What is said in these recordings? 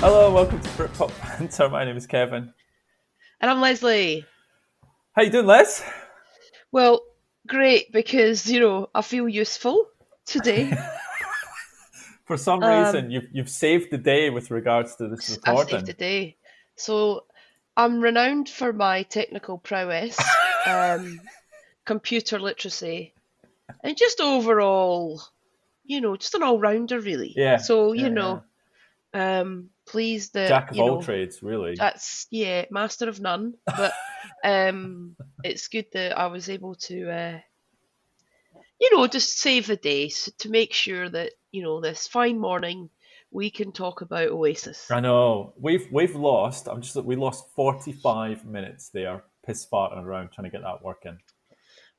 Hello, welcome to Britpop Banter. My name is Kevin. And I'm Lesley. How you doing, Les? Well, great because I feel useful today. For some Um, reason, you've saved the day with regards to this I saved recording. the day, so I'm renowned for my technical prowess, computer literacy, and just overall, just an all-rounder really. Yeah, So yeah. pleased that Jack of all trades, really. that's master of none, but it's good that I was able to just save the day to make sure that, this fine morning we can talk about Oasis. I know we've lost. We lost 45 minutes there, piss farting around trying to get that working.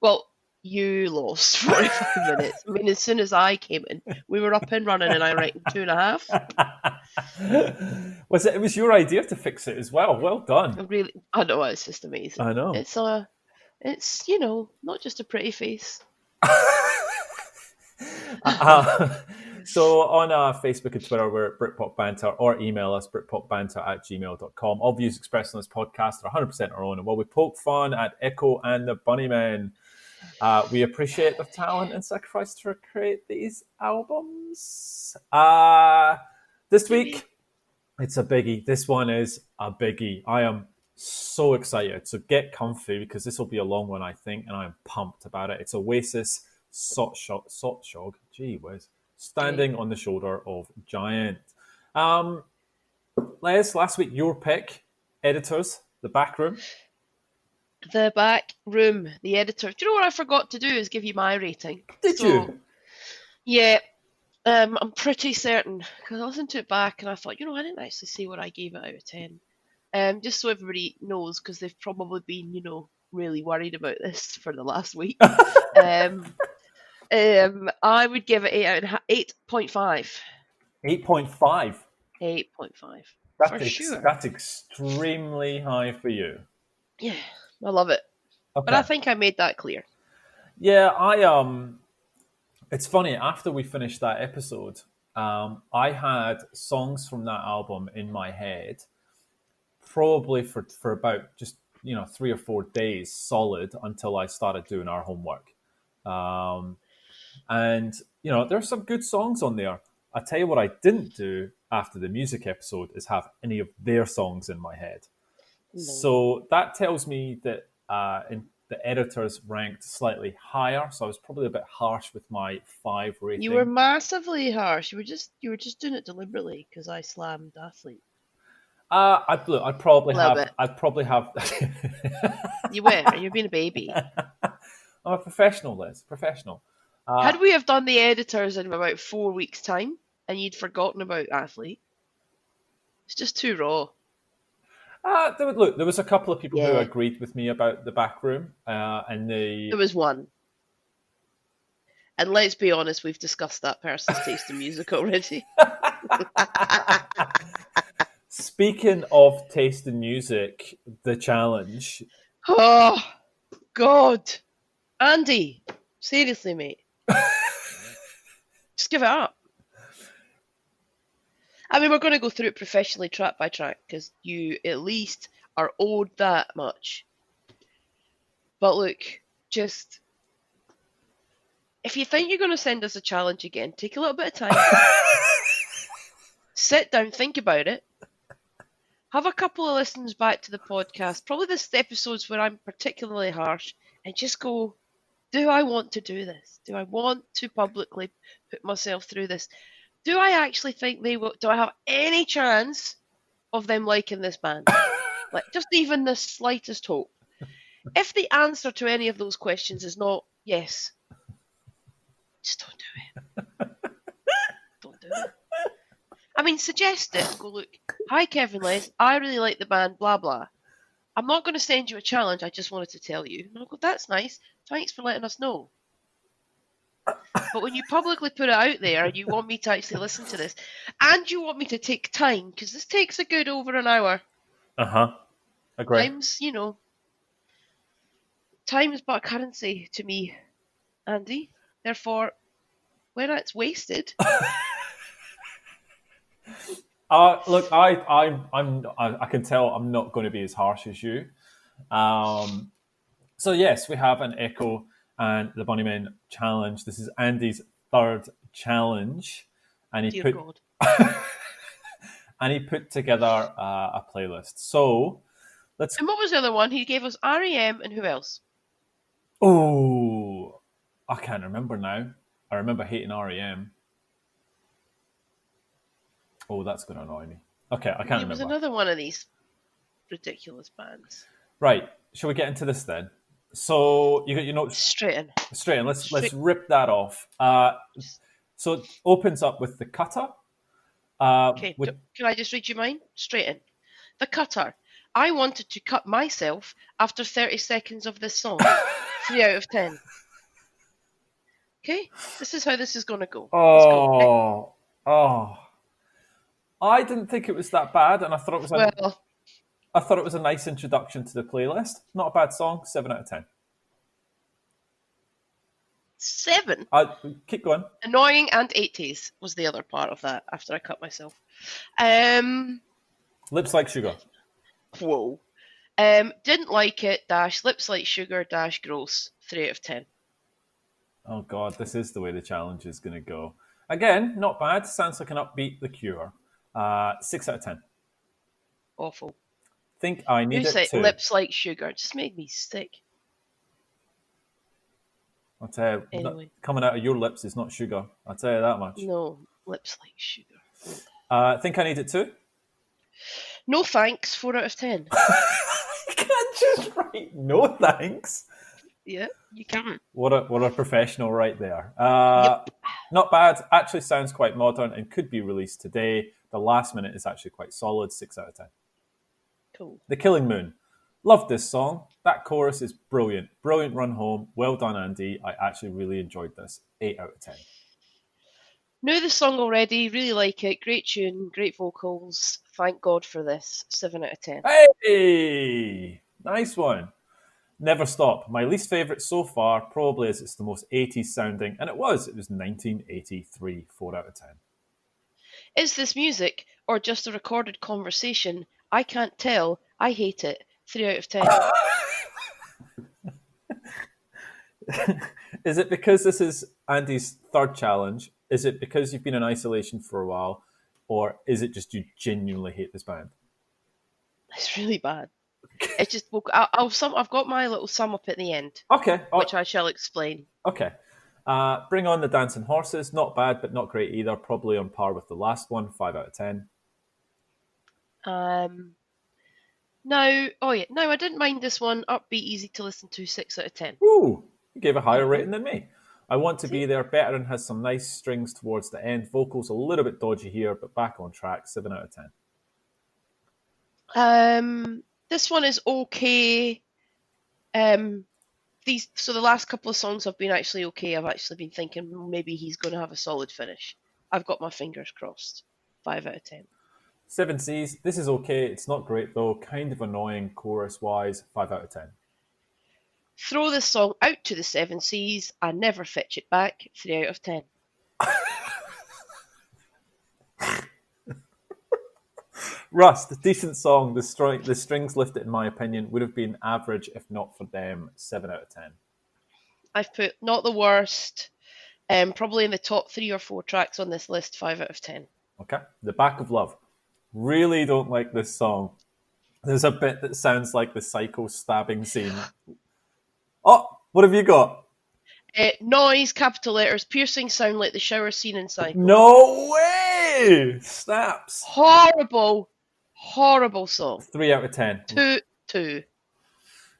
Well, you lost 45 minutes. I mean, as soon as I came in, we were up and running, and I reckon 2.5. Was it? It was your idea to fix it as well. Well done. I know, it's just amazing. I know. It's not just a pretty face. So on Facebook and Twitter, we're at Britpop Banter, or email us, britpopbanter@gmail.com. All views expressed on this podcast are 100% our own. And while we poke fun at Echo and the Bunnymen, we appreciate their talent and sacrifice to create these albums. This week, it's a biggie. This one is a biggie. I am so excited. So get comfy because this will be a long one, I think, and I'm pumped about it. It's Oasis SOTSOG. Gee whiz. Standing on the Shoulder of Giant. Les, last week, your pick, Editors, The Back Room. The Back Room, the editor. Do you know what I forgot to do is give you my rating? Did you? Yeah, I'm pretty certain because I listened to it back and I thought, I didn't actually see what I gave it out of 10. Just so everybody knows, because they've probably been, really worried about this for the last week. I would give it 8.5. 8.5. 8.5. For sure. That's extremely high for you. Yeah, I love it. Okay. But I think I made that clear. Yeah, it's funny, after we finished that episode, I had songs from that album in my head probably for about just 3 or 4 days solid until I started doing our homework. And there's some good songs on there. I tell you what I didn't do after the music episode is have any of their songs in my head. No. So that tells me that the Editors ranked slightly higher. So I was probably a bit harsh with my 5 rating. You were massively harsh. You were just doing it deliberately because I slammed Athlete. I'd probably A little have. bit. I'd probably have. You were. You're being a baby. I'm a professional, Liz. Professional. Had we have done the Editors in about 4 weeks' time, and you'd forgotten about Athlete, it's just too raw. There was a couple of people who agreed with me about the Back Room, and There was one. And let's be honest, we've discussed that person's taste in music already. Speaking of taste in music, the challenge. Oh, God. Andy, seriously, mate. Just give it up. I mean, we're going to go through it professionally, track by track, because you at least are owed that much. But look, just if you think you're going to send us a challenge again, take a little bit of time. Sit down, think about it. Have a couple of listens back to the podcast. Probably this episode's where I'm particularly harsh, and just go, do I want to do this? Do I want to publicly put myself through this? Do I actually think they will? Do I have any chance of them liking this band? Like, just even the slightest hope. If the answer to any of those questions is not yes, just don't do it. Don't do it. I mean, suggest it. Go, look, hi Kevin Lesley, I really like the band, blah blah. I'm not going to send you a challenge, I just wanted to tell you. And I'll go, that's nice. Thanks for letting us know. But when you publicly put it out there and you want me to actually listen to this, and you want me to take time, because this takes a good over an hour. Agree. Time is but a currency to me, Andy. Therefore, when it's wasted, Look, I can tell I'm not going to be as harsh as you. So yes, we have an Echo and the Bunnymen challenge. This is Andy's third challenge, and Dear God. he put together a playlist. So let's. And what was the other one? He gave us REM and who else? Oh, I can't remember now. I remember hating REM. Oh, that's going to annoy me. Okay, I can't remember. It was another one of these ridiculous bands. Right, shall we get into this then? So you got your notes Straight in. straight in. Let's rip that off. So it opens up with the cutter. Okay, can I just read you mine? Straight in. The cutter. I wanted to cut myself after 30 seconds of this song. 3 out of 10. Okay, this is how this is going to go. Oh. I didn't think it was that bad, and I thought it was I thought it was a nice introduction to the playlist. Not a bad song. 7 out of 10. 7? Keep going. Annoying and 80s was the other part of that after I cut myself. Lips Like Sugar. Whoa. Didn't like it, dash, lips like sugar, dash, gross. 3 out of 10. Oh God, this is the way the challenge is going to go. Again, not bad. Sounds like an upbeat The Cure. 6 out of 10. Awful. Think I Need It Too. Lips like sugar. It just made me sick. I'll tell you, anyway. Coming out of your lips is not sugar. I'll tell you that much. No, lips like sugar. Think I Need It Too? No thanks, 4 out of 10. You can't just write no thanks. Yeah, you can. What a professional right there. Yep. Not bad. Actually sounds quite modern and could be released today. The last minute is actually quite solid. 6 out of 10. Cool. The Killing Moon. Loved this song. That chorus is brilliant. Brilliant run home. Well done, Andy. I actually really enjoyed this. 8 out of 10. Knew the song already. Really like it. Great tune. Great vocals. Thank God for this. 7 out of 10. Hey! Nice one. Never Stop. My least favourite so far, probably as it's the most 80s sounding, and it was. It was 1983. 4 out of 10. Is this music or just a recorded conversation? I can't tell. I hate it. 3 out of 10. Is it because this is Andy's third challenge? Is it because you've been in isolation for a while? Or is it just you genuinely hate this band? It's really bad. It's just I've got my little sum up at the end. Okay. Which I shall explain. Okay. Bring On the Dancing Horses. Not bad, but not great either. Probably on par with the last one. 5 out of 10. No, I didn't mind this one. Upbeat, easy to listen to. 6 out of 10. Ooh, you gave a higher rating than me. I Want to Be There. Better and has some nice strings towards the end. Vocals a little bit dodgy here, but back on track. 7 out of 10. This one is okay. The last couple of songs have been actually okay. I've actually been thinking maybe he's going to have a solid finish. I've got my fingers crossed. 5 out of 10. 7 Seas. This is okay. It's not great though. Kind of annoying chorus-wise. 5 out of 10. Throw this song out to the 7 Seas and never fetch it back. 3 out of 10. Rust, decent song. The strings lifted, in my opinion, would have been average if not for them. 7 out of 10. I've put not the worst. Probably in the top 3 or 4 tracks on this list. 5 out of 10. Okay. The Back of Love. Really don't like this song. There's a bit that sounds like the Psycho stabbing scene. Oh, what have you got? Noise, capital letters, piercing sound like the shower scene in Psycho. No way! Snaps. Horrible song. 3 out of 10. 2.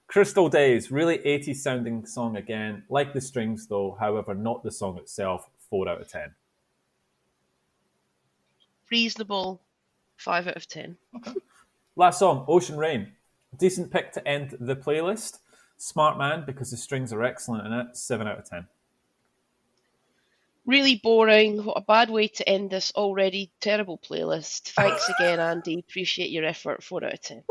Crystal Days, really 80s sounding song again. Like the strings though, however, not the song itself. 4 out of 10. Reasonable. 5 out of 10. Okay. Last song, Ocean Rain. Decent pick to end the playlist. Smart man, because the strings are excellent in it. 7 out of 10. Really boring. What a bad way to end this already terrible playlist. Thanks again, Andy. Appreciate your effort. 4 out of 10.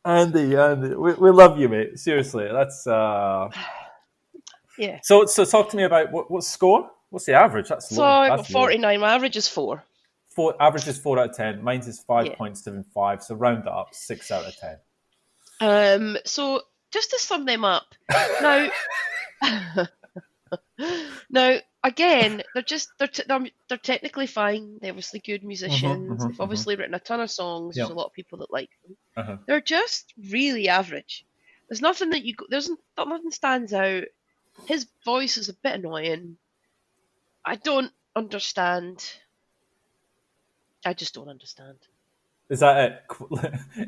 Andy, we love you, mate. Seriously, that's Yeah. So talk to me about what's score? What's the average? That's So low. I got That's low. 49. My average is 4. Average is 4 out of 10. Mine's is Yeah. 5.75. So round it up, 6 out of 10. So just to sum them up, now, now again, they're technically fine. They're obviously good musicians. They've obviously written a ton of songs. Yep. There's a lot of people that like them. Uh-huh. They're just really average. There's nothing that nothing stands out. His voice is a bit annoying. I don't understand. I just don't understand. Is that it?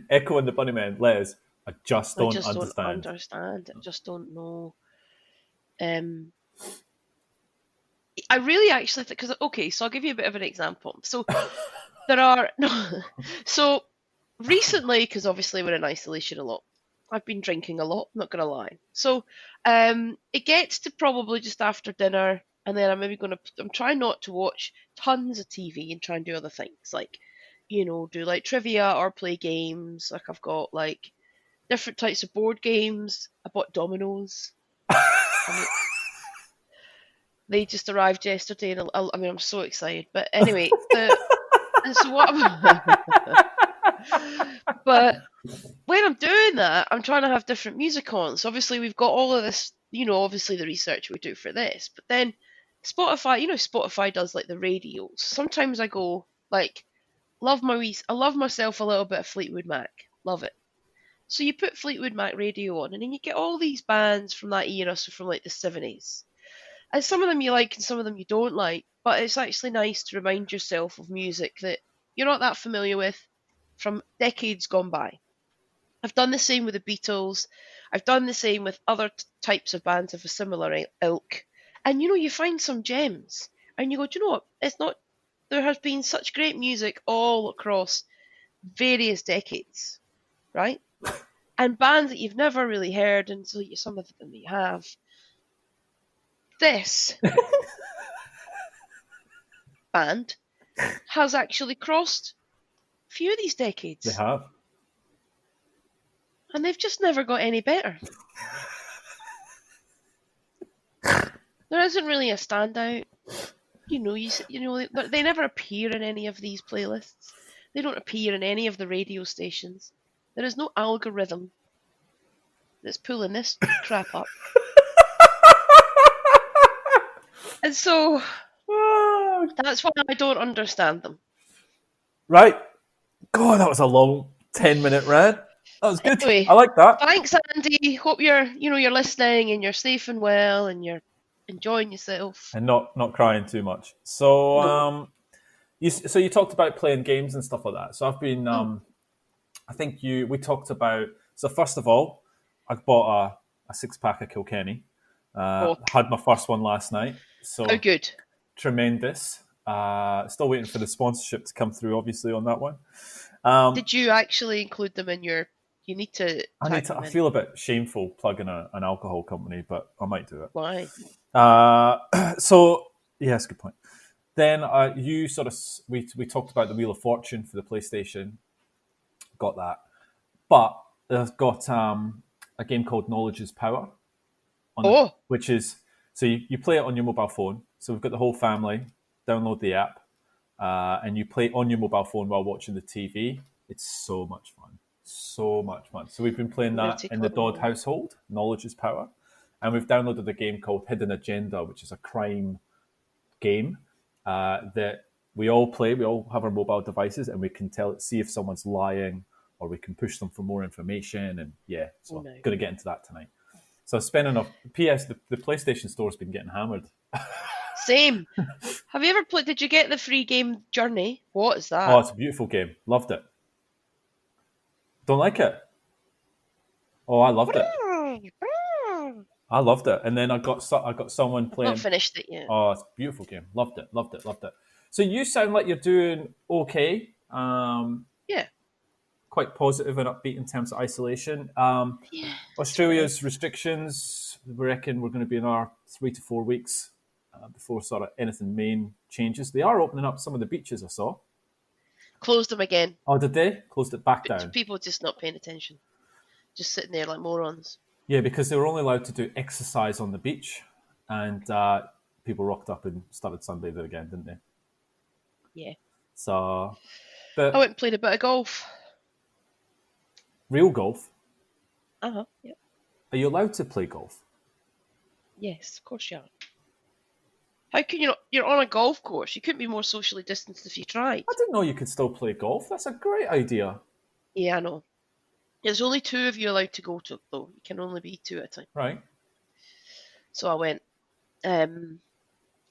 Echo and the Bunnymen, Les. I just don't understand. Don't understand. I just don't know. I really actually think because okay, so I'll give you a bit of an example. So there are so recently, because obviously we're in isolation a lot. I've been drinking a lot, not gonna lie. So it gets to probably just after dinner, and then I'm trying not to watch tons of TV and try and do other things like, do like trivia or play games. Like I've got like different types of board games. I bought dominoes. They just arrived yesterday, and I'm so excited. But anyway, and so what? But when I'm doing that, I'm trying to have different music on. So obviously we've got all of this, obviously the research we do for this. But then Spotify, Spotify does like the radio. Sometimes I go like, I love myself a little bit of Fleetwood Mac, love it. So you put Fleetwood Mac radio on, and then you get all these bands from that era, so from like the 70s. And some of them you like and some of them you don't like, but it's actually nice to remind yourself of music that you're not that familiar with from decades gone by. I've done the same with the Beatles. I've done the same with other types of bands of a similar ilk. And you find some gems. And you go, do you know what? It's not. There has been such great music all across various decades, right? And bands that you've never really heard, and so some of them you have. This band has actually crossed a few of these decades. They have. And they've just never got any better. There isn't really a standout. They never appear in any of these playlists. They don't appear in any of the radio stations. There is no algorithm that's pulling this crap up. And so that's why I don't understand them. Right. God, that was a long 10-minute rant. That was good. Anyway, I like that. Thanks, Andy. Hope you're listening and you're safe and well and you're enjoying yourself and not crying too much. So, no. You talked about playing games and stuff like that. So I've been, I think we talked about. So first of all, I bought a 6-pack of Kilkenny. Had my first one last night. So how good? Tremendous. Still waiting for the sponsorship to come through, obviously, on that one. Did you actually include them in your? You need to. I feel a bit shameful plugging an alcohol company, but I might do it. Why? So yeah, that's a good point. Then we talked about the Wheel of Fortune for the PlayStation. Got that, but I've got a game called Knowledge is Power. Which is so you play it on your mobile phone. So we've got the whole family download the app, and you play it on your mobile phone while watching the TV. It's so much fun. So much fun. So we've been playing that in the Dodd household, Knowledge is Power. And we've downloaded a game called Hidden Agenda, which is a crime game that we all play. We all have our mobile devices and we can see if someone's lying or we can push them for more information. And yeah, so I'm going to get into that tonight. So spending off. PS, the PlayStation Store's been getting hammered. Same. Have you ever played? Did you get the free game Journey? What is that? Oh, it's a beautiful game. Loved it. Don't like it? Oh, I loved it. I loved it. And then I got someone playing. Not finished it yet. Oh, it's a beautiful game. Loved it. So you sound like you're doing okay. Yeah. Quite positive and upbeat in terms of isolation. Australia's restrictions, we reckon we're going to be in our 3 to 4 weeks before sort of anything main changes. They are opening up some of the beaches I saw. Closed them again. Oh, did they? Closed it back down. People just not paying attention. just sitting there like morons. Yeah, because they were only allowed to do exercise on the beach, and people rocked up and started sunbathing again, didn't they? Yeah. So, I but went and played a bit of golf. real golf, Yeah. are you allowed to play golf? Yes, of course you are. How can you not? You're on a golf course. You couldn't be more socially distanced if you tried. I didn't know you could still play golf. That's a great idea. Yeah, I know. There's only 2 of you allowed to go to it, though. You can only be 2 at a time. Right. So I went. And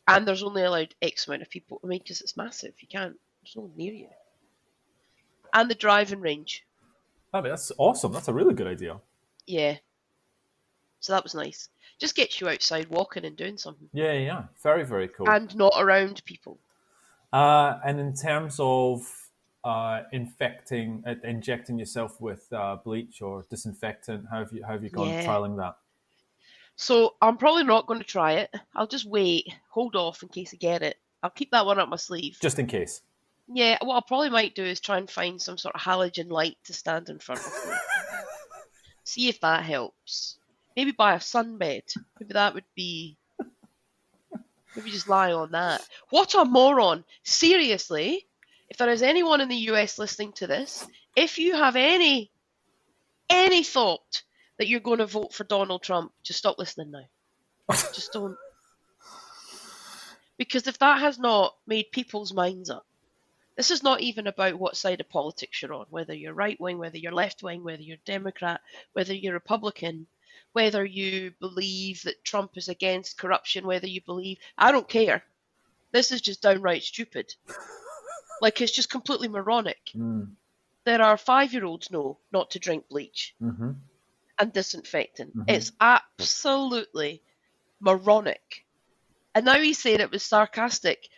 there's only allowed X amount of people. I mean, because it's massive. You can't. There's no one near you. And the driving range. I mean, that's awesome. That's a really good idea. Yeah. So that was nice. Just gets you outside walking and doing something. Yeah. Very, very cool. And not around people. And in terms of injecting yourself with bleach or disinfectant, how have you gone trialing that? So I'm probably not going to try it. I'll just wait, hold off in case I get it. I'll keep that one up my sleeve. Just in case. Yeah, what I probably might do is try and find some sort of halogen light to stand in front of me. See if that helps. Maybe buy a sunbed. Maybe that would be... Maybe just lie on that. What a moron! Seriously, if there is anyone in the US listening to this, if you have any thought that you're going to vote for Donald Trump, just stop listening now. Just don't. Because if that has not made people's minds up, this is not even about what side of politics you're on, whether you're right wing, whether you're left wing, whether you're Democrat, whether you're Republican, whether you believe that Trump is against corruption, whether you believe... I don't care. This is just downright stupid. Like, it's just completely moronic. There are 5-year-olds know not to drink bleach and disinfectant. It's absolutely moronic. And now he's saying it was sarcastic.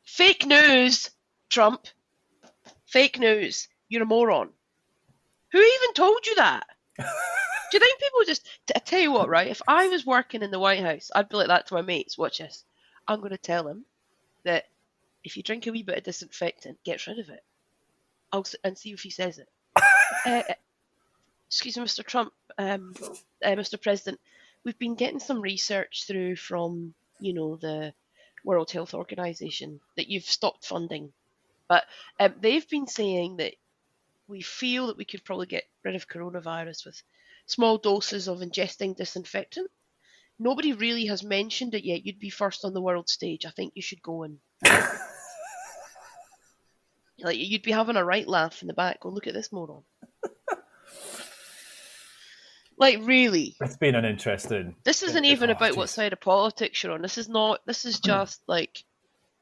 Fake news, Trump. Fake news. You're a moron. Who even told you that? Do you think people just... I tell you what, right? If I was working in the White House, I'd be like that to my mates. Watch this. I'm going to tell him that if you drink a wee bit of disinfectant, get rid of it. And see if he says it. Excuse me, Mr. Trump, Mr. President. We've been getting some research through from, the World Health Organization that you've stopped funding. But they've been saying that we feel that we could probably get rid of coronavirus with small doses of ingesting disinfectant. Nobody really has mentioned it yet. You'd be first on the world stage. I think you should go and... Like, you'd be having a right laugh in the back. Go, look at this moron. Like, really. It's been an interesting... This isn't even about what side of politics you're on. This is not... This is just, like...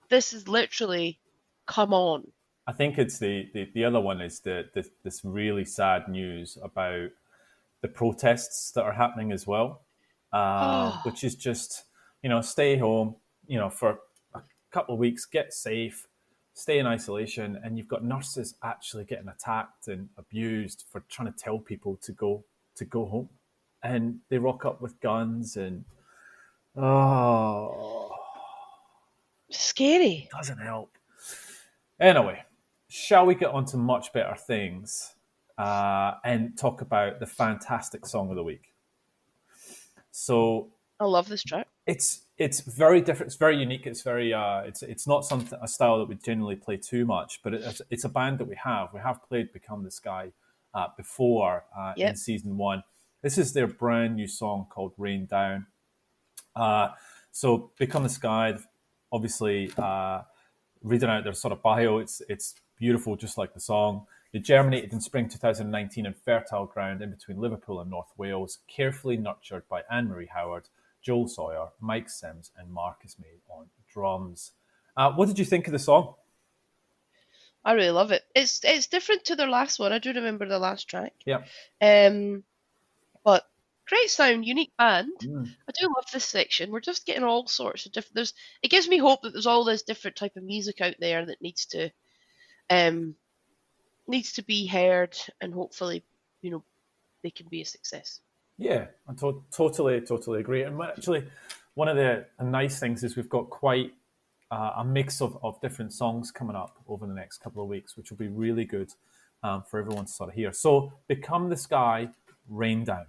This is literally... Come on. I think it's the other one is this really sad news about the protests that are happening as well, which is just, stay home, for a couple of weeks, get safe, stay in isolation, and you've got nurses actually getting attacked and abused for trying to tell people to go home, and they rock up with guns and scary. Doesn't help. Anyway, shall we get on to much better things and talk about the fantastic song of the week? So I love this track. It's very different. It's very unique. It's very it's not a style that we generally play too much, but it's a band that we have played Become the Sky before in season 1. This is their brand new song called Rain Down. So Become the Sky, obviously. Reading out their sort of bio, it's beautiful, just like the song. They germinated in spring 2019 in fertile ground in between Liverpool and North Wales, carefully nurtured by Anne-Marie Howard, Joel Sawyer, Mike Sims, and Marcus May on drums. What did you think of the song? I really love it. It's different to their last one. I do remember the last track. Yeah. But great sound, unique band. I do love this section. We're just getting all sorts of different... It gives me hope that there's all this different type of music out there that needs to be heard, and hopefully, they can be a success. Yeah, I totally agree. And actually, one of the nice things is we've got quite a mix of different songs coming up over the next couple of weeks, which will be really good. for everyone to sort of hear. So, Become the Sky, Rain Down.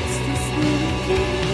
Just this little kid.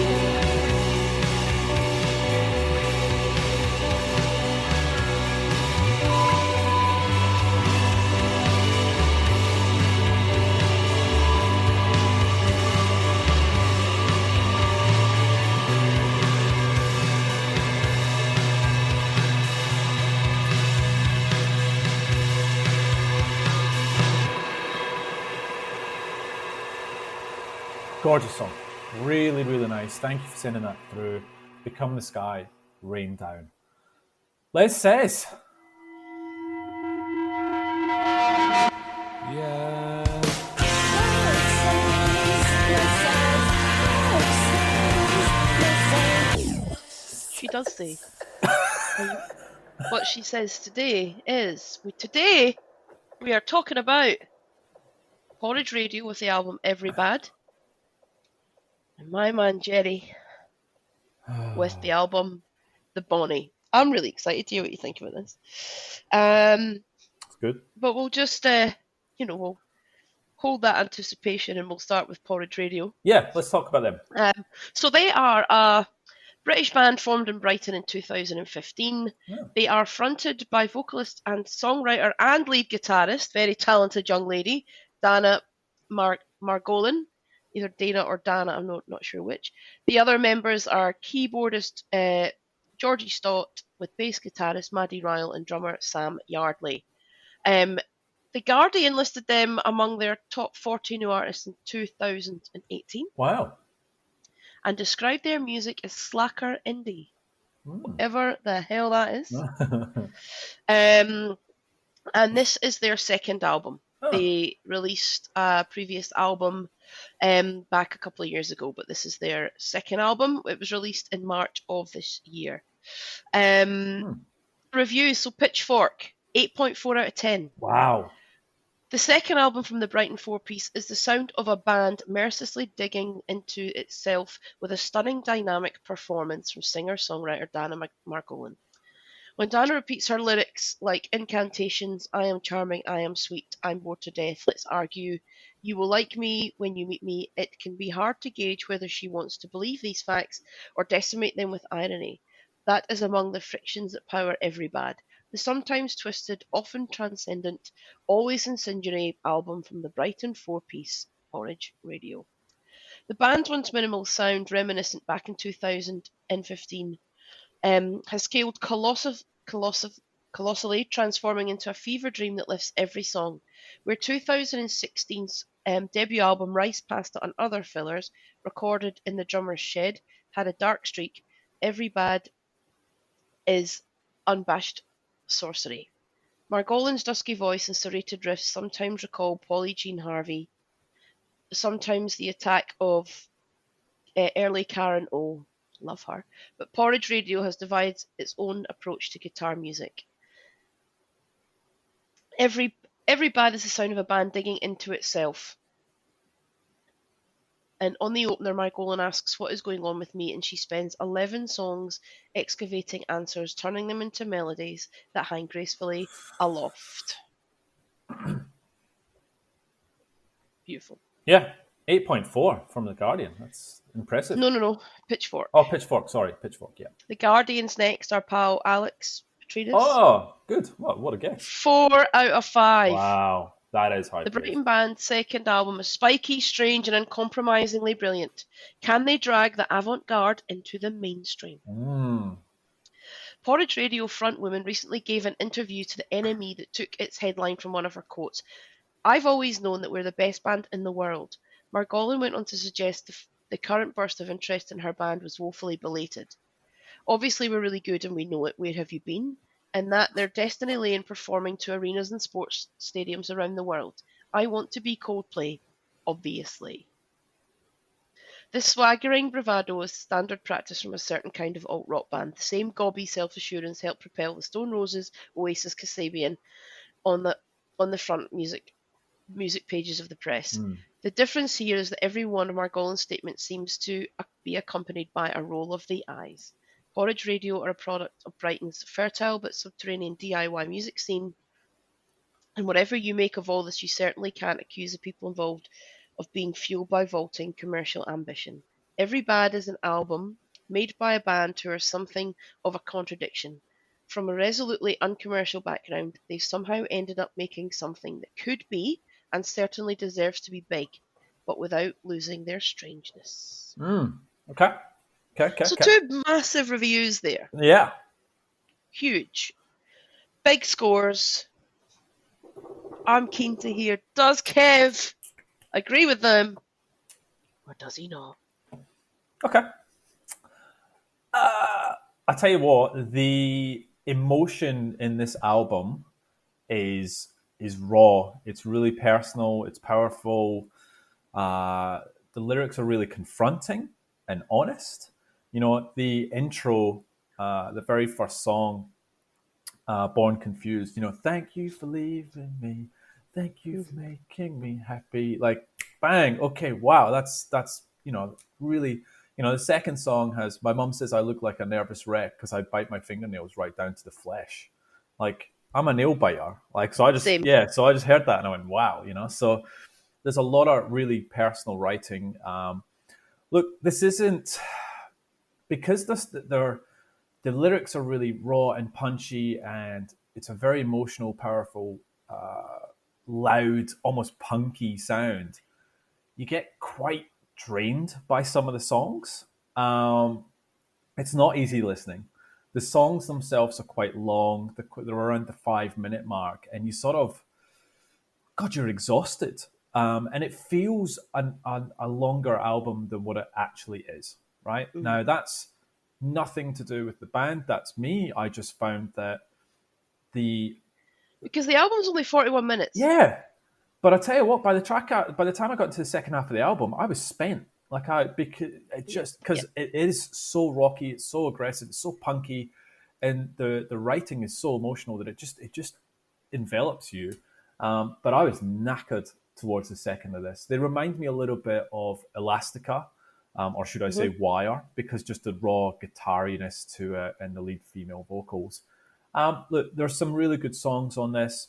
Gorgeous song. Really, really nice. Thank you for sending that through. Become the Sky, Rain Down. Les says. Yeah. She does say. And what she says today is, today we are talking about Porridge Radio with the album Every Bad, and my man Gerry with the album The Bonnie. I'm really excited to hear what you think about this. It's good. But we'll just, we'll hold that anticipation and we'll start with Porridge Radio. Yeah, let's talk about them. So they are a British band formed in Brighton in 2015. Yeah. They are fronted by vocalist and songwriter and lead guitarist, very talented young lady, Dana Margolin. Either Dana or Dana, I'm not sure which. The other members are keyboardist Georgie Stott with bass guitarist Maddie Ryle and drummer Sam Yardley. The Guardian listed them among their top 40 new artists in 2018. Wow. And described their music as slacker indie. Whatever the hell that is. And this is their second album. Oh. They released a previous album back a couple of years ago, but this is their second album. It was released in March of this year. Reviews, so Pitchfork, 8.4 out of 10. Wow. The second album from the Brighton four-piece is the sound of a band mercilessly digging into itself with a stunning dynamic performance from singer-songwriter Dana Margolin. When Dana repeats her lyrics like incantations, I am charming, I am sweet, I'm bored to death, let's argue, you will like me when you meet me, it can be hard to gauge whether she wants to believe these facts or decimate them with irony. That is among the frictions that power Every Bad. The sometimes twisted, often transcendent, always incendiary album from the Brighton four-piece Porridge Radio. The band's once minimal sound, reminiscent back in 2015, has scaled colossally, transforming into a fever dream that lifts every song. Where 2016's debut album Rice Pasta and Other Fillers, recorded in the drummer's shed, had a dark streak, Every Bad is unabashed sorcery. Margolin's dusky voice and serrated riffs sometimes recall Polly Jean Harvey, sometimes the attack of early Karen O. Love her. But Porridge Radio has devised its own approach to guitar music. Every Bad is the sound of a band digging into itself. And on the opener, Margolin asks, what is going on with me? And she spends 11 songs excavating answers, turning them into melodies that hang gracefully aloft. Beautiful. Yeah, 8.4 from The Guardian. That's impressive. No. Pitchfork. Oh, Pitchfork. Sorry, Pitchfork, yeah. The Guardian's next, our pal Alex Petridis. Oh, good. What a guess. 4 out of 5. Wow. That is hard. The Brighton band's second album is spiky, strange, and uncompromisingly brilliant. Can they drag the avant-garde into the mainstream? Porridge Radio frontwoman recently gave an interview to the NME that took its headline from one of her quotes. I've always known that we're the best band in the world. Margolin went on to suggest the current burst of interest in her band was woefully belated. Obviously, we're really good and we know it. Where have you been? And that their destiny lay in performing to arenas and sports stadiums around the world. I want to be Coldplay, obviously. This swaggering bravado is standard practice from a certain kind of alt-rock band. The same gobby self-assurance helped propel the Stone Roses, Oasis, Kasabian on the front music pages of the press. The difference here is that every one of Margolin's statements seems to be accompanied by a roll of the eyes. Porridge Radio are a product of Brighton's fertile but subterranean DIY music scene. And whatever you make of all this, you certainly can't accuse the people involved of being fueled by vaulting commercial ambition. Every Bad is an album made by a band who are something of a contradiction. From a resolutely uncommercial background, they've somehow ended up making something that could be, and certainly deserves to be big, but without losing their strangeness. Okay. So 2 massive reviews there. Yeah. Huge. Big scores. I'm keen to hear, does Kev agree with them? or does he not? Okay. I tell you what, the emotion in this album is raw. It's really personal. It's powerful. The lyrics are really confronting and honest. You know, the intro, the very first song, Born Confused. You know, thank you for leaving me. Thank you for making me happy. Like, bang. Okay, wow. That's really. You know, the second song has my mum says I look like a nervous wreck because I bite my fingernails right down to the flesh. Like I'm a nail biter. Like so I just Same. so I just heard that and I went wow. You know, so there's a lot of really personal writing. Look, this isn't because the lyrics are really raw and punchy, and it's a very emotional, powerful, loud, almost punky sound. You get quite drained by some of the songs. It's not easy listening. The songs themselves are quite long. They're around the 5 minute mark, and you sort of, God, you're exhausted. And it feels a longer album than what it actually is. Right Mm. now, that's nothing to do with the band. That's me. I just found that the Because the album's only 41 minutes. yeah, but I tell you what, by the time I got to the second half of the album, I was spent. Like because it is so rocky, it's so aggressive, it's so punky, and the writing is so emotional that it just envelops you. But I was knackered towards the second of this. They remind me a little bit of Elastica, or should I say Mm-hmm. Wire, because just the raw guitariness to it and the lead female vocals. Look, there's some really good songs on this.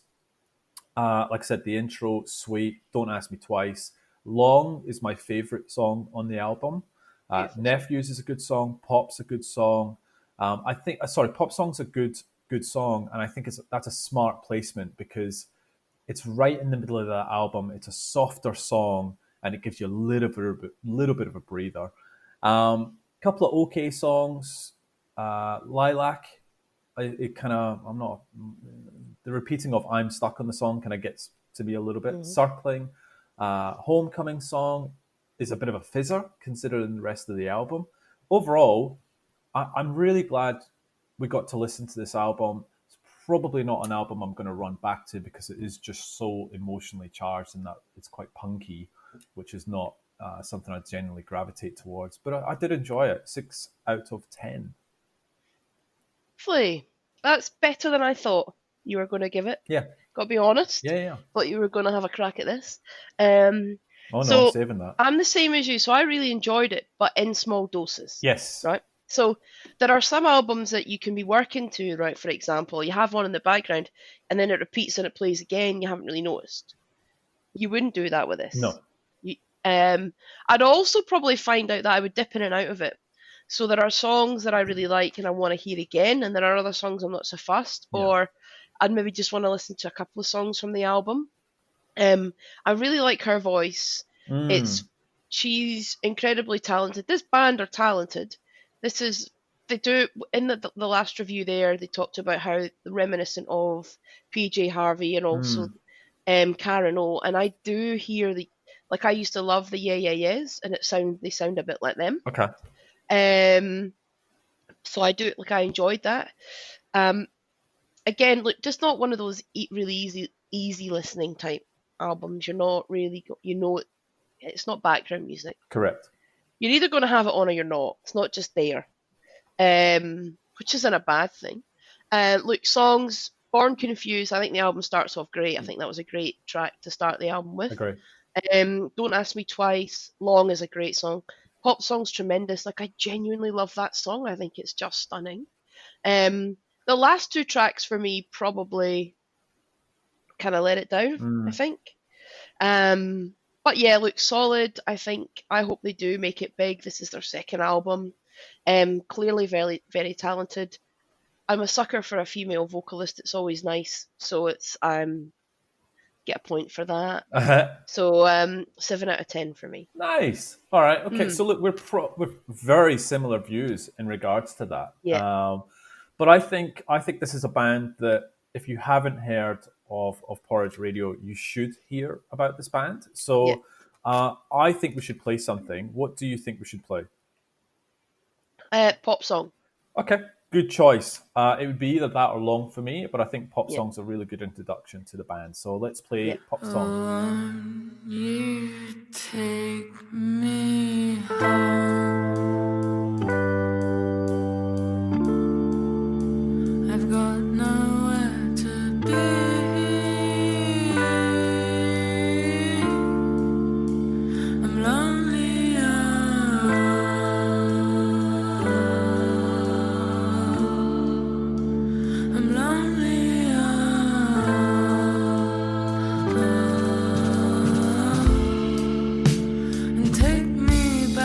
Like I said, the intro, sweet. Don't Ask Me Twice. Long is my favorite song on the album. Beautiful song. Nephews is a good song. Pop's a good song. I think, sorry, Pop Song's a good song, and I think that's a smart placement because it's right in the middle of the album. It's a softer song, and it gives you a little bit of a breather. Couple of okay songs. Lilac. It kind of I'm not the repeating of I'm stuck on the song kind of gets to me a little bit. Mm-hmm. Circling. Homecoming song is a bit of a fizzer considering the rest of the album. Overall, I'm really glad we got to listen to this album. It's probably not an album I'm going to run back to because it is just so emotionally charged and that it's quite punky, which is not something I generally gravitate towards. But I did enjoy it. 6 out of 10. Hopefully, that's better than I thought you were going to give it. Yeah, Got to be honest. yeah. Thought you were going to have a crack at this. Um, Oh no, I'm so saving that. I'm the same as you. So I really enjoyed it, but in small doses. Yes. Right. So there are some albums that you can be working to, right? For example, you have one in the background, and then it repeats and it plays again. You haven't really noticed. You wouldn't do that with this. No. You, I'd also probably find out that I would dip in and out of it. So there are songs that I really like and I want to hear again, and there are other songs I'm not so fussed, Yeah. or I'd maybe just want to listen to a couple of songs from the album. I really like her voice. It's she's incredibly talented. This band are talented. This is they do in the last review there. They talked about how reminiscent of PJ Harvey and also Karen O. And I do hear I used to love the Yeah Yeah Yeahs, and they sound a bit like them. Okay. So I do I enjoyed that. Um, Again, just not one of those really easy listening type albums. You're not really it's not background music. Correct. You're either going to have it on or you're not. It's not just there, which isn't a bad thing. Look, songs. Born Confused. I think the album starts off great. I think that was a great track to start the album with. Agree. Don't Ask Me Twice. Long is a great song. Pop Song's tremendous. I genuinely love that song. I think it's just stunning. The last two tracks for me probably kind of let it down, I think. But yeah, look, solid. I hope they do make it big. This is their second album. Clearly very, very talented. I'm a sucker for a female vocalist. It's always nice. So it's get a point for that. So 7 out of 10 for me. Nice. All right. Okay. So look, we're very similar views in regards to that. Yeah. But I think this is a band that if you haven't heard of Porridge Radio, you should hear about this band. So Yeah. I think we should play something. What do you think we should play? Pop song. Okay, good choice. It would be either that or Long for me, but I think pop Yeah. song's a really good introduction to the band. So let's play Yeah. pop song. You take me home. I've got nowhere to be. I'm lonely. I'm lonely. And take me back.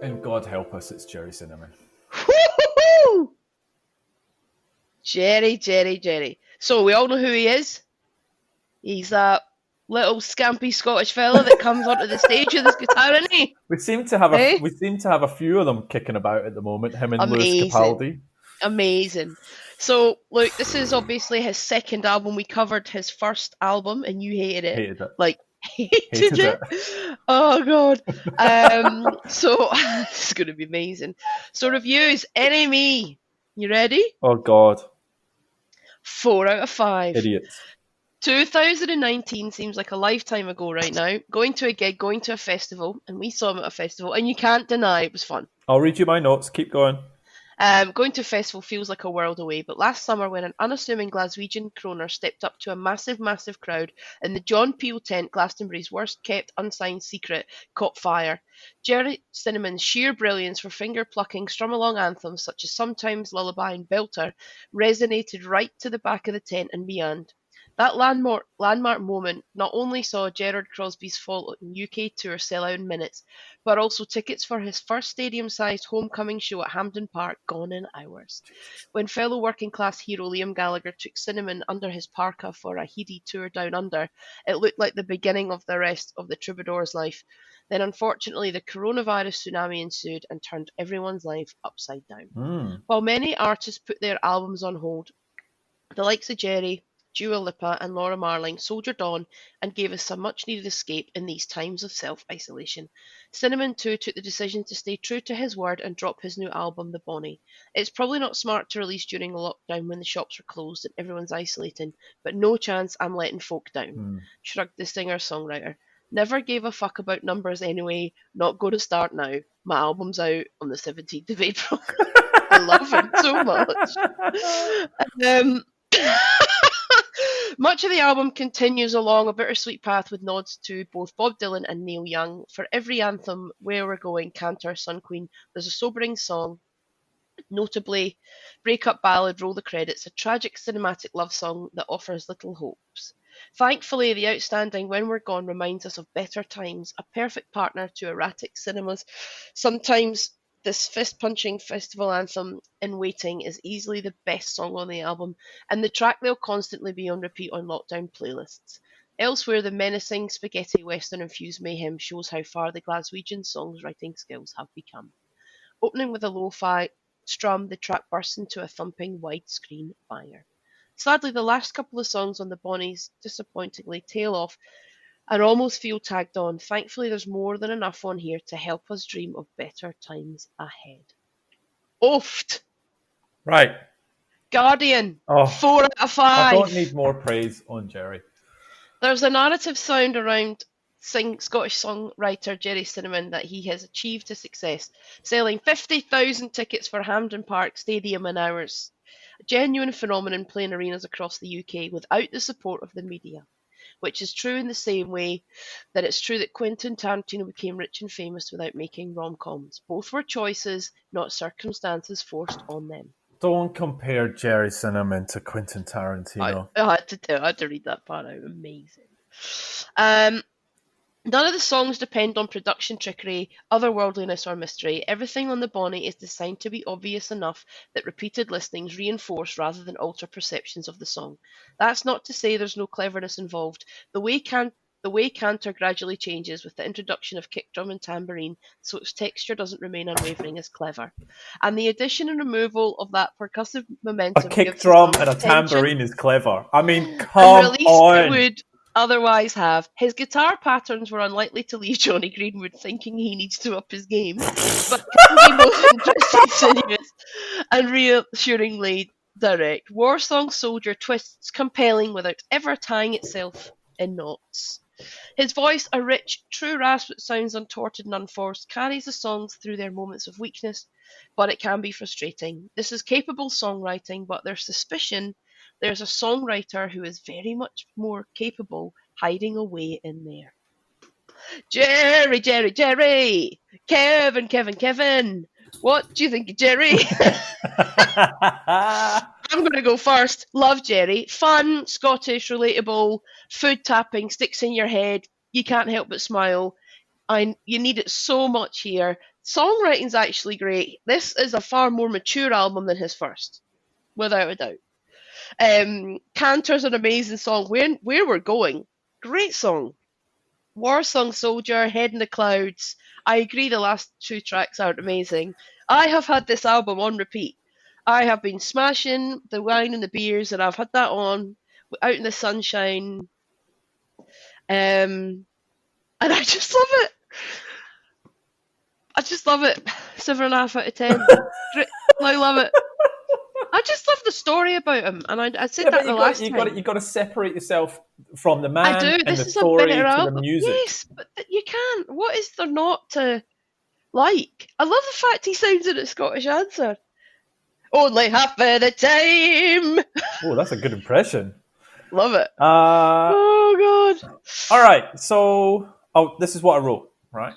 And God help us, it's Gerry Cinnamon. Woo-hoo-hoo! Gerry. So we all know who he is. He's that little scampy Scottish fella that comes onto the stage with his guitar, isn't he? We seem to have Eh? a few of them kicking about at the moment. Him and Lewis Amazing. Capaldi. Amazing. So, look, this is obviously his second album. We covered his first album, and you hated it. Hated it. Like, hated it. Oh, God. So, this is going to be amazing. So, reviews, NME. You ready? Oh God. 4 out of 5. Idiots. 2019 seems like a lifetime ago right now. Going to a gig, going to a festival, and we saw him at a festival, and you can't deny it was fun. I'll read you my notes. Keep going. Going to a festival feels like a world away, but last summer when an unassuming Glaswegian croner stepped up to a massive crowd and the John Peel tent, Glastonbury's worst kept unsigned secret, caught fire. Gerry Cinnamon's sheer brilliance for finger-plucking strum-along anthems such as Sometimes, Lullaby and Belter resonated right to the back of the tent and beyond. That landmark moment not only saw Gerard Crosby's following UK tour sell out in minutes, but also tickets for his first stadium-sized homecoming show at Hampden Park gone in hours. When fellow working-class hero Liam Gallagher took Cinnamon under his parka for a heady tour down under, it looked like the beginning of the rest of the troubadour's life. Then unfortunately the coronavirus tsunami ensued and turned everyone's life upside down. While many artists put their albums on hold, the likes of Gerry, Dua Lipa and Laura Marling soldiered on and gave us some much-needed escape in these times of self-isolation. Cinnamon too took the decision to stay true to his word and drop his new album, The Bonnie. It's probably not smart to release during a lockdown when the shops are closed and everyone's isolating, but no chance I'm letting folk down, shrugged the singer-songwriter. Never gave a fuck about numbers anyway, not going to start now. My album's out on the 17th of April. I love him so much. Much of the album continues along a bittersweet path with nods to both Bob Dylan and Neil Young. For every anthem, Where We're Going, Cantor, Sun Queen, there's a sobering song, notably breakup ballad Roll the Credits, a tragic cinematic love song that offers little hopes. Thankfully, the outstanding When We're Gone reminds us of better times, a perfect partner to erratic cinemas. Sometimes this fist-punching festival anthem, In Waiting, is easily the best song on the album, and the track they'll constantly be on repeat on lockdown playlists. Elsewhere, the menacing spaghetti western-infused mayhem shows how far the Glaswegian songwriting skills have become. Opening with a lo-fi strum, the track bursts into a thumping widescreen banger. Sadly, the last couple of songs on the Bonnies disappointingly tail off and almost feel tagged on. Thankfully, there's more than enough on here to help us dream of better times ahead. Oft! Right. Guardian, 4 out of 5. I don't need more praise on Gerry. There's a narrative sound around Scottish songwriter Gerry Cinnamon that he has achieved his success, selling 50,000 tickets for Hampden Park Stadium in hours. A genuine phenomenon playing arenas across the UK without the support of the media. Which is true in the same way that it's true that Quentin Tarantino became rich and famous without making rom-coms. Both were choices, not circumstances forced on them. Don't compare Gerry Cinnamon to Quentin Tarantino. I had to read that part out. Amazing. None of the songs depend on production trickery, otherworldliness or mystery. Everything on the Bonnie is designed to be obvious enough that repeated listenings reinforce rather than alter perceptions of the song. That's not to say there's no cleverness involved. The way cantor gradually changes with the introduction of kick drum and tambourine, so its texture doesn't remain unwavering, is clever. And the addition and removal of that percussive momentum... A kick drum and a tambourine is clever. I mean, come on! It would otherwise have. His guitar patterns were unlikely to leave Johnny Greenwood thinking he needs to up his game, but can be most interesting, serious, and reassuringly direct. War Song Soldier twists compelling without ever tying itself in knots. His voice, a rich, true rasp that sounds untorted and unforced, carries the songs through their moments of weakness, but it can be frustrating. This is capable songwriting, but there's suspicion there's a songwriter who is very much more capable hiding away in there. Gerry! Kevin! What do you think of Gerry? I'm going to go first. Love Gerry. Fun, Scottish, relatable, food tapping, sticks in your head. You can't help but smile. You need it so much here. Songwriting's actually great. This is a far more mature album than his first, without a doubt. Cantor's an amazing song. Where We're Going, great song. War Song Soldier, Head in the Clouds. I agree the last 2 tracks aren't amazing. I have had this album on repeat. I have been smashing the wine and the beers, and I've had that on out in the sunshine. And I just love it. I just love it. 7.5 out of 10. I love it. I just love the story about him, and I said that the last time. You got to separate yourself from the man I do. and This the is story a better to album. the music. Yes, but you can't. What is there not to like? I love the fact he sounds in a Scottish answer. Only half of the time. Oh, that's a good impression. Love it. Oh God. All right, so this is what I wrote. Right,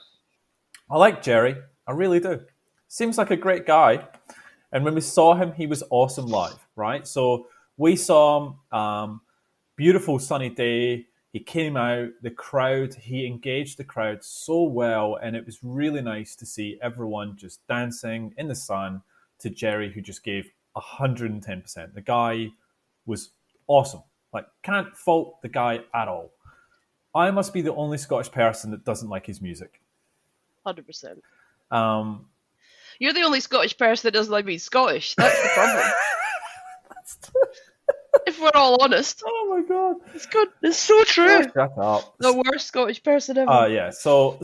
I like Gerry. I really do. Seems like a great guy. And when we saw him, he was awesome live, right? So we saw him, beautiful sunny day. He came out, he engaged the crowd so well. And it was really nice to see everyone just dancing in the sun to Gerry, who just gave 110%. The guy was awesome. Like, can't fault the guy at all. I must be the only Scottish person that doesn't like his music. 100%. You're the only Scottish person that doesn't like being Scottish. That's the problem. If we're all honest. Oh my God. It's good. It's so true. Oh, shut up. The worst Scottish person ever. Yeah. So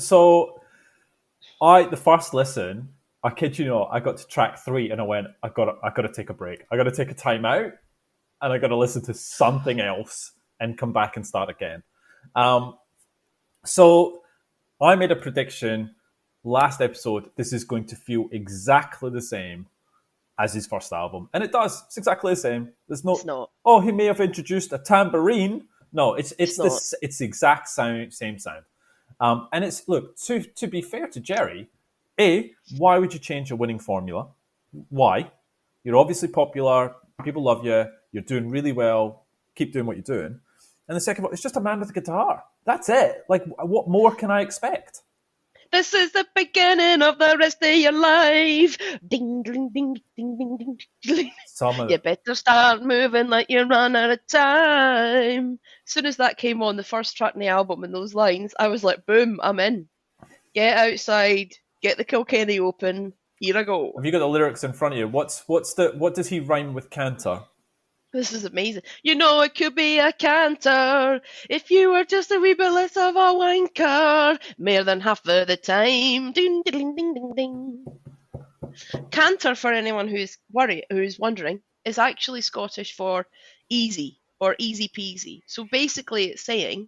the first listen, I kid you not, I got to track 3 and I went, I gotta take a break. I gotta take a time out and I gotta listen to something else and come back and start again. So I made a prediction last episode. This is going to feel exactly the same as his first album, and it does. It's exactly the same. There's no. It's not. Oh, he may have introduced a tambourine. No, it's not. It's the exact same sound. And it's, look, to be fair to Gerry, why would you change a winning formula? Why? You're obviously popular. People love you. You're doing really well. Keep doing what you're doing. And the second one, it's just a man with a guitar. That's it. Like, what more can I expect? This is the beginning of the rest of your life. Ding, ding, ding, ding, ding, ding, ding. You better start moving like you run out of time. As soon as that came on, the first track in the album and those lines, I was like, boom, I'm in. Get outside, get the Kilkenny open. Here I go. Have you got the lyrics in front of you? What does he rhyme with canter? This is amazing. You know it could be a canter if you were just a wee bit less of a wanker. More than half of the time. Ding, ding, ding, ding, ding. Canter, for anyone who's wondering, is actually Scottish for easy or easy peasy. So basically it's saying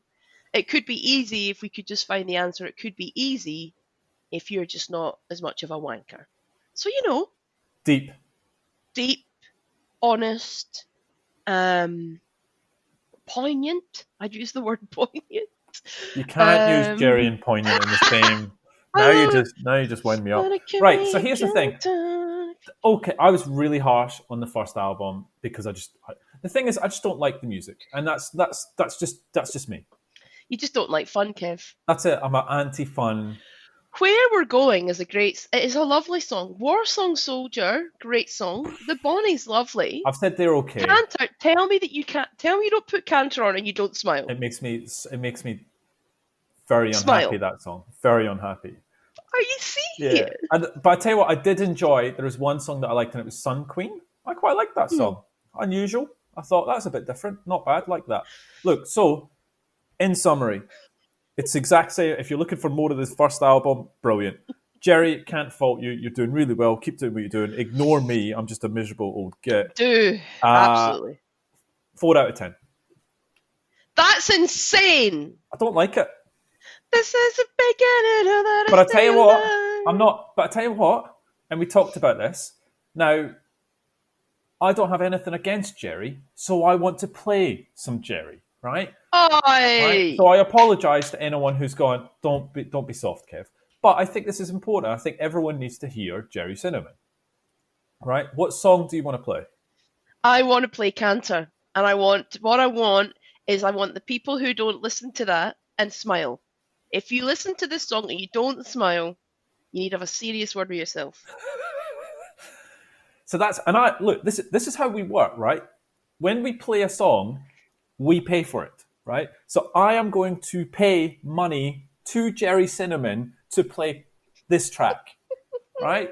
it could be easy if we could just find the answer. It could be easy if you're just not as much of a wanker. So, Deep, honest, poignant. I'd use the word poignant. You can't use Gerry and poignant in the same. Now you just wind me up. Right. So here's the thing. Okay, I was really harsh on the first album because the thing is I just don't like the music, and that's just me. You just don't like fun, Kev. That's it. I'm an anti-fun. Where We're Going is it is a lovely song. War Song Soldier, great song. The Bonnie's lovely. I've said they're okay. Canter, tell me you don't put Canter on and you don't smile. It makes me very unhappy, that song. Very unhappy. Are you serious? Yeah. But I tell you what, I did enjoy. There was one song that I liked, and it was Sun Queen. I quite liked that song. Unusual. I thought that's a bit different. Not bad. Like that. Look, so in summary, it's the exact same. If you're looking for more of this first album, brilliant. Gerry, can't fault you. You're doing really well. Keep doing what you're doing. Ignore me. I'm just a miserable old git. Absolutely. 4 out of 10. That's insane. I don't like it. This is the beginning of the. But I tell you what, I'm not. But I tell you what, and we talked about this. Now, I don't have anything against Gerry, so I want to play some Gerry, right? Right? So I apologise to anyone who's gone, don't be soft, Kev. But I think this is important. I think everyone needs to hear Gerry Cinnamon. Right? What song do you want to play? I want to play Canter. And I want the people who don't listen to that and smile. If you listen to this song and you don't smile, You need to have a serious word with yourself. So look, this is how we work, right? When we play a song, we pay for it, right? So I am going to pay money to Gerry Cinnamon to play this track, right?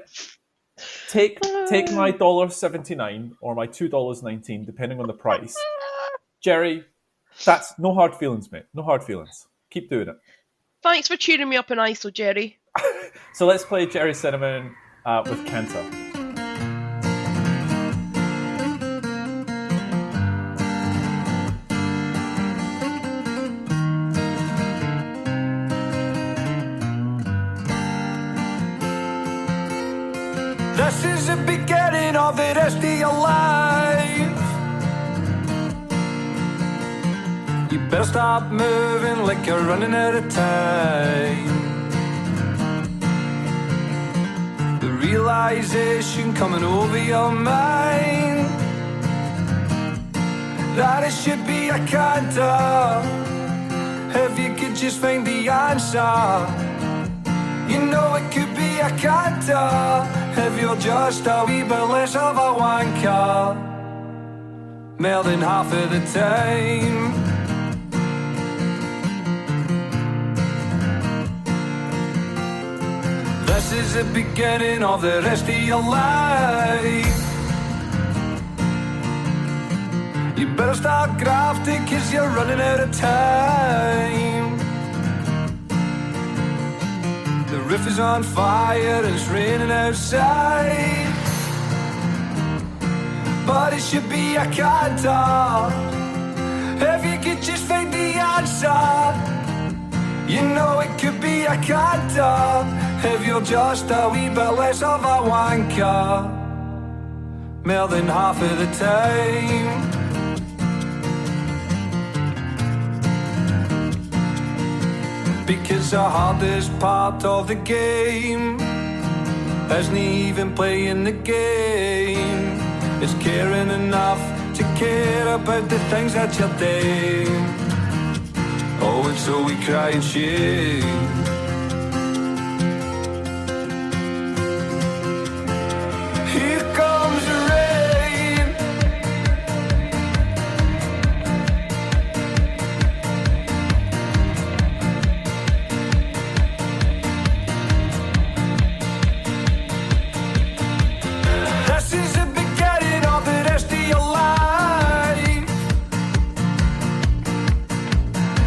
Take my $1.79 or my $2.19, depending on the price. Gerry, that's no hard feelings, mate. No hard feelings. Keep doing it. Thanks for cheering me up in ISO, Gerry. So let's play Gerry Cinnamon with Cantor. This is the beginning of the rest of your life. You better stop moving like you're running out of time. The realization coming over your mind that it should be a canter. If you could just find the answer, you know it could be a canter. If you're just a wee bit less of a wanker, more than half of the time. This is the beginning of the rest of your life. You better start grafting, 'cause you're running out of time. The roof is on fire and it's raining outside, but it should be a canter. If you could just find the answer, you know it could be a canter. If you're just a wee bit less of a wanker, more than half of the time. Because the hardest part of the game isn't even playing the game, it's caring enough to care about the things that you're doing. Oh, and so we cry and shame. Here comes the rain. This is the beginning of the rest of your life.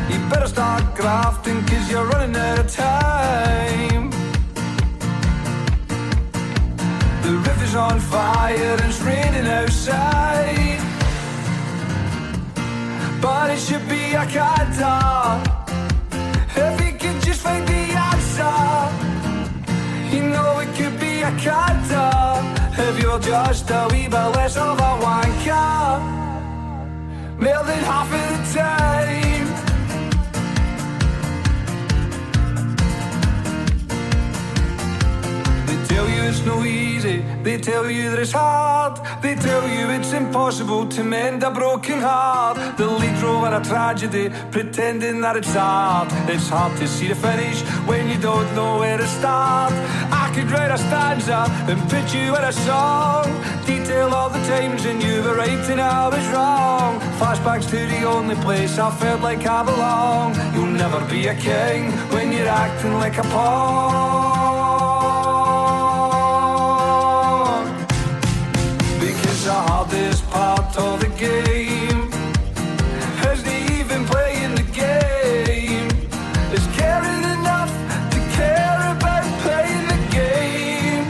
You better start grafting, 'cause you're running out of time. The river's on fire and it's raining outside, but it should be a canter. If you could just find the answer, you know it could be a canter. If you're just a wee bit less of a wanker, more than half of the time. They tell you it's no easy, they tell you that it's hard, they tell you it's impossible to mend a broken heart. The lead role in a tragedy, pretending that it's art. It's hard to see the finish when you don't know where to start. I could write a stanza and put you in a song, detail all the times when you were right and I was wrong. Flashbacks to the only place I felt like I belong. You'll never be a king when you're acting like a pawn. Because the hardest part of the game isn't even playing the game, it's caring enough to care about playing the game.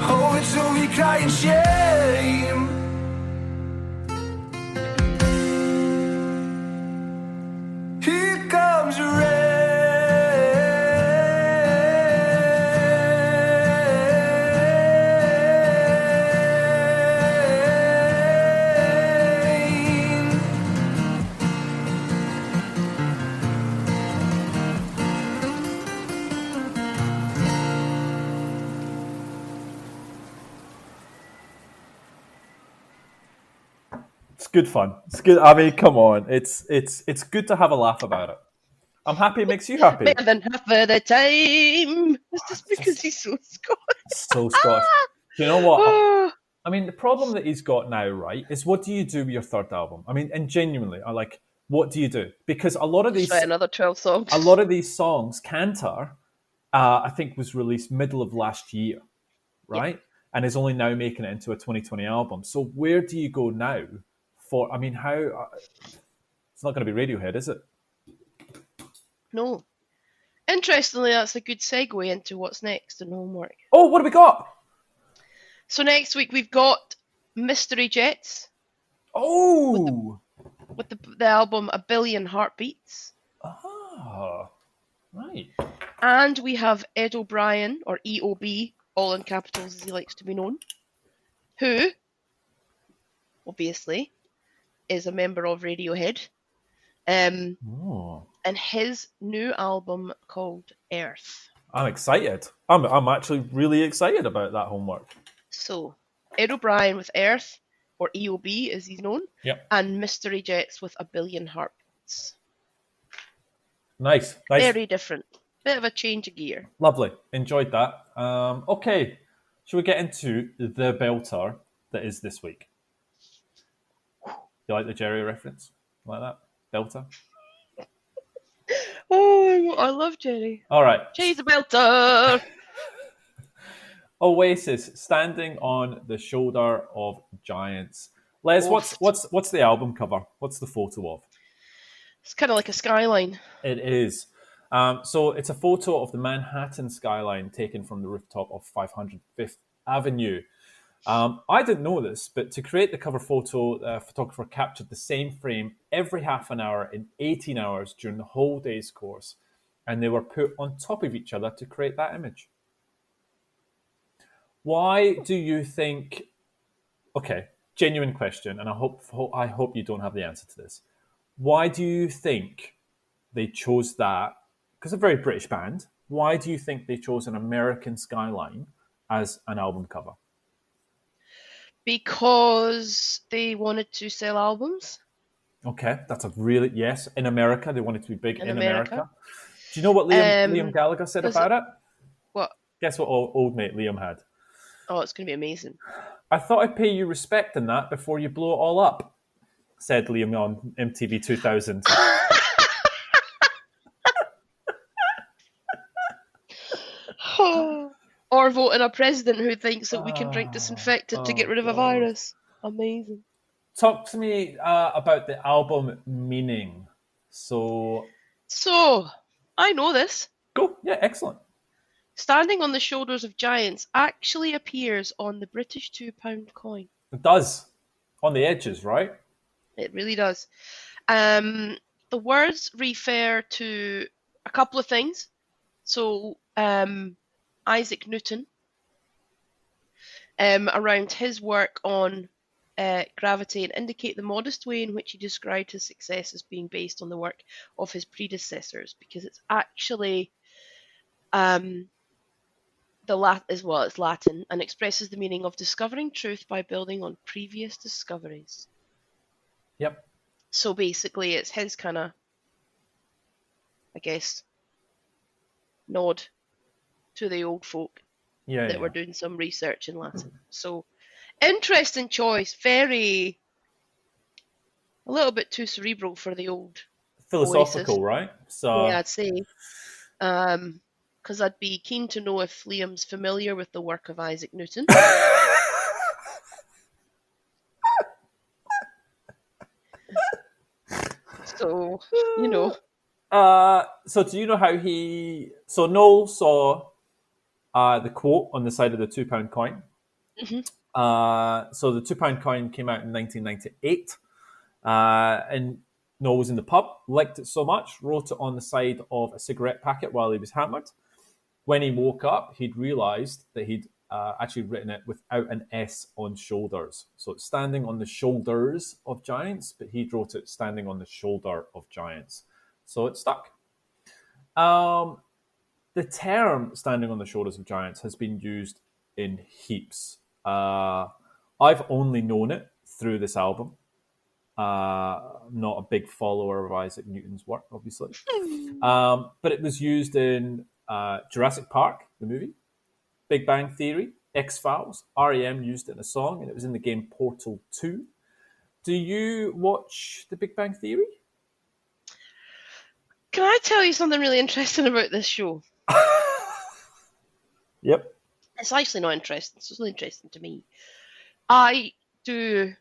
Oh, it's so we cry in shame. Here comes the rain. It's good fun. It's good. I mean, come on. It's good to have a laugh about it. I'm happy it makes you happy. Better than half of the time. It's just because he's so Scottish. So Scottish. Do you know what? Oh, I mean, the problem that he's got now, right, is what do you do with your third album? I mean, and genuinely, I like, what do you do? Because a lot of just these, write another 12 songs. songs, Cantor, I think was released middle of last year, right? And is only now making it into a 2020 album. So where do you go now? For, I mean, how? It's not going to be Radiohead, is it? No. Interestingly, that's a good segue into what's next in homework. Oh, what have we got? So next week we've got Mystery Jets Oh, with the album A Billion Heartbeats. ah, right. And we have Ed O'Brien, or EOB, all in capitals as he likes to be known, who, obviously, is a member of Radiohead. Oh. And his new album called Earth. I'm excited. I'm actually really excited about that homework. So, Ed O'Brien with Earth, or EOB as he's known, Yep. and Mystery Jets with A Billion Heartbeats. Nice. Very different. Bit of a change of gear. Lovely. Enjoyed that. Okay. Shall we get into the belter that is this week? You like the Gerry reference? Like that? Belter? Oh, I love Gerry. All right. She's a belter. Oasis, Standing on the Shoulder of Giants. Les, what's the album cover? What's the photo of? It's kind of like a skyline. It is. So it's a photo of the Manhattan skyline taken from the rooftop of 505th Avenue. I didn't know this, but to create the cover photo, the photographer captured the same frame every half an hour in 18 hours during the whole day's course, and they were put on top of each other to create that image. Why do you think... Okay, genuine question, and I hope you don't have the answer to this. Why do you think they chose that? Because they're a very British band. Why do you think they chose an American skyline as an album cover? Because they wanted to sell albums. Okay, that's a really... Yes, in America. They wanted to be big in America. Do you know what Liam Gallagher said about it? What? Guess what old mate Liam had? Oh, it's going to be amazing. I thought I'd pay you respect in that before you blow it all up, said Liam on MTV 2000. Or voting a president who thinks that we can drink disinfectant to get rid of a virus. Amazing. Talk to me about the album meaning. So, I know this. Go. Yeah, excellent. Standing on the Shoulders of Giants actually appears on the British £2 coin. It does. On the edges, right? It really does. The words refer to a couple of things. So, Isaac Newton, around his work on gravity, and indicate the modest way in which he described his success as being based on the work of his predecessors, because it's actually it's Latin and expresses the meaning of discovering truth by building on previous discoveries. Yep. So basically, it's his kind of, I guess, nod to the old folk that were doing some research in Latin. So, interesting choice. A little bit too cerebral for the old philosophical, Oasis. Right? So yeah, I'd say. Because I'd be keen to know if Liam's familiar with the work of Isaac Newton. So, you know. So do you know how he... So Noel saw the quote on the side of the £2 coin. Mm-hmm. So the £2 coin came out in 1998. And Noel was in the pub, liked it so much, wrote it on the side of a cigarette packet while he was hammered. When he woke up, he'd realised that he'd actually written it without an S on shoulders. So it's standing on the shoulders of giants, but he wrote it standing on the shoulder of giants. So it stuck. The term standing on the shoulders of giants has been used in heaps. I've only known it through this album. Not a big follower of Isaac Newton's work, obviously. But it was used in Jurassic Park, the movie, Big Bang Theory, X-Files. REM used it in a song, and it was in the game Portal 2. Do you watch The Big Bang Theory? Can I tell you something really interesting about this show? Yep. It's actually not interesting. It's really interesting to me. I do,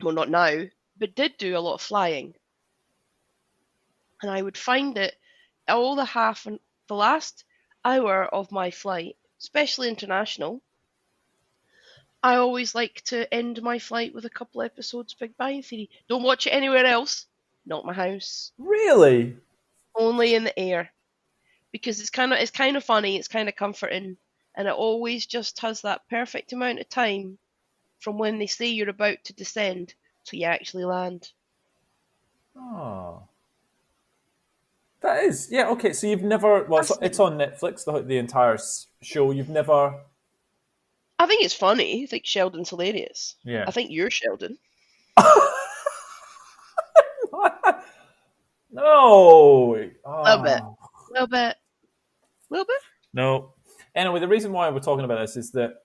well, not now, but did do a lot of flying. And I would find it all the last hour of my flight, especially international, I always like to end my flight with a couple episodes of Big Bang Theory. Don't watch it anywhere else. Not my house. Really? Only in the air. Because it's kind of funny, it's kind of comforting, and it always just has that perfect amount of time from when they say you're about to descend till you actually land. Oh. That is, yeah, okay, so you've never, well, it's on Netflix, the entire show, you've never... I think it's funny. I think Sheldon's hilarious. Yeah. I think you're Sheldon. No! A little bit. No. Anyway, the reason why we're talking about this is that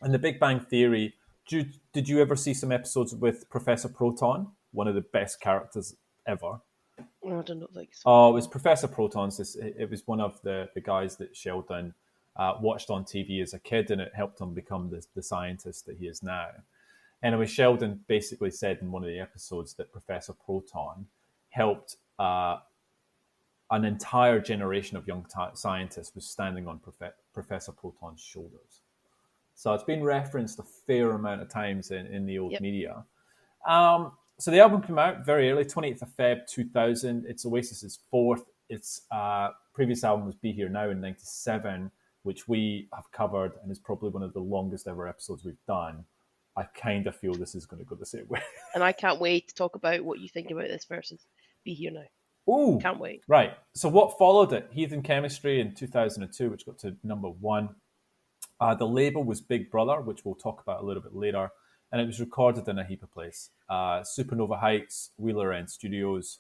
in The Big Bang Theory, did you ever see some episodes with Professor Proton? One of the best characters ever. I don't think so. Oh, it was Professor Proton. It was one of the guys that Sheldon watched on TV as a kid, and it helped him become the scientist that he is now. Anyway, Sheldon basically said in one of the episodes that Professor Proton helped an entire generation of young scientists was standing on Professor Proton's shoulders. So it's been referenced a fair amount of times in the old media. So the album came out very early, 28th of Feb 2000. It's Oasis's fourth. Its previous album was Be Here Now in 97, which we have covered and is probably one of the longest ever episodes we've done. I kind of feel this is going to go the same way. And I can't wait to talk about what you think about this versus Be Here Now. Ooh, can't wait. Right. So what followed it? Heathen Chemistry in 2002, which got to number 1. The label was Big Brother, which we'll talk about a little bit later. And it was recorded in a heap of places. Supernova Heights, Wheeler End Studios,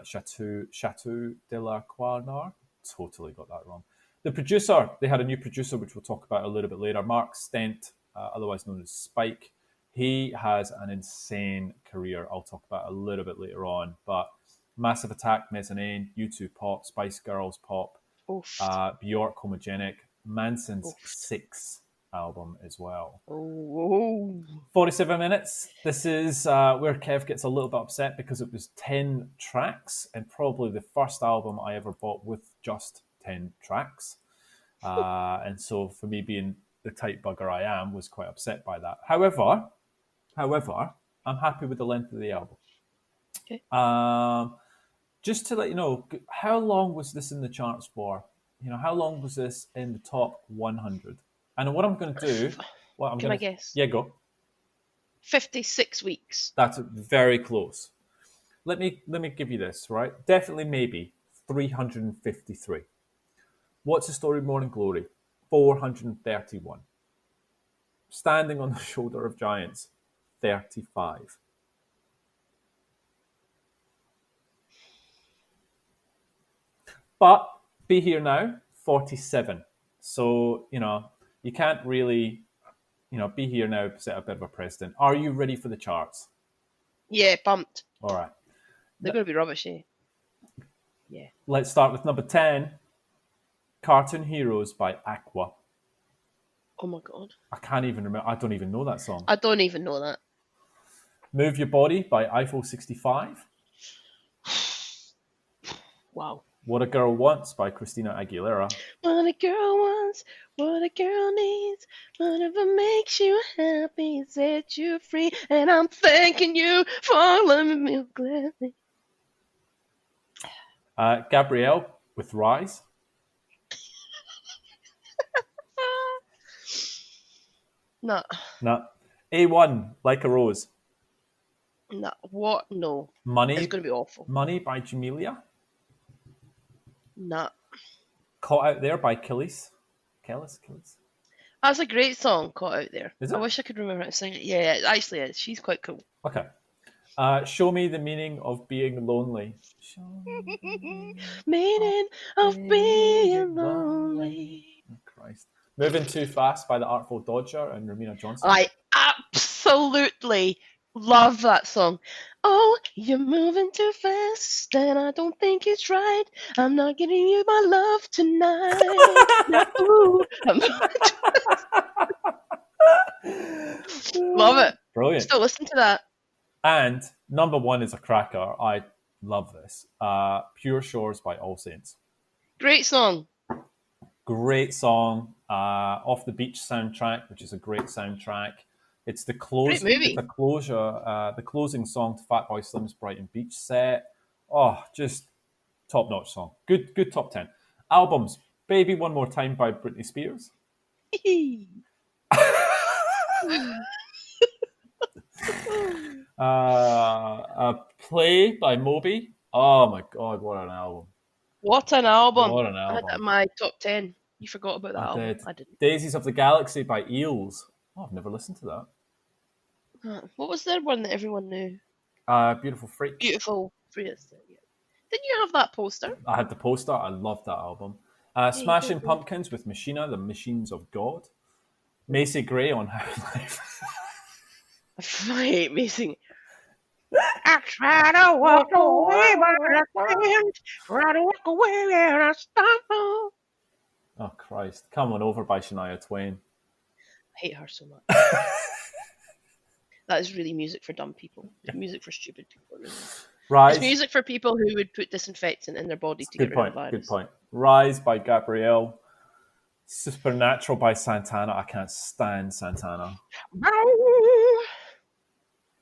Chateau de la Croix. Totally got that wrong. The producer, they had a new producer, which we'll talk about a little bit later, Mark Stent, otherwise known as Spike. He has an insane career I'll talk about a little bit later on. But Massive Attack, Mezzanine, U2 Pop, Spice Girls Pop, Bjork Homogenic, Manson's 6 album as well. 47 minutes. This is where Kev gets a little bit upset because it was 10 tracks and probably the first album I ever bought with just 10 tracks. And so for me being the tight bugger I am, was quite upset by that. However, I'm happy with the length of the album. Okay. Just to let you know, how long was this in the charts for? You know, how long was this in the top 100? And what I'm going to do... Can I guess? Yeah, go. 56 weeks. That's very close. Let me give you this, right? Definitely maybe 353. What's the Story Morning Glory? 431. Standing on the Shoulder of Giants, 35. But Be Here Now, 47. So, you know, you can't really, you know, Be Here Now set a bit of a precedent. Are you ready for the charts? Yeah, pumped. All right. They're going to be rubbish, eh? Yeah. Let's start with number 10, Cartoon Heroes by Aqua. Oh my God. I can't even remember. I don't even know that song. I don't even know that. Move Your Body by Eiffel 65. Wow. What a Girl Wants by Christina Aguilera. What a girl wants, what a girl needs, whatever makes you happy, set you free, and I'm thanking you for loving me gladly. Gabrielle with Rise. No. A1, Like a Rose. No. What? No. Money. It's going to be awful. Money by Jamelia. No. Caught Out There by Killis. Killis. That's a great song, Caught Out There. Is it? I wish I could remember how to sing it. Yeah, it actually is. She's quite cool. Okay. Show me the meaning of being lonely. Show me the Meaning of being lonely. Oh, Christ. Moving Too Fast by the Artful Dodger and Ramina Johnson. I absolutely love that song. Oh, you're moving too fast, and I don't think it's right. I'm not giving you my love tonight. No, ooh, I'm love it. Brilliant. Still listen to that. And number one is a cracker. I love this. Pure Shores by All Saints. Great song. Great song. Off the Beach soundtrack, which is a great soundtrack. It's the close. Great movie. It's the closure. The closing song to Fatboy Slim's Brighton Beach set. Oh, just top-notch song. Good top 10. Albums. Baby One More Time by Britney Spears. Play by Moby. Oh my God, what an album. What an album. What an I had that in album. my top 10. You forgot about that album. did. I didn't. Daisies of the Galaxy by Eels. Oh, I've never listened to that. What was the one that everyone knew? Beautiful Freak. Beautiful. Didn't you have that poster? I had the poster. I loved that album. Smashing Pumpkins with Machina, the Machines of God. Macy Gray on How Life. I hate me singing. I try to walk away, but I can't. Try to walk away and I stumble. Oh, Christ. Come On Over by Shania Twain. I hate her so much. That is really music for dumb people. It's music for stupid people. Really. Rise. It's music for people who would put disinfectant in their body to get rid of the virus. Good point. Rise by Gabrielle. Supernatural by Santana. I can't stand Santana.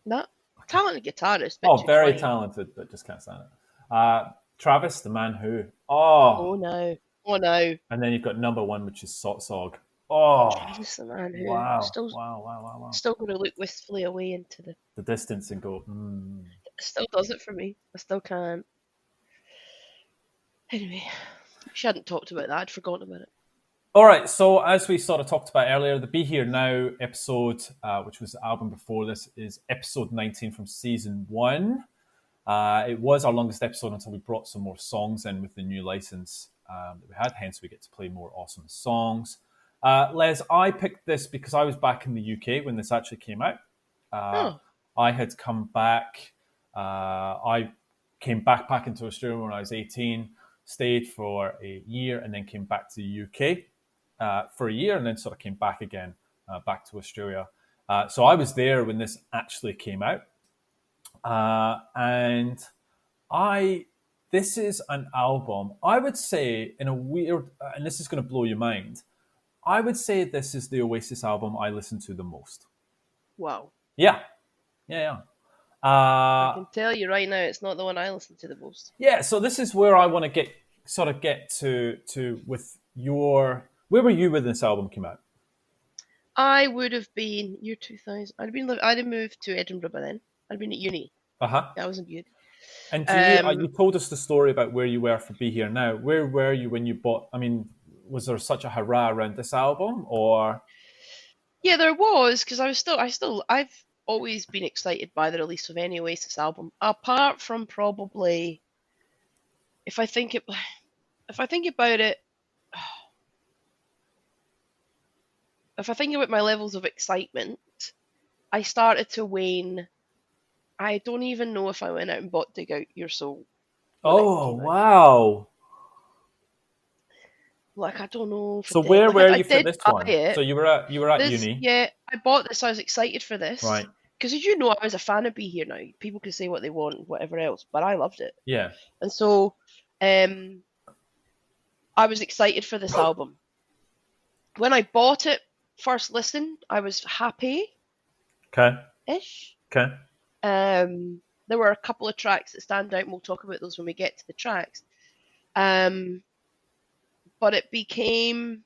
That talented guitarist. Oh, very talented, but just can't stand it. Travis, The Man Who. Oh no. And then you've got number one, which is SOTSOG. Oh, Travis, The Man Who. wow. Wow. Still going to look wistfully away into the distance and go, It still does it for me. I still can't. Anyway, she hadn't talked about that. I'd forgotten about it. All right, so as we sort of talked about earlier, the Be Here Now episode, which was the album before this, is episode 19 from season 1. It was our longest episode until we brought some more songs in with the new license that we had, hence we get to play more awesome songs. Les, I picked this because I was back in the UK when this actually came out. I had come back. I came back into Australia when I was 18, stayed for a year, and then came back to the UK for a year, and then sort of came back again, back to Australia. So I was there when this actually came out. And this is an album, I would say, in a weird, and this is going to blow your mind, I would say this is the Oasis album I listen to the most. Wow. Yeah. I can tell you right now, it's not the one I listen to the most. Yeah, so this is where I want to get to with your... Where were you when this album came out? I would have been year 2000. I'd have moved to Edinburgh by then. I'd been at uni. Uh-huh. I was in Bute. And you told us the story about where you were for Be Here Now. Where were you when you bought... I mean, was there such a hurrah around this album, or... Yeah, there was, because I've always been excited by the release of any Oasis album, apart from probably, if I think about it, if I think about my levels of excitement, I started to wane. I don't even know if I went out and bought Dig Out Your Soul. Oh, wow. Like, I don't know. So where were you for this one? So you were at uni. Yeah, I bought this. I was excited for this. Right. Because as you know, I was a fan of Be Here Now. People can say what they want, whatever else, but I loved it. Yeah. And so I was excited for this album. When I bought it, first listen, I was happy. Okay. There were a couple of tracks that stand out, and we'll talk about those when we get to the tracks. But it became...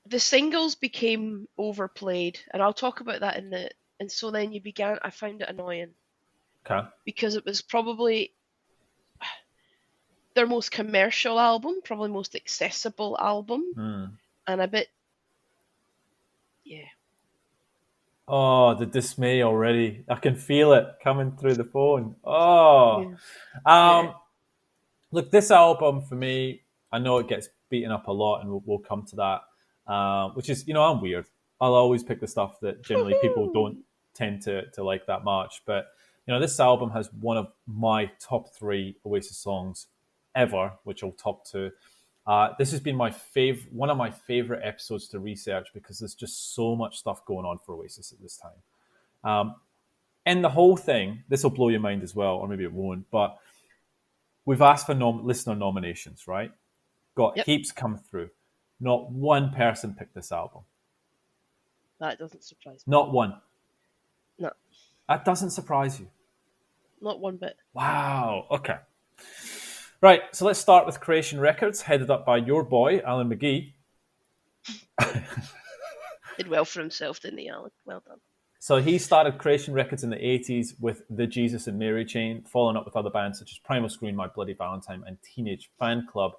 The singles became overplayed, and I'll talk about that and so then I found it annoying. Okay. Because it was probably their most commercial album, probably most accessible album, and a bit, yeah. Oh, the dismay already. I can feel it coming through the phone. Oh. Yeah. Look, this album for me, I know it gets beaten up a lot, and we'll come to that, which is, I'm weird. I'll always pick the stuff that generally people don't Woohoo! tend to like that much. But, this album has one of my top 3 Oasis songs ever, which I'll talk to. This has been one of my favorite episodes to research because there's just so much stuff going on for Oasis at this time. And the whole thing, this will blow your mind as well, or maybe it won't, but we've asked for listener nominations, right? Got Yep. heaps come through. Not one person picked this album. That doesn't surprise me. Not one. No, That doesn't surprise you. not one bit. Wow. Okay. Right. So let's start with Creation Records, headed up by your boy, Alan McGee. Did well for himself, didn't he, Alan? Well done. So he started Creation Records in the 80s with the Jesus and Mary chain, following up with other bands such as Primal Scream, My Bloody Valentine, and Teenage Fan Club.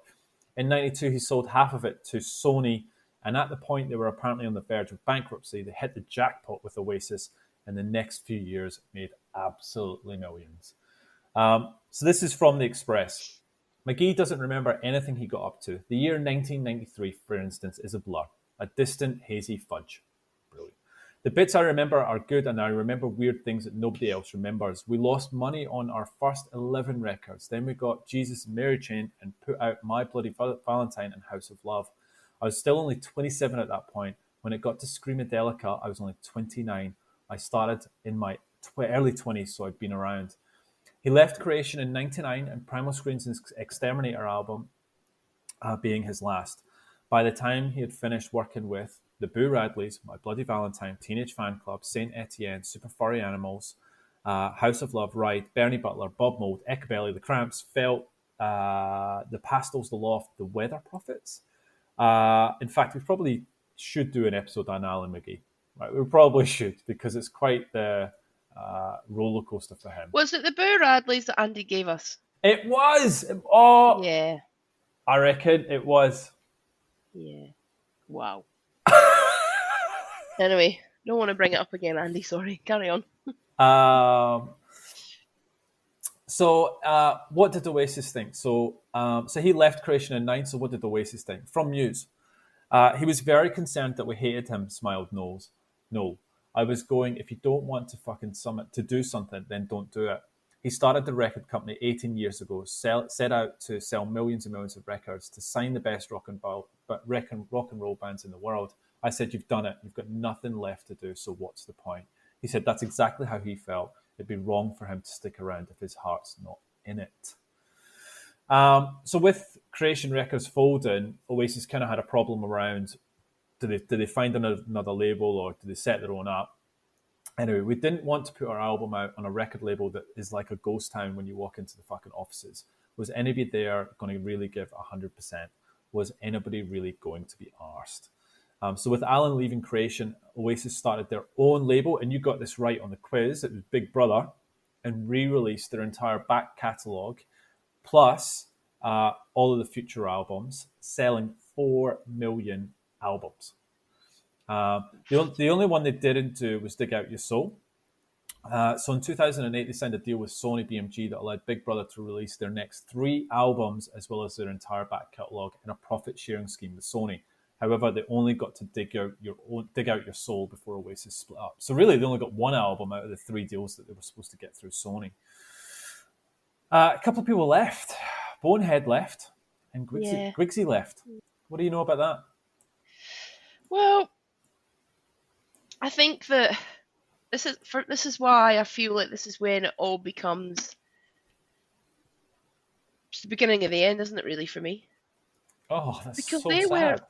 In 92, he sold half of it to Sony, and at the point they were apparently on the verge of bankruptcy, they hit the jackpot with Oasis, and the next few years made absolutely millions. So this is from The Express. McGee doesn't remember anything he got up to. The year 1993, for instance, is a blur, a distant, hazy fudge. Brilliant. The bits I remember are good, and I remember weird things that nobody else remembers. We lost money on our first 11 records. Then we got Jesus and Mary Chain and put out My Bloody Valentine and House of Love. I was still only 27 at that point. When it got to Screamadelica, I was only 29. I started in my early 20s, so I'd been around. He left Creation in 99, and Primal Scream's Exterminator album being his last. By the time he had finished working with the Boo Radleys, My Bloody Valentine, Teenage Fan Club, Saint Etienne, Super Furry Animals, House of Love, Ride, Bernie Butler, Bob Mould, Echabelly, The Cramps, Felt, The Pastels, The Loft, The Weather Prophets. In fact, we probably should do an episode on Alan McGee. Right, we probably should, because it's quite the roller coaster for him. Was it the Boo Radleys that Andy gave us? It was! Oh, Yeah. I reckon it was. Yeah. Wow. Anyway, don't want to bring it up again, Andy. Sorry. Carry on. So what did Oasis think? So he left Creation in 9, so what did Oasis think? From Muse. He was very concerned that we hated him, smiled Knowles. No. I was going, if you don't want to fucking to do something, then don't do it. He started the record company 18 years ago, set out to sell millions and millions of records, to sign the best rock and roll bands in the world. I said, you've done it. You've got nothing left to do, so what's the point? He said that's exactly how he felt. It'd be wrong for him to stick around if his heart's not in it. So with Creation Records folding, Oasis kind of had a problem around, did they find another label, or did they set their own up? Anyway, we didn't want to put our album out on a record label that is like a ghost town when you walk into the fucking offices. Was anybody there going to really give 100%? Was anybody really going to be arsed? So with Alan leaving Creation, Oasis started their own label, and you got this right on the quiz. It was Big Brother, and re-released their entire back catalogue, plus all of the future albums, selling 4 million albums. The only one they didn't do was Dig Out Your Soul. So in 2008, they signed a deal with Sony BMG that allowed Big Brother to release their next 3 albums, as well as their entire back catalogue, in a profit-sharing scheme with Sony. However, they only got to Dig Out Your Soul before Oasis split up. So really, they only got 1 album out of the 3 deals that they were supposed to get through Sony. A couple of people left. Bonehead left, and Griggsy left. What do you know about that? Well, I think that this is why I feel like this is when it all becomes just the beginning of the end, isn't it? Really, for me. Oh, that's because so they sad.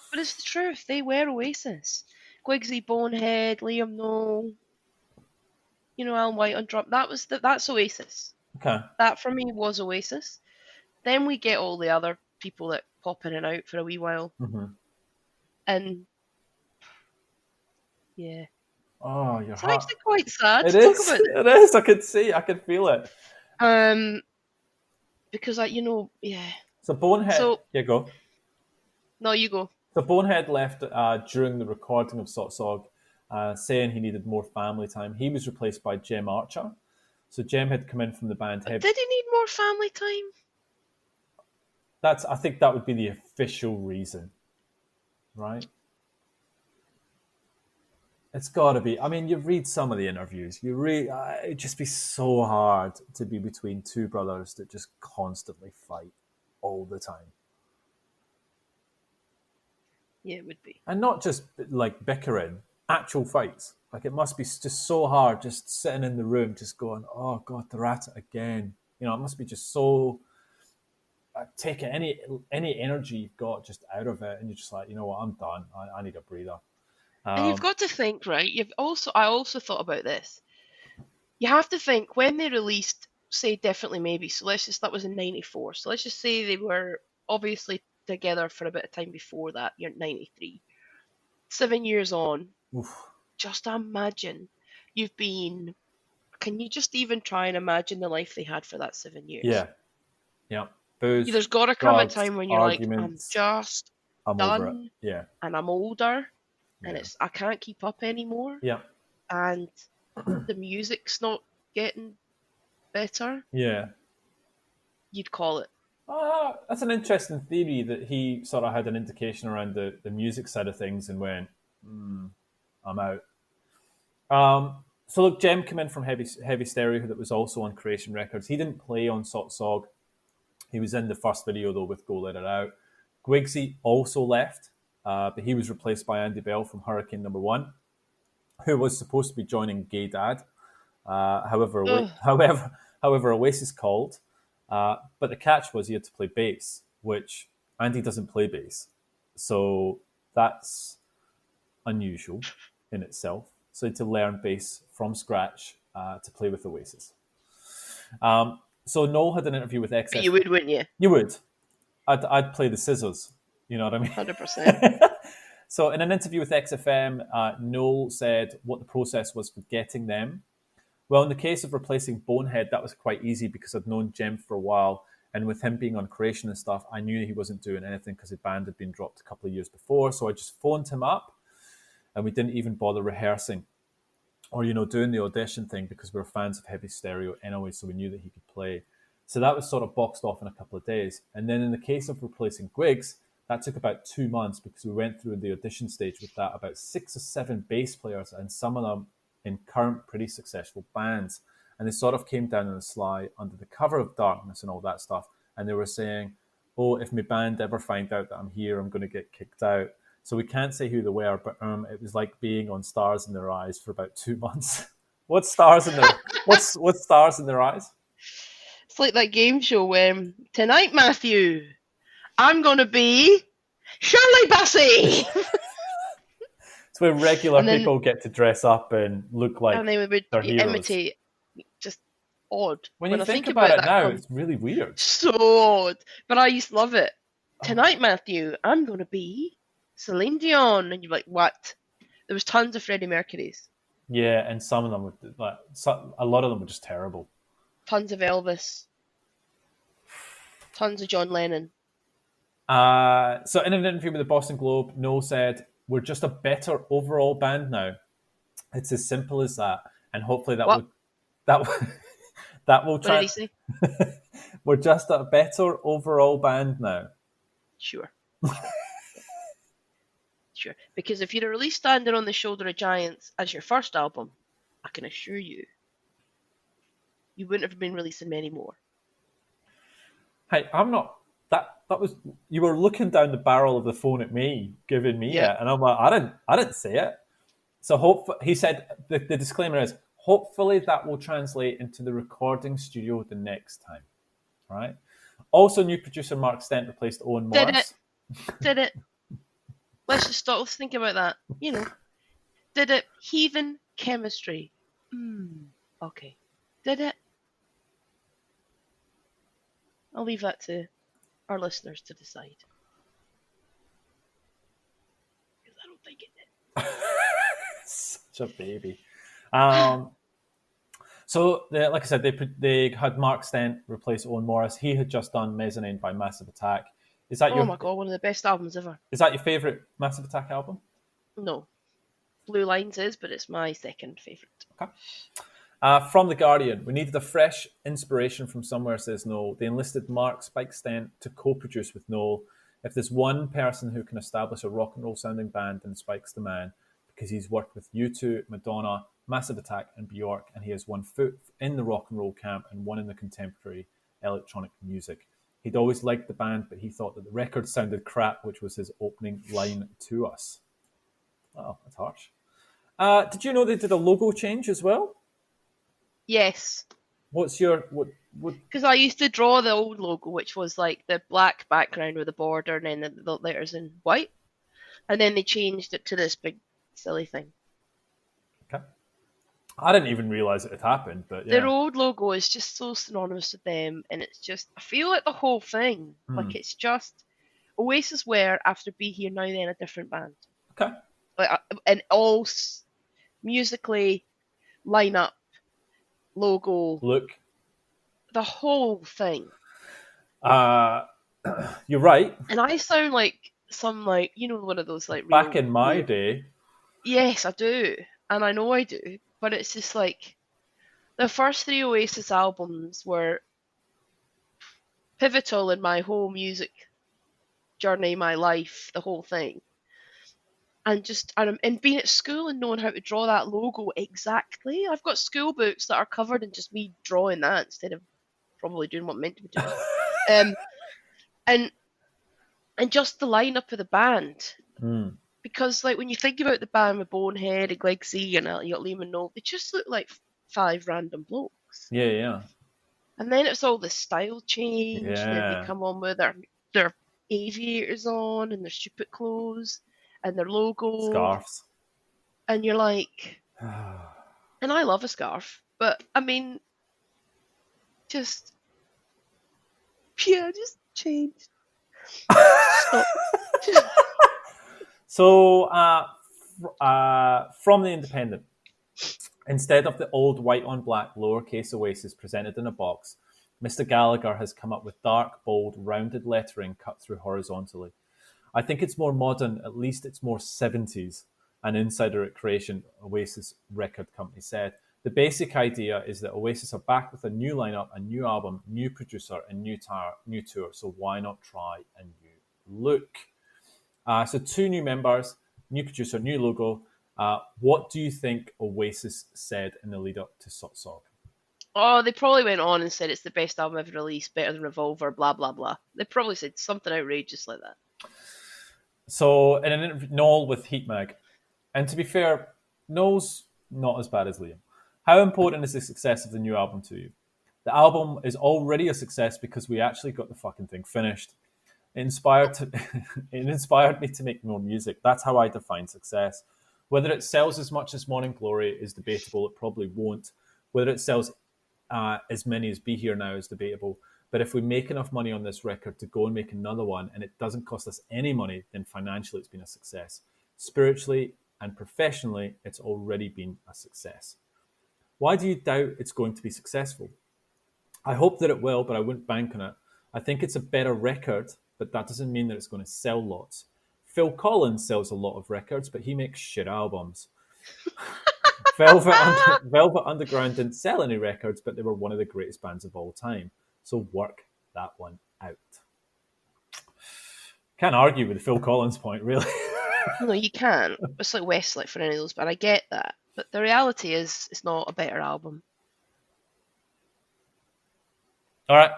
But it's the truth. They were Oasis. Quigsy, Bonehead, Liam Noel, Alan White on drum. That's Oasis. Okay. That for me was Oasis. Then we get all the other people that pop in and out for a wee while. Mm-hmm. And yeah. Oh, it's actually quite sad it to is. talk about. It is. I can see. I can feel it. Because yeah. So Bonehead. Yeah, go. No, you go. So Bonehead left during the recording of SOTSOG. saying he needed more family time. He was replaced by Jem Archer. So Jem had come in from the band. Did he need more family time? I think that would be the official reason, right? It's got to be. I mean, you read some of the interviews. It'd just be so hard to be between two brothers that just constantly fight all the time. Yeah, it would be. And not just like bickering, actual fights. Like it must be just so hard just sitting in the room just going, oh God, they're at it again. You know, it must be just so taking any energy you've got just out of it, and you're just like, you know what, I'm done. I need a breather. And you've got to think, right? I also thought about this. You have to think when they released, say, Definitely Maybe. So that was in '94. So let's just say they were obviously together for a bit of time before that. You're 93. 7 years on. Oof. Just imagine can you just even try and imagine the life they had for that 7 years? Yeah. Booze, there's got to come drugs, a time when you're like, I'm over it. Yeah. And I'm older. Yeah. And I can't keep up anymore. Yeah. And the music's not getting better. Yeah. You'd call it. That's an interesting theory that he sort of had an indication around the music side of things and went, I'm out. So look, Jem came in from Heavy Stereo that was also on Creation Records. He didn't play on SOTSOG. He was in the first video though with Go Let It Out. Gwigsy also left. But he was replaced by Andy Bell from Hurricane Number 1, who was supposed to be joining Gay Dad. However, Oasis called. But the catch was he had to play bass, which Andy doesn't play bass. So that's unusual in itself. So he had to learn bass from scratch to play with Oasis. So Noel had an interview with XFM. But you would, wouldn't you? You would. I'd play the scissors. You know what I mean? 100%. So in an interview with XFM, Noel said what the process was for getting them. Well, in the case of replacing Bonehead, that was quite easy because I'd known Jem for a while. And with him being on Creation and stuff, I knew he wasn't doing anything because his band had been dropped a couple of years before. So I just phoned him up and we didn't even bother rehearsing or, doing the audition thing because we were fans of Heavy Stereo anyway, so we knew that he could play. So that was sort of boxed off in a couple of days. And then in the case of replacing Griggs, that took about 2 months because we went through the audition stage with that, about 6 or 7 bass players and some of them in current pretty successful bands. And they sort of came down on the sly under the cover of darkness and all that stuff. And they were saying, oh, if my band ever find out that I'm here, I'm going to get kicked out. So we can't say who they were, but it was like being on Stars in Their Eyes for about 2 months. What's Stars in Their Eyes? It's like that game show, Tonight, Matthew, I'm going to be Shirley Bassey. It's where regular people get to dress up and look like and they would imitate, just odd. When you think about it now, it's really weird. So odd. But I used to love it. Tonight, Matthew, I'm going to be Celine Dion. And you're like, what? There was tons of Freddie Mercury's. Yeah, and some of them were, a lot of them were just terrible. Tons of Elvis. Tons of John Lennon. So in an interview with the Boston Globe, Noel said, we're just a better overall band now. It's as simple as that. And hopefully that will try. What did he say? We're just a better overall band now. Sure. Sure. Because if you'd have released Standing on the Shoulder of Giants as your first album, I can assure you, you wouldn't have been releasing many more. Hey, I'm not. That was, you were looking down the barrel of the phone at me, giving me it, and I'm like, I didn't say it. So he said the disclaimer is, hopefully that will translate into the recording studio the next time, right? Also, new producer Mark Stent replaced Owen Morris. Did it? Let's just stop. Let's think about that. Did it? Heathen chemistry. Okay. Did it? I'll leave that to our listeners to decide. Because I don't think it did. Such a baby. So, like I said, they had Mark Stent replace Owen Morris. He had just done Mezzanine by Massive Attack. Is that my god, one of the best albums ever. Is that your favourite Massive Attack album? No. Blue Lines is, but it's my second favourite. Okay. From The Guardian, we needed a fresh inspiration from somewhere, says Noel. They enlisted Mark Spike Stent to co-produce with Noel. If there's one person who can establish a rock and roll sounding band, then Spike's the man, because he's worked with U2, Madonna, Massive Attack, and Bjork, and he has one foot in the rock and roll camp and one in the contemporary electronic music. He'd always liked the band, but he thought that the record sounded crap, which was his opening line to us. Oh, that's harsh. Did you know they did a logo change as well? Yes. What's your what? Because I used to draw the old logo, which was like the black background with a border and then the letters in white. And then they changed it to this big silly thing. Okay. I didn't even realise it had happened, but yeah. Their old logo is just so synonymous with them, and it's just, I feel like the whole thing, like it's just, Oasis were, after Be Here Now Then, a different band. Okay. Like, and all musically, line-up, logo, Look. the whole thing. You're right. And I sound like some, like, you know, one of those, like, Back real, in my day. Yes, I do. And I know I do. But it's just like, the first 3 Oasis albums were pivotal in my whole music journey, my life, the whole thing. And being at school and knowing how to draw that logo exactly. I've got school books that are covered in just me drawing that instead of probably doing what I'm meant to be doing. And just the lineup of the band. Because, like, when you think about the band with Bonehead and Greg C and you got Liam and Noel, they just look like 5 random blokes. Yeah. And then it's all this style change. Yeah. Then they come on with their aviators on and their stupid clothes and their logo. Scarves. And you're like... and I love a scarf. But, I mean... Just changed. So, from The Independent, instead of the old white on black lowercase Oasis presented in a box, Mr. Gallagher has come up with dark, bold, rounded lettering cut through horizontally. I think it's more modern, at least it's more 70s, an insider at Creation, Oasis record company, said. The basic idea is that Oasis are back with a new lineup, a new album, new producer, and new tour, so why not try a new look? So 2 new members, new producer, new logo. What do you think Oasis said in the lead up to SOTSOG? Oh, they probably went on and said it's the best album ever released, better than Revolver, blah, blah, blah. They probably said something outrageous like that. So in an interview, Noel with Heat Mag. And to be fair, Noel's not as bad as Liam. How important is the success of the new album to you? The album is already a success because we actually got the fucking thing finished. It inspired me to make more music. That's how I define success. Whether it sells as much as Morning Glory is debatable. It probably won't. Whether it sells as many as Be Here Now is debatable. But if we make enough money on this record to go and make another one and it doesn't cost us any money, then financially it's been a success. Spiritually and professionally, it's already been a success. Why do you doubt it's going to be successful? I hope that it will, but I wouldn't bank on it. I think it's a better record, but that doesn't mean that it's going to sell lots. Phil Collins sells a lot of records, but he makes shit albums. Velvet Underground didn't sell any records, but they were one of the greatest bands of all time. So work that one out. Can't argue with the Phil Collins point, really. No, you can't. It's like Westlife for any of those, but I get that. But the reality is, it's not a better album. All right.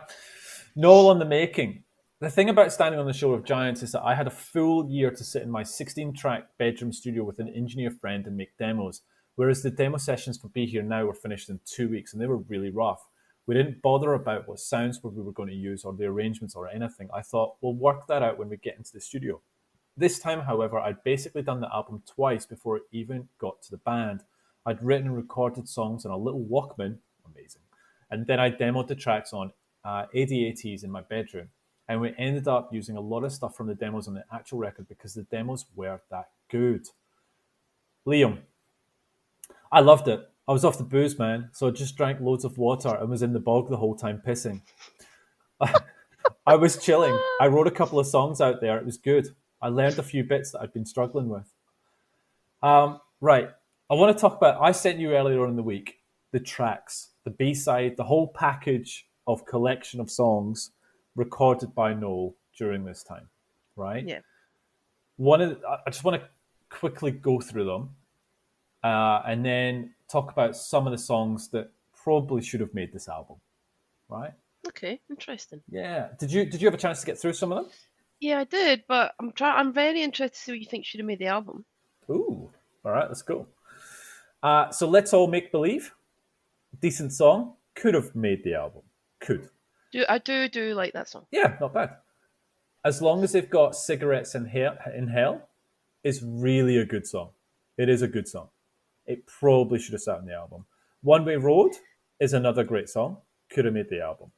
Noel on the making. The thing about standing on the show of giants is that I had a full year to sit in my 16-track bedroom studio with an engineer friend and make demos, whereas the demo sessions for Be Here Now were finished in 2 weeks, and they were really rough. We didn't bother about what sounds we were going to use or the arrangements or anything. I thought, we'll work that out when we get into the studio. This time, however, I'd basically done the album twice before it even got to the band. I'd written and recorded songs on a little Walkman, amazing, and then I demoed the tracks on ADATs in my bedroom. And we ended up using a lot of stuff from the demos on the actual record because the demos were that good. Liam, I loved it. I was off the booze, man, so I just drank loads of water and was in the bog the whole time pissing. I was chilling. I wrote a couple of songs out there. It was good. I learned a few bits that I'd been struggling with. Right. I want to talk about. I sent you earlier on in the week the tracks, the B-side, the whole package of collection of songs recorded by Noel during this time. Right. Yeah. I just want to quickly go through them, and then talk about some of the songs that probably should have made this album. Right. Okay, interesting. Yeah. Did you have a chance to get through some of them? Yeah, I did, but I'm very interested to see what you think should have made the album. Ooh. All right. Let's go. So Let's All Make Believe. Decent song. Could have made the album. Could. I do like that song. Yeah, not bad. As Long as They've Got Cigarettes in Hell is really a good song. It is a good song. It probably should have sat on the album. One Way Road is another great song. Could have made the album.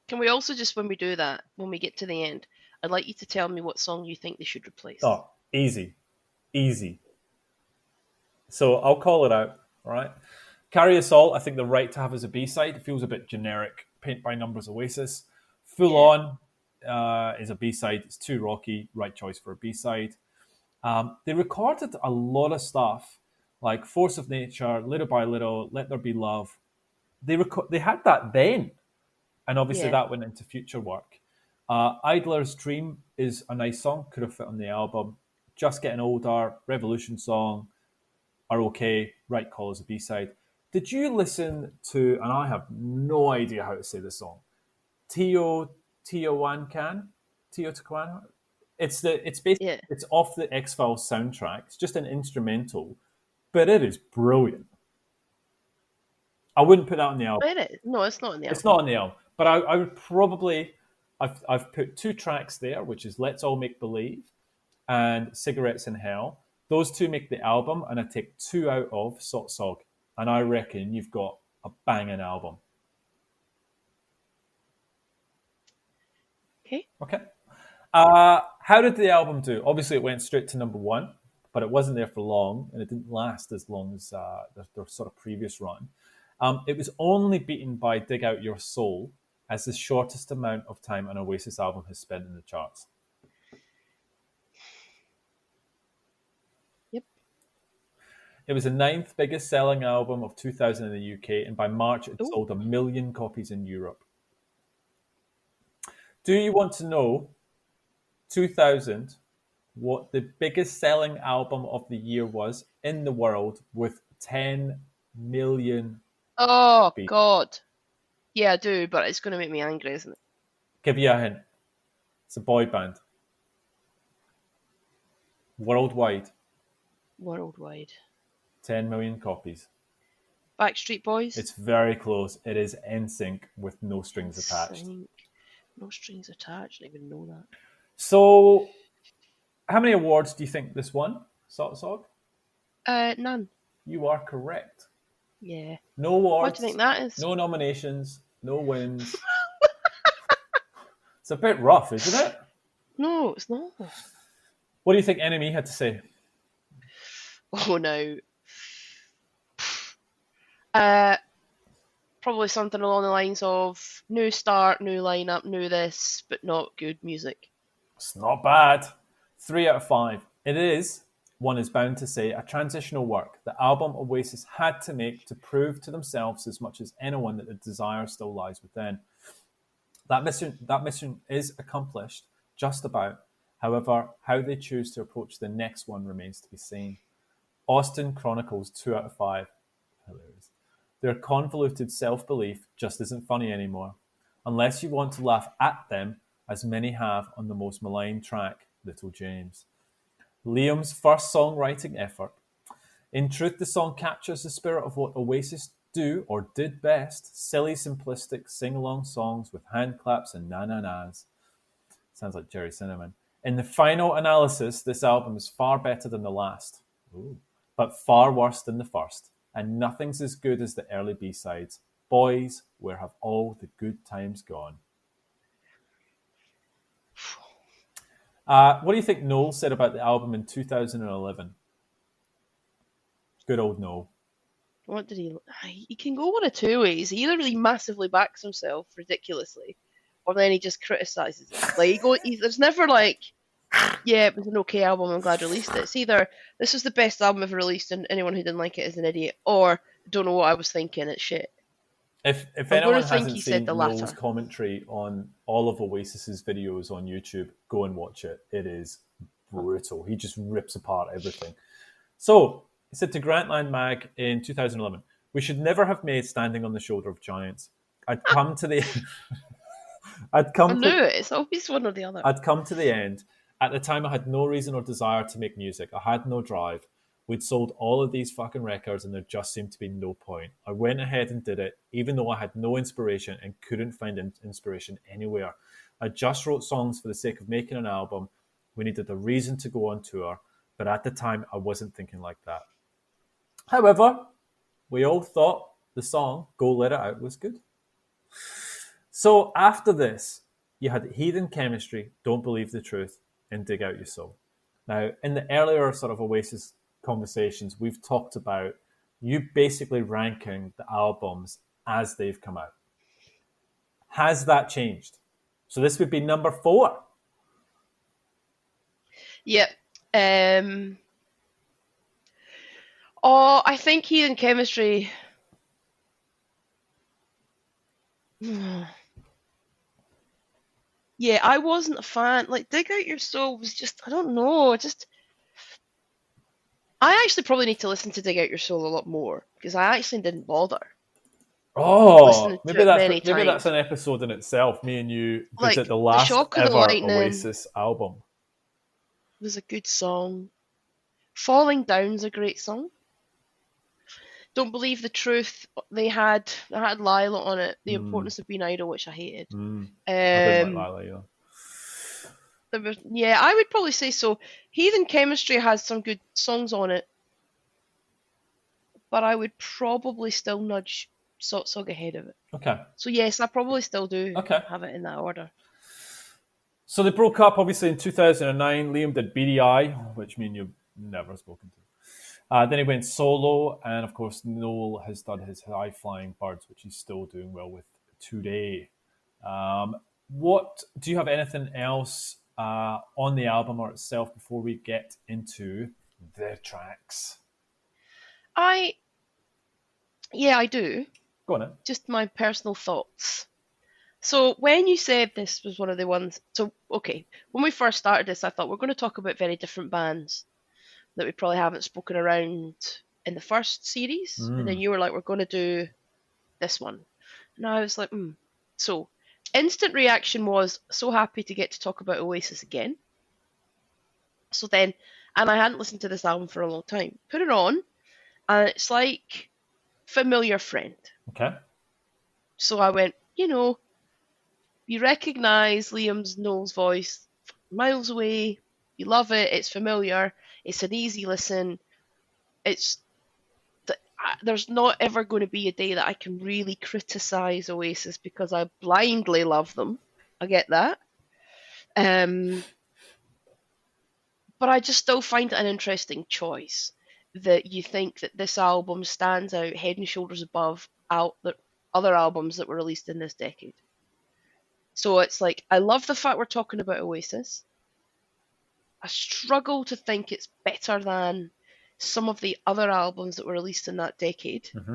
Can we also just, when we do that, when we get to the end, I'd like you to tell me what song you think they should replace. Oh, easy. Easy. So I'll call it out, all right? Carry Us All, I think the right to have as a B-side. It feels a bit generic. Paint by Numbers Oasis. Full On is a B-side. It's too rocky. Right choice for a B-side. They recorded a lot of stuff like Force of Nature, Little by Little, Let There Be Love. They had that then. And obviously that went into future work. Idler's Dream is a nice song. Could have fit on the album. Just Getting Older, Revolution Song are okay. Right Call as a B-side. Did you listen to, and I have no idea how to say this song, Teotihuacan? Teotihuacan? It's basically it's off the X-Files soundtrack. It's just an instrumental, but it is brilliant. I wouldn't put that on the album. It is. No, it's not on the album. It's not on the album. But I would probably, I've put two tracks there, which is Let's All Make Believe and Cigarettes in Hell. Those two make the album, and I take two out of SOTSOG. And I reckon you've got a banging album. Okay. How did the album do? Obviously, it went straight to number one, but it wasn't there for long, and it didn't last as long as their sort of previous run. It was only beaten by Dig Out Your Soul as the shortest amount of time an Oasis album has spent in the charts. Yep. It was the 9th biggest selling album of 2000 in the UK, and by March it sold 1 million copies in Europe. Do you want to know, 2000, what the biggest selling album of the year was in the world with 10 million copies? God. Yeah, I do, but it's going to make me angry, isn't it? Give you a hint. It's a boy band. Worldwide. 10 million copies. Backstreet Boys? It's very close. It is NSYNC with No Strings Attached. No Strings Attached. I didn't even know that. So, how many awards do you think this won, SOTSOG? None. You are correct. Yeah. No awards. What do you think that is? No nominations. No wins. It's a bit rough, isn't it? No, it's not. What do you think NME had to say? Oh, no. Probably something along the lines of new start, new lineup, new this, but not good music. It's not bad. 3 out of 5. It is, one is bound to say, a transitional work. The album Oasis had to make to prove to themselves as much as anyone that the desire still lies within. That mission is accomplished, just about. However, how they choose to approach the next one remains to be seen. Austin Chronicles 2 out of 5. Hilarious. Their convoluted self-belief just isn't funny anymore. Unless you want to laugh at them, as many have on the most maligned track, Little James. Liam's first songwriting effort. In truth, the song captures the spirit of what Oasis do or did best. Silly, simplistic, sing-along songs with hand claps and na-na-nas. Sounds like Gerry Cinnamon. In the final analysis, this album is far better than the last. Ooh. But far worse than the first. And nothing's as good as the early B-sides. Boys, where have all the good times gone? What do you think Noel said about the album in 2011? Good old Noel. What did he... He can go one of two ways. He either really massively backs himself ridiculously, or then he just criticises it. Like, there's never like yeah, it was an okay album. I'm glad I released it. It's either this was the best album ever released, and anyone who didn't like it is an idiot, or don't know what I was thinking. It's shit. If I'm going anyone to think hasn't he said seen the Noel's latter. commentary on all of Oasis's videos on YouTube, go and watch it. It is brutal. He just rips apart everything. So, he said to Grantland Mag in 2011, "We should never have made Standing on the Shoulder of Giants. I'd come to the I knew it. It's always one or the other. I'd come to the end. At the time, I had no reason or desire to make music. I had no drive. We'd sold all of these fucking records and there just seemed to be no point. I went ahead and did it, even though I had no inspiration and couldn't find inspiration anywhere. I just wrote songs for the sake of making an album. We needed a reason to go on tour, but at the time, I wasn't thinking like that. However, we all thought the song Go Let It Out was good. So after this, you had Heathen Chemistry, Don't Believe the Truth, and Dig Out Your Soul. Now, in the earlier sort of Oasis conversations, we've talked about you basically ranking the albums as they've come out. Has that changed? So this would be number 4. Yep. I think Heathen Chemistry. Yeah, I wasn't a fan. Like, Dig Out Your Soul was just, I don't know, I actually probably need to listen to Dig Out Your Soul a lot more, because I actually didn't bother. Oh, maybe that's an episode in itself. Me and you like visit the last Shock of the ever Lightning Oasis album. Was a good song. Falling Down's a great song. Don't Believe the Truth. They had Lila on it. The Importance of Being Idle, which I hated. I didn't like Lila either. Yeah, I would probably say so. Heathen Chemistry has some good songs on it, but I would probably still nudge SOTSOG ahead of it. Okay. So yes, I probably still do have it in that order. So they broke up obviously in 2009. Liam did BDI, which means you've never spoken to. Then he went solo, and of course Noel has done his High Flying Birds, which he's still doing well with today. What do you have anything else on the album or itself before we get into the tracks? I do. Go on then. Just my personal thoughts. So when you said this was one of the ones, when we first started this, I thought we're going to talk about very different bands that we probably haven't spoken around in the first series. And then you were like, we're going to do this one. And I was like, So instant reaction was so happy to get to talk about Oasis again. So then, and I hadn't listened to this album for a long time. Put it on, and it's like familiar friend. Okay. So I went, you recognize Noel's voice miles away. You love it. It's familiar. It's an easy listen. There's not ever going to be a day that I can really criticize Oasis because I blindly love them. I get that. But I just still find it an interesting choice that you think that this album stands out head and shoulders above the other albums that were released in this decade. So it's like, I love the fact we're talking about Oasis. I struggle to think it's better than some of the other albums that were released in that decade. Mm-hmm.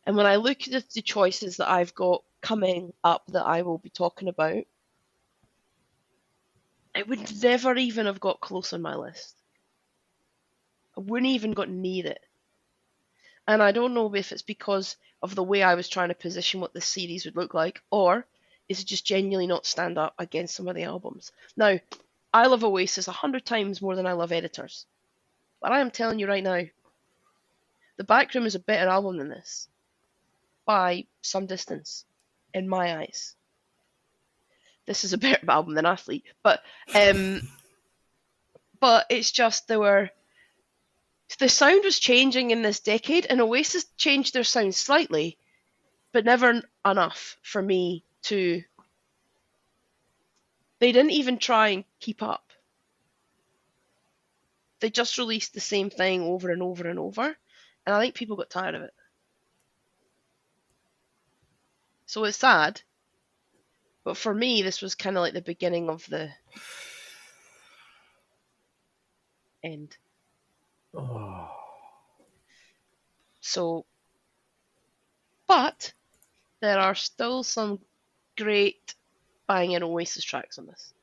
And when I look at the choices that I've got coming up that I will be talking about, it would never even have got close on my list. I wouldn't even got near it. And I don't know if it's because of the way I was trying to position what this series would look like, or is it just genuinely not stand up against some of the albums. Now, I love Oasis 100 times more than I love Editors. But I am telling you right now, The Backroom is a better album than this. By some distance, in my eyes. This is a better album than Athlete. But it's just the sound was changing in this decade, and Oasis changed their sound slightly, but never enough for me to... They didn't even try and keep up. They just released the same thing over and over and over, and I think people got tired of it. So it's sad, but for me, this was kind of like the beginning of the End. Oh. So, but there are still some great banging Oasis tracks on this.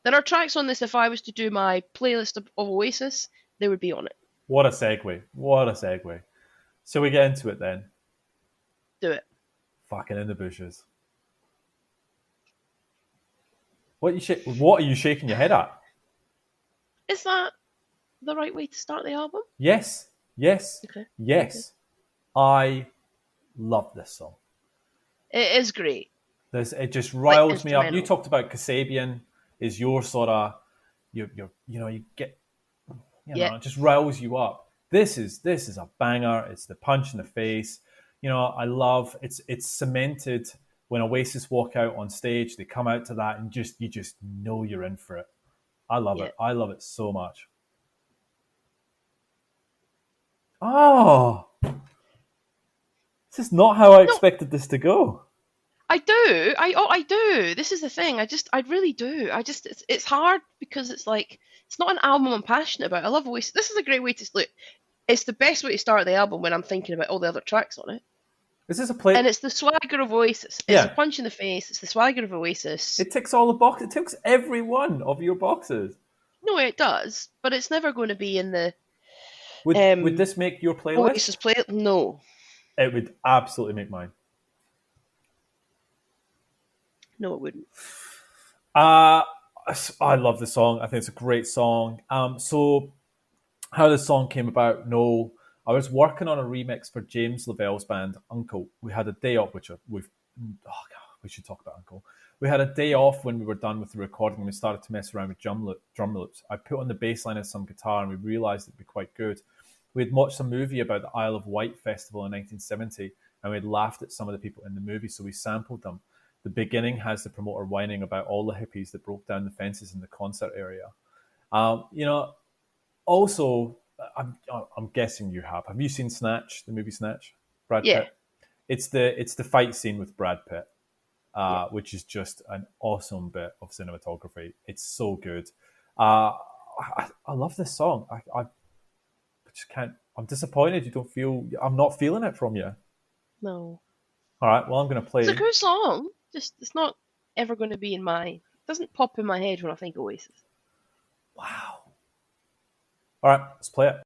There are tracks on this, if I was to do my playlist of Oasis, they would be on it. What a segue. What a segue. So we get into it then. Do it. Fucking In the Bushes. What are you shaking your head at? Is that the right way to start the album? Yes. Yes. Okay. Yes. I love this song. It is great. It just riles me up. You instrumental. talked about Kasabian is your sort of you get it just riles you up. This is a banger. It's the punch in the face. I love it's cemented when Oasis walk out on stage. They come out to that and you just know you're in for it. I love it. I love it so much. Oh, this is not how I expected this to go. I do. I do. This is the thing. I really do. It's hard because it's like, it's not an album I'm passionate about. I love Oasis. This is a great way to look. It's the best way to start the album when I'm thinking about all the other tracks on it. Is this a play? And it's the swagger of Oasis. It's a punch in the face. It's the swagger of Oasis. It ticks all the boxes. It ticks every one of your boxes. No, it does. But it's never going to be in the... Would this make your playlist? Oasis play? No. It would absolutely make mine. No, it wouldn't. I love the song. I think it's a great song. So how this song came about, no, I was working on a remix for James Lavelle's band, Uncle. We had a day off, we should talk about Uncle. We had a day off when we were done with the recording and we started to mess around with drum loops. I put on the bass line and some guitar and we realised it'd be quite good. We had watched a movie about the Isle of Wight festival in 1970 and we'd laughed at some of the people in the movie, so we sampled them. The beginning has the promoter whining about all the hippies that broke down the fences in the concert area. Also, I'm guessing you have. Have you seen Snatch, the movie Snatch? Brad Pitt. It's the fight scene with Brad Pitt, which is just an awesome bit of cinematography. It's so good. I love this song. I just can't. I'm disappointed. I'm not feeling it from you. No. All right. Well, I'm going to play. It's a good song. Just it's not ever going to be in my. It doesn't pop in my head when I think Oasis. Wow. All right, let's play it.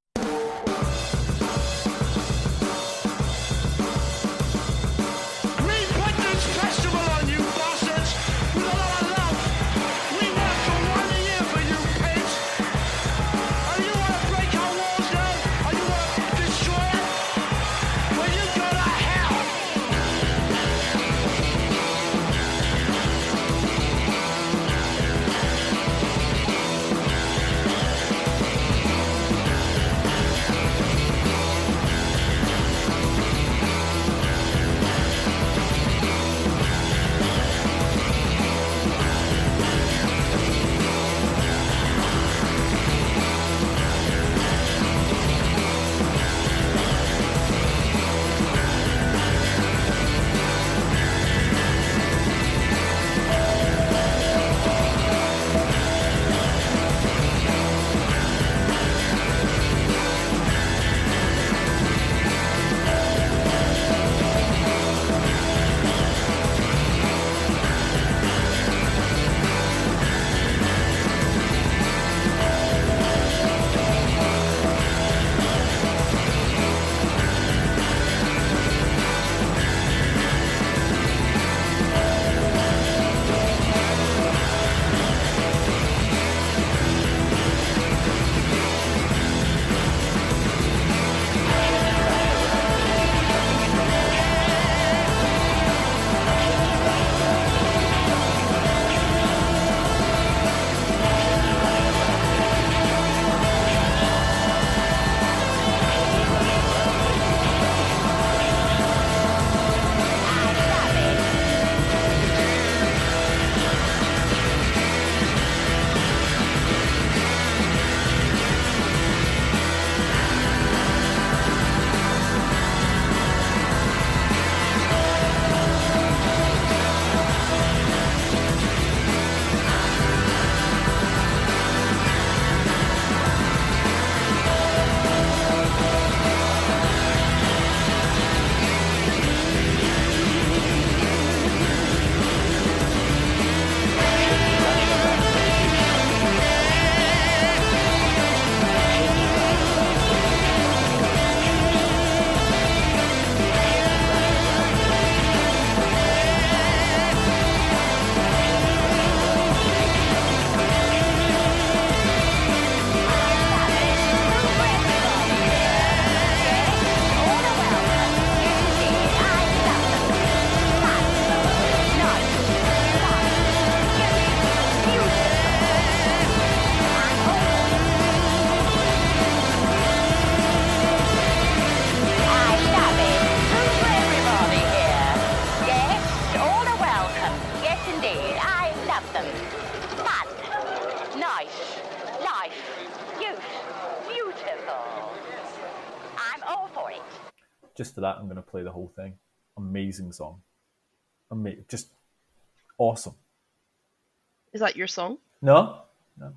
love them. Fun, nice, life, youth, beautiful. I'm all for it. Just for that, I'm going to play the whole thing. Amazing song. Just awesome. Is that your song? No, I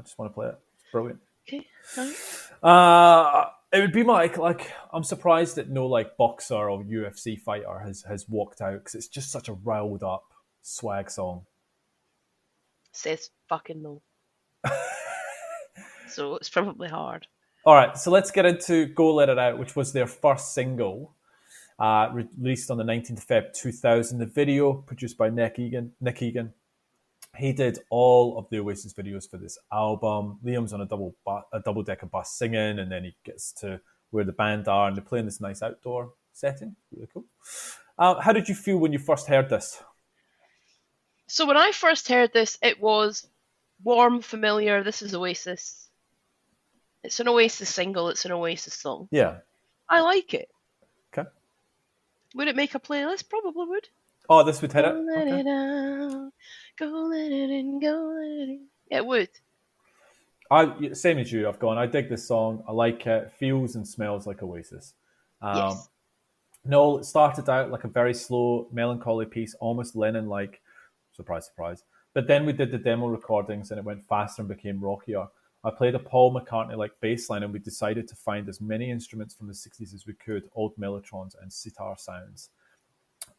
just want to play it. It's brilliant. Okay. Right. It would be like I'm surprised that no like boxer or UFC fighter has walked out, because it's just such a riled up swag song. Says fucking no. So it's probably hard. All right, so let's get into Go Let It Out, which was their first single, released on the 19th of Feb 2000. The video, produced by Nick Egan. He did all of the Oasis videos for this album. Liam's on a double-decker bus singing, and then he gets to where the band are, and they're playing this nice outdoor setting. Really cool. How did you feel when you first heard this? So when I first heard this, it was warm, familiar. This is Oasis. It's an Oasis single. It's an Oasis song. Yeah. I like it. Okay. Would it make a playlist? Probably would. Oh, this would hit it? Go let Okay. it out. Go let it in. Go let it in. It would. Same as you. I dig this song. I like it. Feels and smells like Oasis. Yes. No, it started out like a very slow, melancholy piece, almost Lennon-like. Surprise, surprise. But then we did the demo recordings, and it went faster and became rockier. I played a Paul McCartney-like bass line, and we decided to find as many instruments from the 60s as we could, old mellotrons and sitar sounds.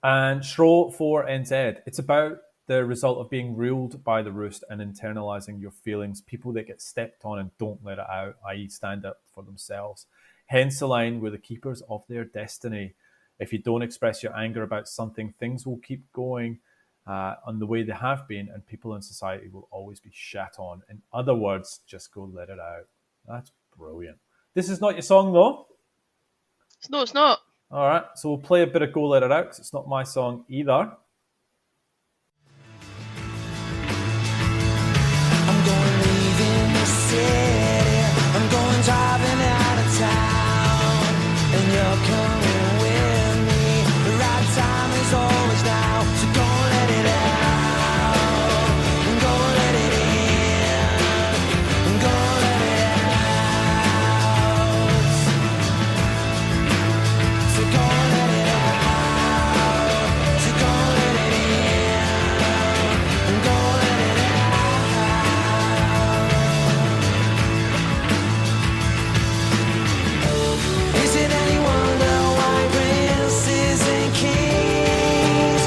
And Shro 4NZ, it's about the result of being ruled by the roost and internalizing your feelings, people that get stepped on and don't let it out, i.e. stand up for themselves. Hence the line, we're the keepers of their destiny. If you don't express your anger about something, things will keep going on the way they have been, and people in society will always be shat on. In other words, just go let it out. That's brilliant. This is not your song, though. No, it's not. All right, so we'll play a bit of Go Let It Out, because it's not my song either. I'm going leaving the city. I'm going driving out of town, and you're coming with me. The right time is always now, so go let it out, and go let it in, and go let it out. So go let it out, so go let it in, and go let it out. Is it any wonder why princes and kings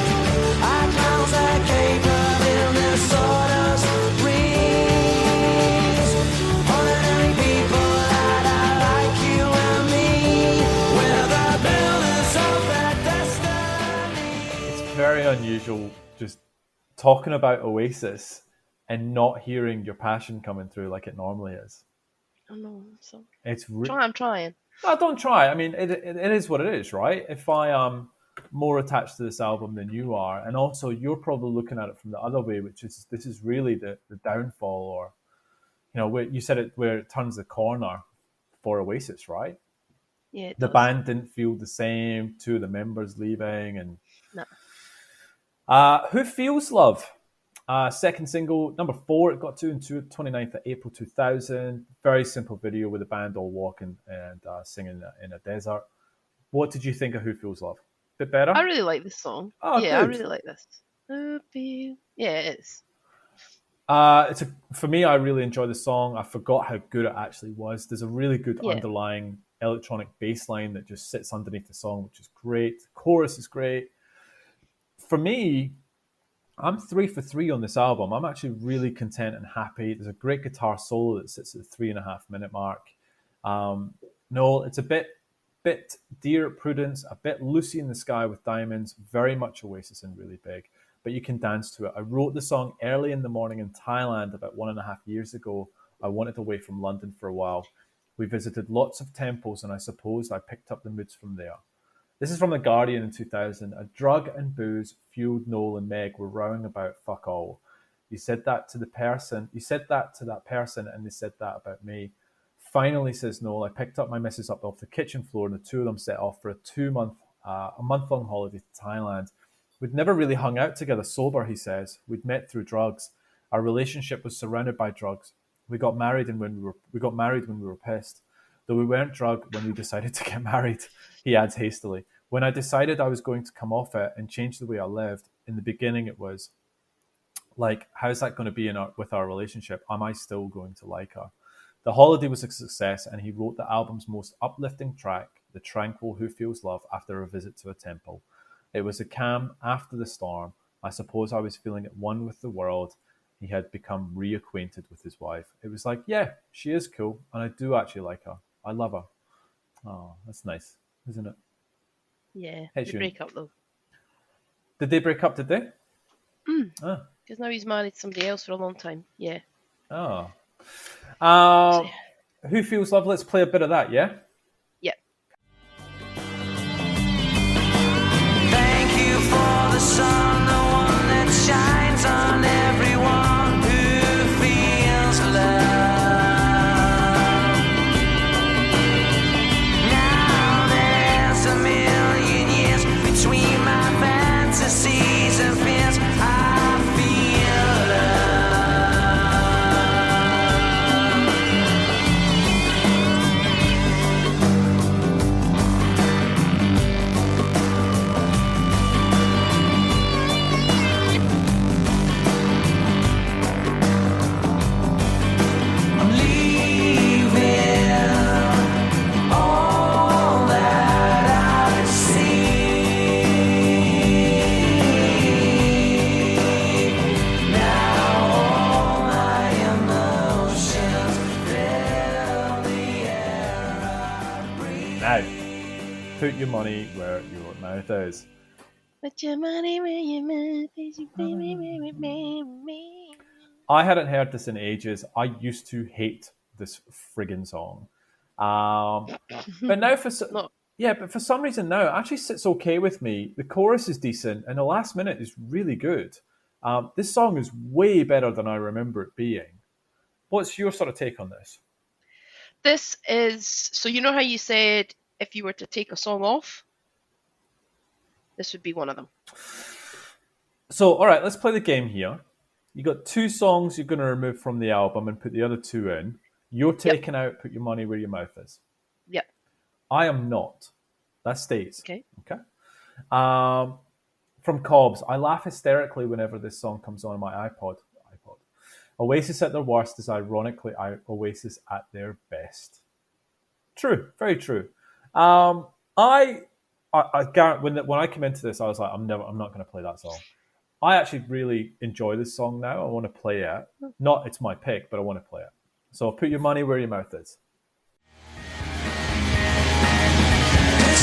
are clowns that caper in their sawdust rings? Ordinary people that are like you and me, we're the builders of their destiny. It's very unusual just talking about Oasis and not hearing your passion coming through like it normally is. I know. So It's I'm trying. No, don't try. I mean, it is what it is, right? If I am more attached to this album than you are, and also you're probably looking at it from the other way, which is this is really the downfall, or where you said it, where it turns the corner for Oasis, right? Yeah. It The does. band didn't feel the same. Two of the members leaving, and No. Who Feels Love? Second single, number 4. It got to in 29th of April 2000. Very simple video with the band all walking and singing in a desert. What did you think of Who Feels Love? Bit better? I really like this song. Oh, yeah, I good. really like this. Yeah, it is. For me, I really enjoy the song. I forgot how good it actually was. There's a really good Yeah. underlying electronic bass line that just sits underneath the song, which is great. The chorus is great. For me, I'm 3 for 3 on this album. I'm actually really content and happy. There's a great guitar solo that sits at the 3.5 minute mark. No, it's a bit Dear Prudence, a bit Lucy in the Sky with Diamonds, very much Oasis and really big. But you can dance to it. I wrote the song early in the morning in Thailand about 1.5 years ago. I wanted away from London for a while. We visited lots of temples, and I suppose I picked up the moods from there. This is from The Guardian in 2000. A drug and booze fueled Noel and Meg were rowing about fuck all. You said that to that person, and they said that about me. Finally, says Noel, I picked up my missus up off the kitchen floor, and the two of them set off for a month-long holiday to Thailand. We'd never really hung out together sober, he says. We'd met through drugs. Our relationship was surrounded by drugs. We got married when we were pissed. Though we weren't drugged when we decided to get married, he adds hastily. When I decided I was going to come off it and change the way I lived, in the beginning it was like, how's that going to be with our relationship? Am I still going to like her? The holiday was a success, and he wrote the album's most uplifting track, the tranquil Who Feels Love, after a visit to a temple. It was a calm after the storm. I suppose I was feeling at one with the world. He had become reacquainted with his wife. It was like, yeah, she is cool, and I do actually like her. I love her. Oh, that's nice, isn't it? Yeah, Hits they you. break up though. Did they break up, did they? Ah. Because now he's married somebody else for a long time. Yeah. Oh. So, Who Feels Love? Let's play a bit of that, yeah? yeah. Thank you for the sun, the one that shines on everyone who feels love. Now there's a million years between my fantasies and fears. I feel love. I'm leaving all that I see. Now all my emotions fill the air I breathe. Now, put your money where your mouth is. Put your money where your mouth is, you baby, baby, baby. I hadn't heard this in ages. I used to hate this friggin' song. But now but for some reason now it actually sits okay with me. The chorus is decent and the last minute is really good. This song is way better than I remember it being. What's your sort of take on this? This is, so you know how you said if you were to take a song off, this would be one of them. So, all right, let's play the game here. You got two songs you're going to remove from the album and put the other two in. You're taking out Put Your Money Where Your Mouth Is. Yep. I am not. That stays. Okay. From Cobbs, I laugh hysterically whenever this song comes on my iPod. Oasis at their worst is ironically Oasis at their best. True, very true. I guarantee when I come into this, I was like, I'm not going to play that song. I actually really enjoy this song now. I want to play it. Not it's my pick, but I want to play it. So put your money where your mouth is. Put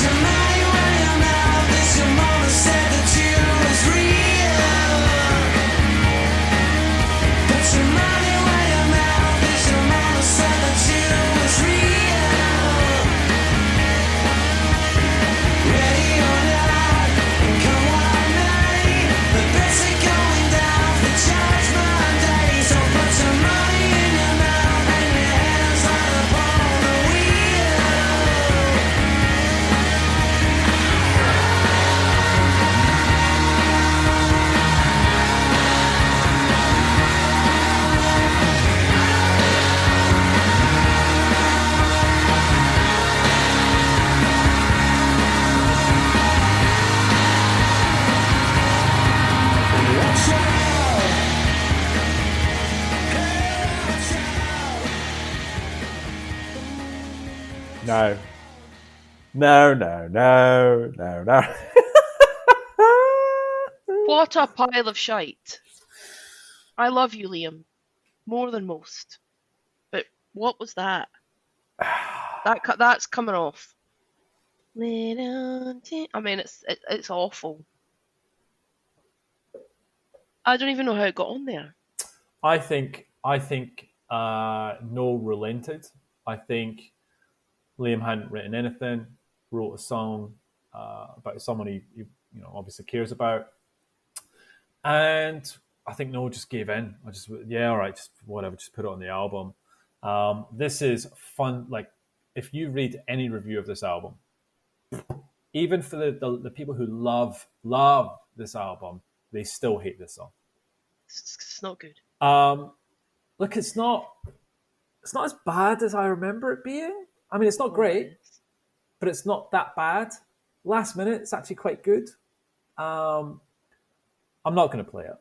your money where your mouth is. Your mama said that you was real. Put your money where your mouth is. Your mama said that you was real. Ready or not, and come what may, the bets are going down for Judgment Day. So put your money in your mouth and your hands on upon the wheel. Watch out! Hey, watch out! No. No. What a pile of shite. I love you, Liam, more than most. But what was that? That's coming off. I mean, it's awful. I don't even know how it got on there. I think no relented. I think Liam hadn't written anything, wrote a song about someone he obviously cares about, and I think Noel just gave in. All right, just whatever, just put it on the album. This is fun. Like, if you read any review of this album, even for the people who love this album, they still hate this song. It's not good. Look, it's not as bad as I remember it being. I mean, it's not great, but it's not that bad. Last Minute, it's actually quite good. I'm not going to play it.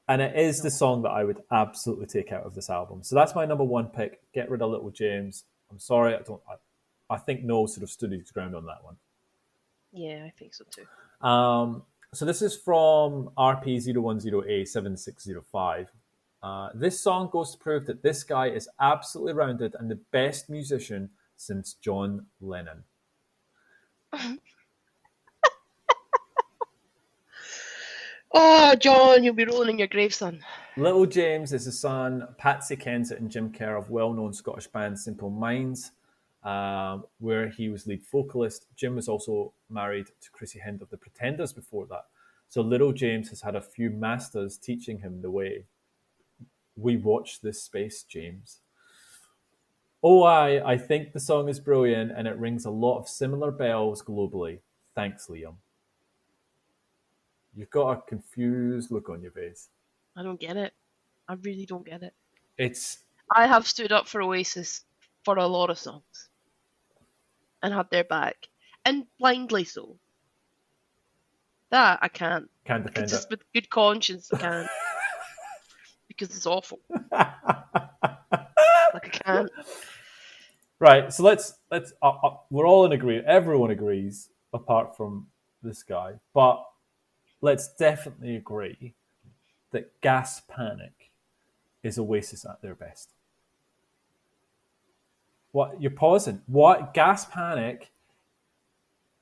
And it is the song that I would absolutely take out of this album. So that's my number one pick. Get rid of Little James. I'm sorry, I think Noel sort of stood his ground on that one. Yeah, I think so too. So this is from RP010A7605. This song goes to prove that this guy is absolutely rounded and the best musician since John Lennon. Oh, John, you'll be rolling in your grave, son. Little James is the son, Patsy Kensit and Jim Kerr of well-known Scottish band Simple Minds, where he was lead vocalist. Jim was also married to Chrissy Hind of the Pretenders before that. So Little James has had a few masters teaching him the way. We watch this space, James. Oh, I think the song is brilliant and it rings a lot of similar bells globally. Thanks, Liam. You've got a confused look on your face. I don't get it. I really don't get it. It's... I have stood up for Oasis for a lot of songs and had their back, and blindly so. That I can't. Can't defend Just it. with good conscience, I can't. Because it's awful. Like I can't. Right, so let's we're all in agreement. Everyone agrees, apart from this guy. But let's definitely agree that Gas Panic is Oasis at their best. What? You're pausing. What? Gas Panic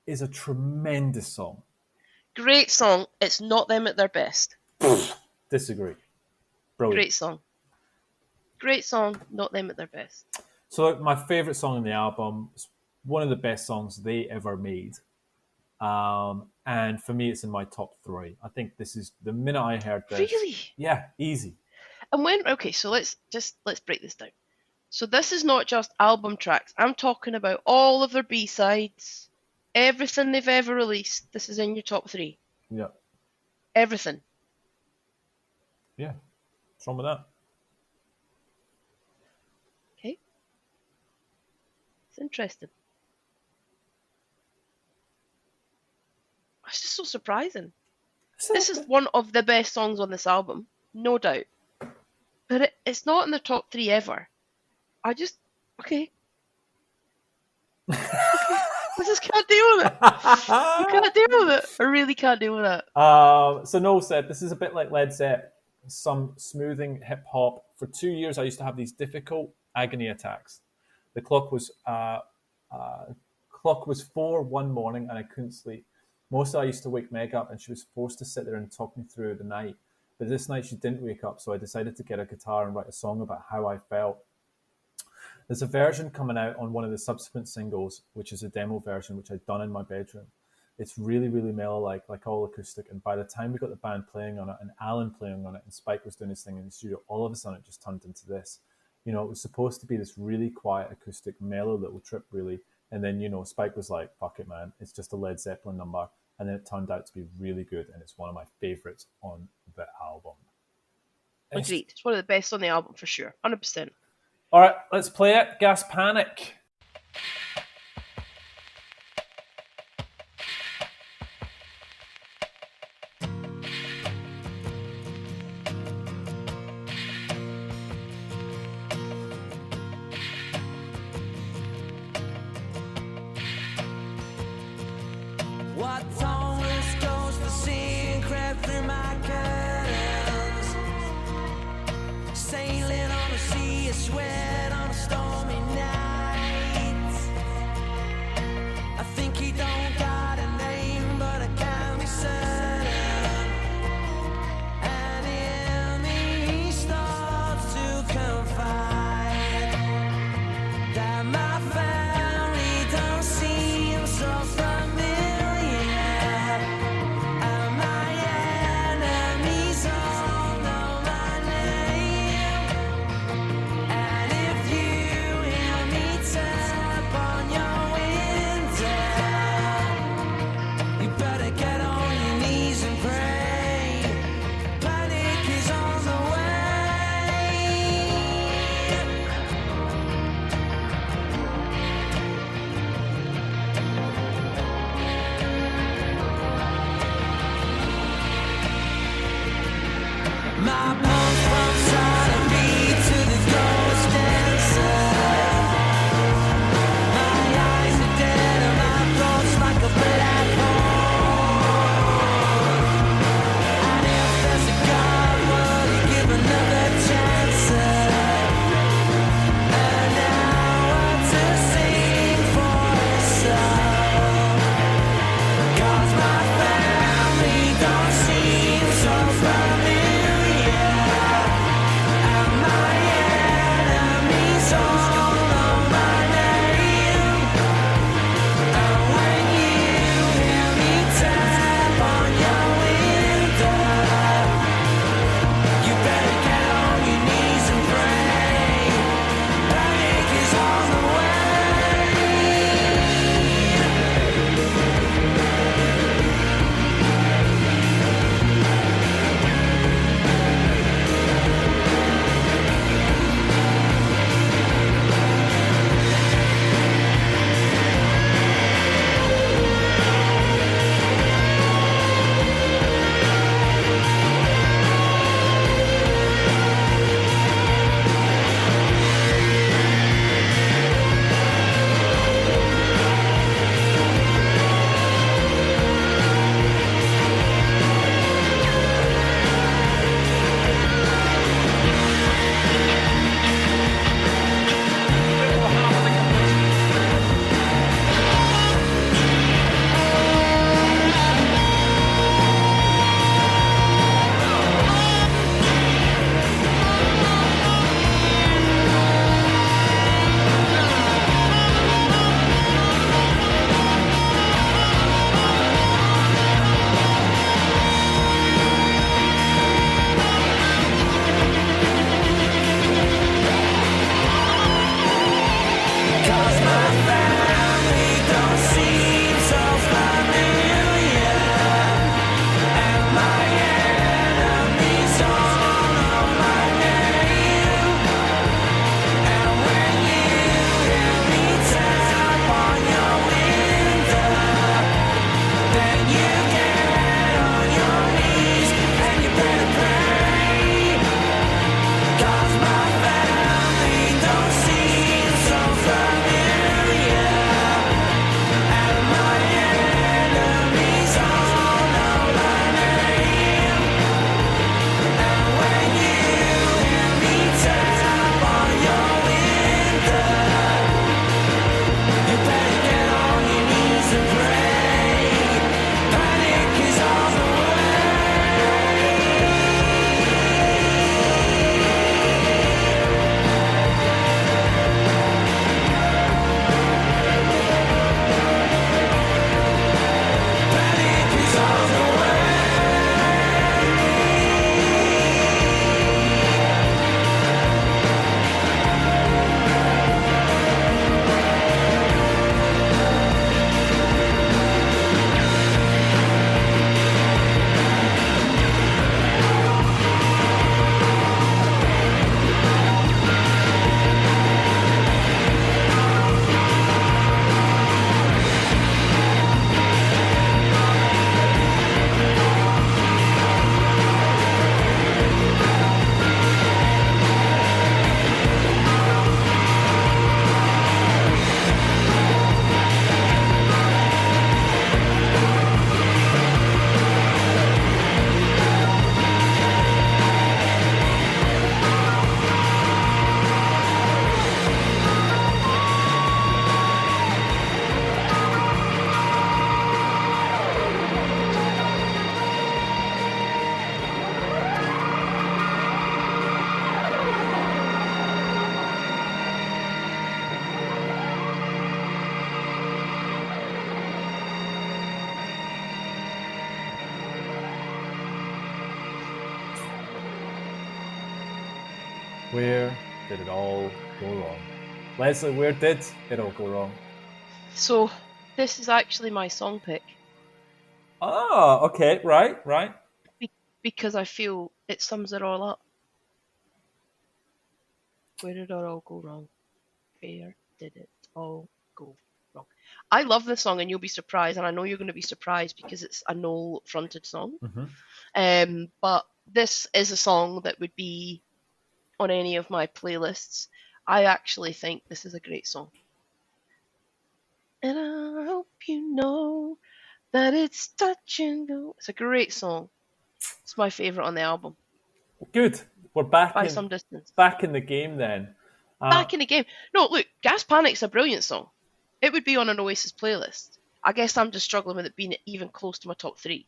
is a tremendous song. Great song. It's not them at their best. Disagree. Brilliant. Great song. Great song, not them at their best. So my favourite song on the album is one of the best songs they ever made. And for me, it's in my top 3. I think this is the minute I heard this. Really? Yeah, easy. And so let's break this down. So this is not just album tracks. I'm talking about all of their B-sides, everything they've ever released. This is in your top 3. Yeah. Everything. Yeah. What's wrong with that? Okay. It's interesting. It's just so surprising. This is one of the best songs on this album, no doubt. But it's not in the top 3 ever. Okay. I just can't deal with it. I can't deal with it. I really can't deal with it. So Noel said, this is a bit like Led Zepp, some smoothing hip hop. For 2 years, I used to have these difficult agony attacks. The clock was 4 one morning and I couldn't sleep. Mostly I used to wake Meg up and she was forced to sit there and talk me through the night. But this night she didn't wake up, so I decided to get a guitar and write a song about how I felt. There's a version coming out on one of the subsequent singles, which is a demo version, which I'd done in my bedroom. It's really, really mellow, like all acoustic. And by the time we got the band playing on it and Alan playing on it and Spike was doing his thing in the studio, all of a sudden it just turned into this. You know, it was supposed to be this really quiet, acoustic, mellow little trip, really. And then, you know, Spike was like, fuck it, man. It's just a Led Zeppelin number. And then it turned out to be really good. And it's one of my favorites on the album. Agreed. It's one of the best on the album for sure. 100%. All right, let's play it. Gas Panic. What tongueless ghost the sea crept through my curtains, sailing on the sea of sweat on a stormy night. I think he don't got a name, but I can't be certain. And in me he starts to confide that my family don't seem so familiar. If you Where did it all go wrong? Lesley, where did it all go wrong? So this is actually my song pick Oh, okay, right. because I feel it sums it all up. Where did it all go wrong? Where did it all go wrong? I love this song, and you'll be surprised, and I know you're going to be surprised because it's a Noel fronted song. But this is a song that would be on any of my playlists. I actually think this is a great song. And I hope you know that it's touch and go. It's a great song. It's my favourite on the album. Good. We're back By in some distance. back in the game then. Back in the game. No, look, Gas Panic's a brilliant song. It would be on an Oasis playlist. I guess I'm just struggling with it being even close to my top 3.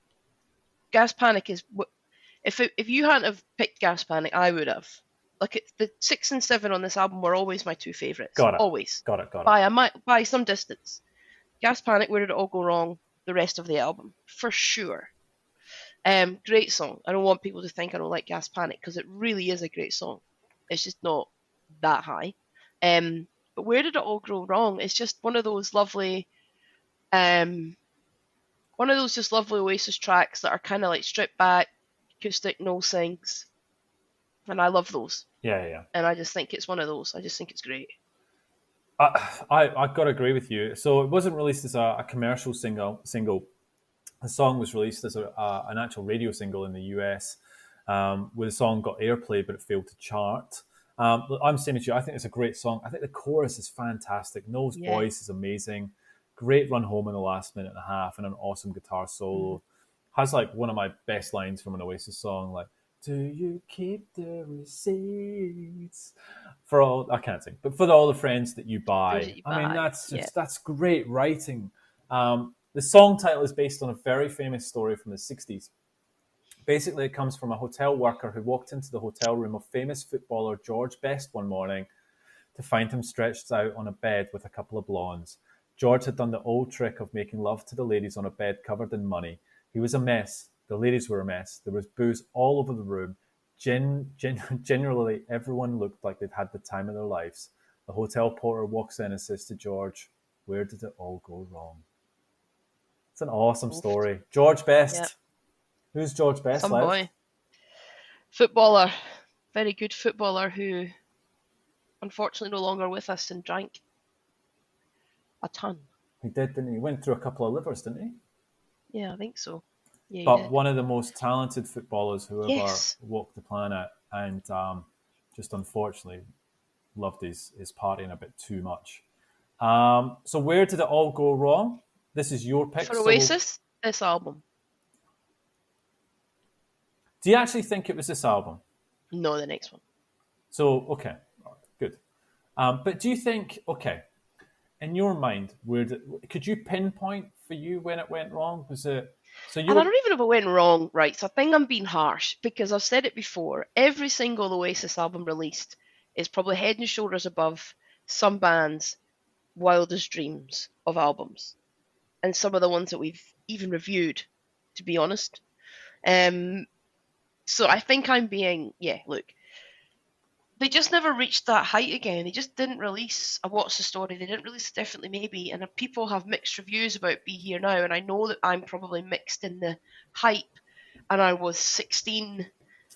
Gas Panic is... If you hadn't have picked Gas Panic, I would have. Like, the 6 and 7 on this album were always my 2 favourites. Got it. Always. Got it. By some distance. Gas Panic, Where Did It All Go Wrong? The rest of the album. For sure. Great song. I don't want people to think I don't like Gas Panic because it really is a great song. It's just not that high. But Where Did It All Go Wrong? It's just one of those lovely Oasis tracks that are kind of like stripped back, acoustic, no sings. And I love those. Yeah. And I just think it's one of those. I just think it's great. I've got to agree with you. So it wasn't released as a commercial single. The song was released as an actual radio single in the US, where the song got airplay, but it failed to chart. I'm saying to you, I think it's a great song. I think the chorus is fantastic. Noel's voice is amazing. Great run home in the last minute and a half, and an awesome guitar solo. Has like one of my best lines from an Oasis song, like, "Do you keep the receipts for all?" I can't sing, but for all the friends that you buy. I mean, that's great writing. The song title is based on a very famous story from the 60s. Basically, it comes from a hotel worker who walked into the hotel room of famous footballer George Best one morning to find him stretched out on a bed with a couple of blondes. George had done the old trick of making love to the ladies on a bed covered in money. He was a mess. The ladies were a mess. There was booze all over the room. Generally, everyone looked like they'd had the time of their lives. The hotel porter walks in and says to George, "Where did it all go wrong?" It's an awesome story. George Best. Yep. Who's George Best? Some boy. Footballer. Very good footballer who unfortunately no longer with us and drank a ton. He did, didn't he? He went through a couple of livers, didn't he? Yeah, I think so. Yeah, but one of the most talented footballers who ever walked the planet, and just unfortunately loved his partying a bit too much. So where did it all go wrong? This is your pick. For Oasis, this album. Do you actually think it was this album? No, the next one. So, okay, good. But do you think, in your mind, could you pinpoint for you when it went wrong? Was it... And I don't even know if it went wrong, right? So I think I'm being harsh because I've said it before. Every single Oasis album released is probably head and shoulders above some bands' wildest dreams of albums. And some of the ones that we've even reviewed, to be honest. So I think I'm being, look. They just never reached that height again. They just didn't release a What's the Story. They didn't release Definitely Maybe. And people have mixed reviews about Be Here Now. And I know that I'm probably mixed in the hype. And I was 16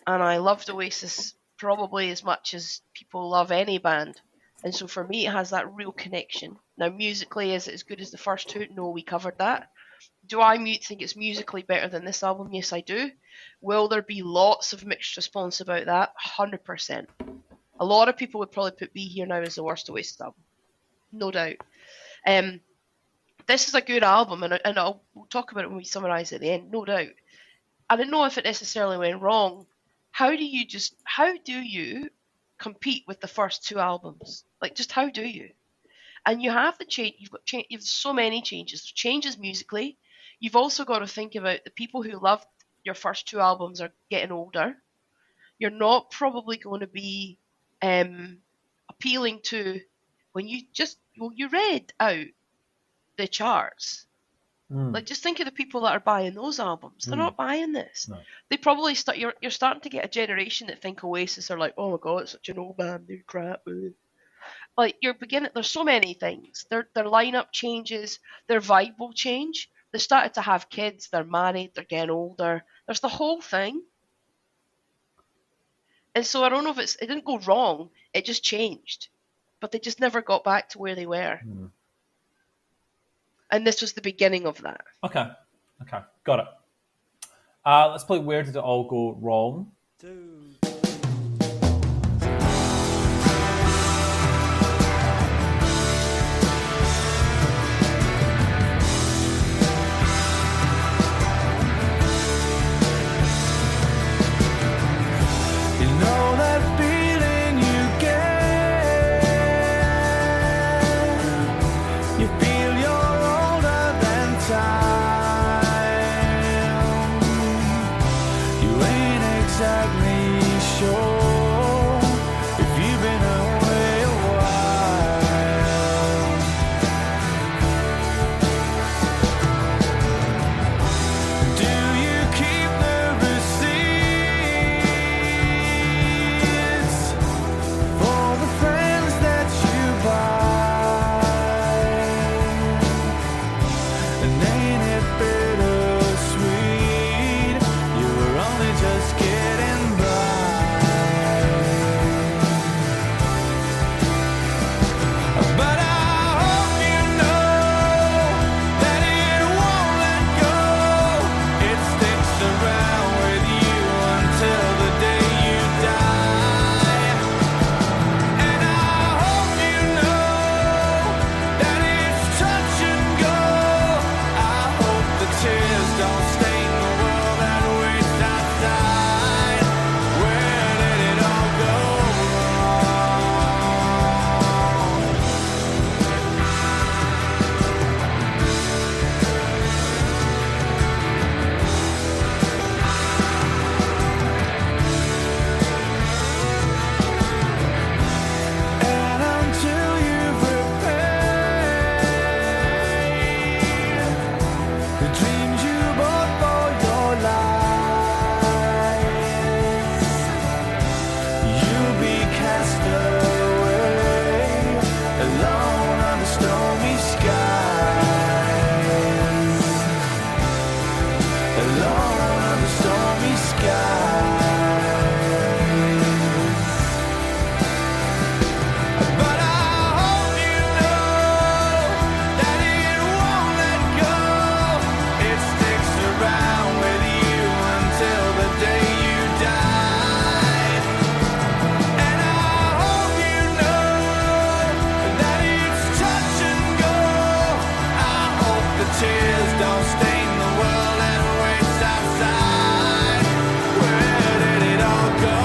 and I loved Oasis probably as much as people love any band. And so for me, it has that real connection. Now, musically, is it as good as the first two? No, we covered that. Do I think it's musically better than this album? Yes, I do. Will there be lots of mixed response about that? 100%. A lot of people would probably put Be Here Now as the worst Oasis album. No doubt. This is a good album, and we'll talk about it when we summarise at the end, no doubt. I don't know if it necessarily went wrong. How do you compete with the first two albums? Like, just how do you? And you have the change. You've so many changes. There's changes musically. You've also got to think about the people who loved your first two albums are getting older. You're not probably going to be appealing to when you read out the charts. Like, just think of the people that are buying those albums. They're not buying this. No. They probably you're starting to get a generation that think Oasis are like, oh my god, it's such an old band, they're crap. Like, you're beginning. There's so many things. Their lineup changes. Their vibe will change. They started to have kids. They're married. They're getting older. There's the whole thing. And so I don't know if it didn't go wrong. It just changed, but they just never got back to where they were. And this was the beginning of that. Okay, got it. Let's play Where Did It All Go Wrong? You know that feeling you get. You feel you're older than time. You ain't exactly sure if you've been away a while. Do you keep the receipts for the friends that you buy? And ain't it bittersweet? You were only just getting by. But I hope you know that it won't let go. It sticks around with you until the day you die. And I hope you know that it's touch and go. I hope the tears don't stain the world that waits outside. Where did it all go And until you've repaid the dreams you bought for your lives, you'll be cast away alone under stormy skies. Alone under stormy skies. But I hope you know that it won't let go. It sticks around with you until the day you die. And I hope you know that it's touch and go. I hope the tears don't stain the world that waits outside. Where did it all go?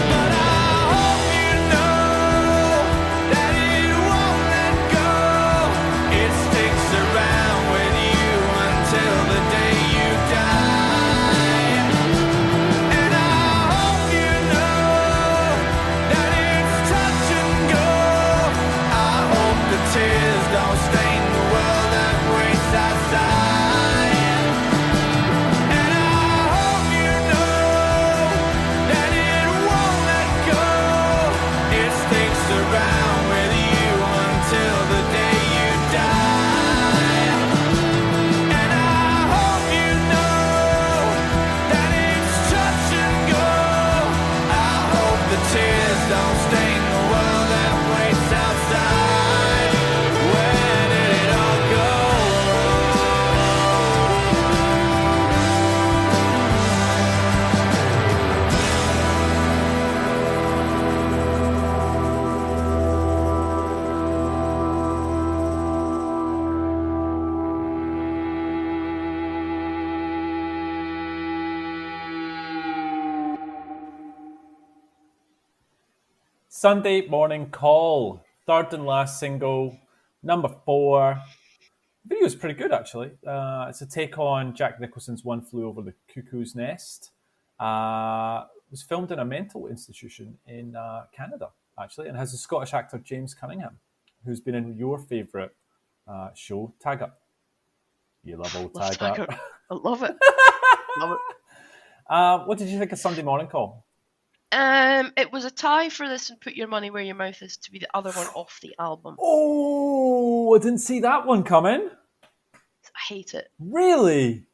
But I hope you know that it won't let go. It sticks around with you until the day you die. And I hope you know that it's touch and go. I hope the tears don't stain the world that waits outside. And I hope you know that it won't let go. It sticks around with you until the day you die. And I hope you know that it's touch and go. I hope the tears don't stain the world that waits outside. Where did it all go wrong? Sunday Morning Call, third and last single, number 4. The video is pretty good, actually. It's a take on Jack Nicholson's One Flew Over the Cuckoo's Nest. It was filmed in a mental institution in Canada, actually, and has a Scottish actor, James Cunningham, who's been in your favourite show, Tag Up. You love old Love Tag Up. Tag Up. I love it. Love it. What did you think of Sunday Morning Call? It was a tie for this and Put Your Money Where Your Mouth Is to be the other one off the album. Oh, I didn't see that one coming. I hate it. Really?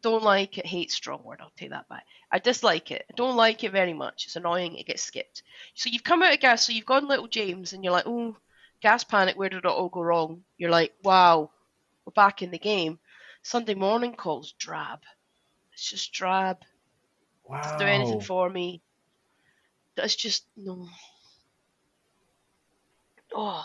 Don't like it. Hate, strong word. I'll take that back. I dislike it. I don't like it very much. It's annoying. It gets skipped. So you've come out of Gas. So you've gone Little James, and you're like, oh, Gas Panic. Where did it all go wrong? You're like, wow, we're back in the game. Sunday Morning Call's drab. It's just drab. Wow. Doesn't do anything for me. That's just no. Oh,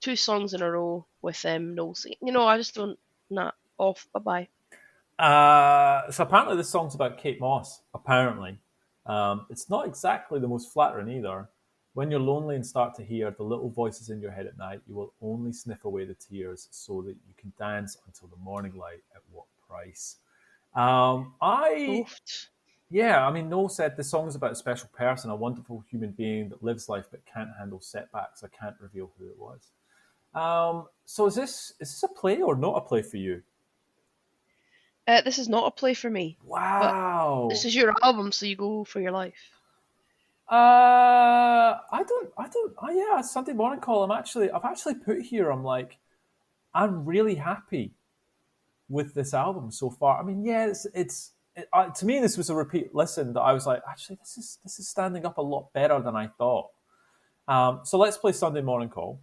2 songs in a row with no singing. I just don't. Nah, off. Bye bye. So apparently this song's about Kate Moss. Apparently, it's not exactly the most flattering either. When you're lonely and start to hear the little voices in your head at night, you will only sniff away the tears so that you can dance until the morning light. At what price? Yeah, I mean, Noel said the song is about a special person, a wonderful human being that lives life but can't handle setbacks. I can't reveal who it was. So is this a play or not a play for you? This is not a play for me. Wow. This is your album, so you go for your life. Yeah, Sunday Morning Call. I've actually put here, I'm really happy with this album so far. I mean, yeah, to me, this was a repeat listen that I was like, actually, this is standing up a lot better than I thought. So let's play Sunday Morning Call.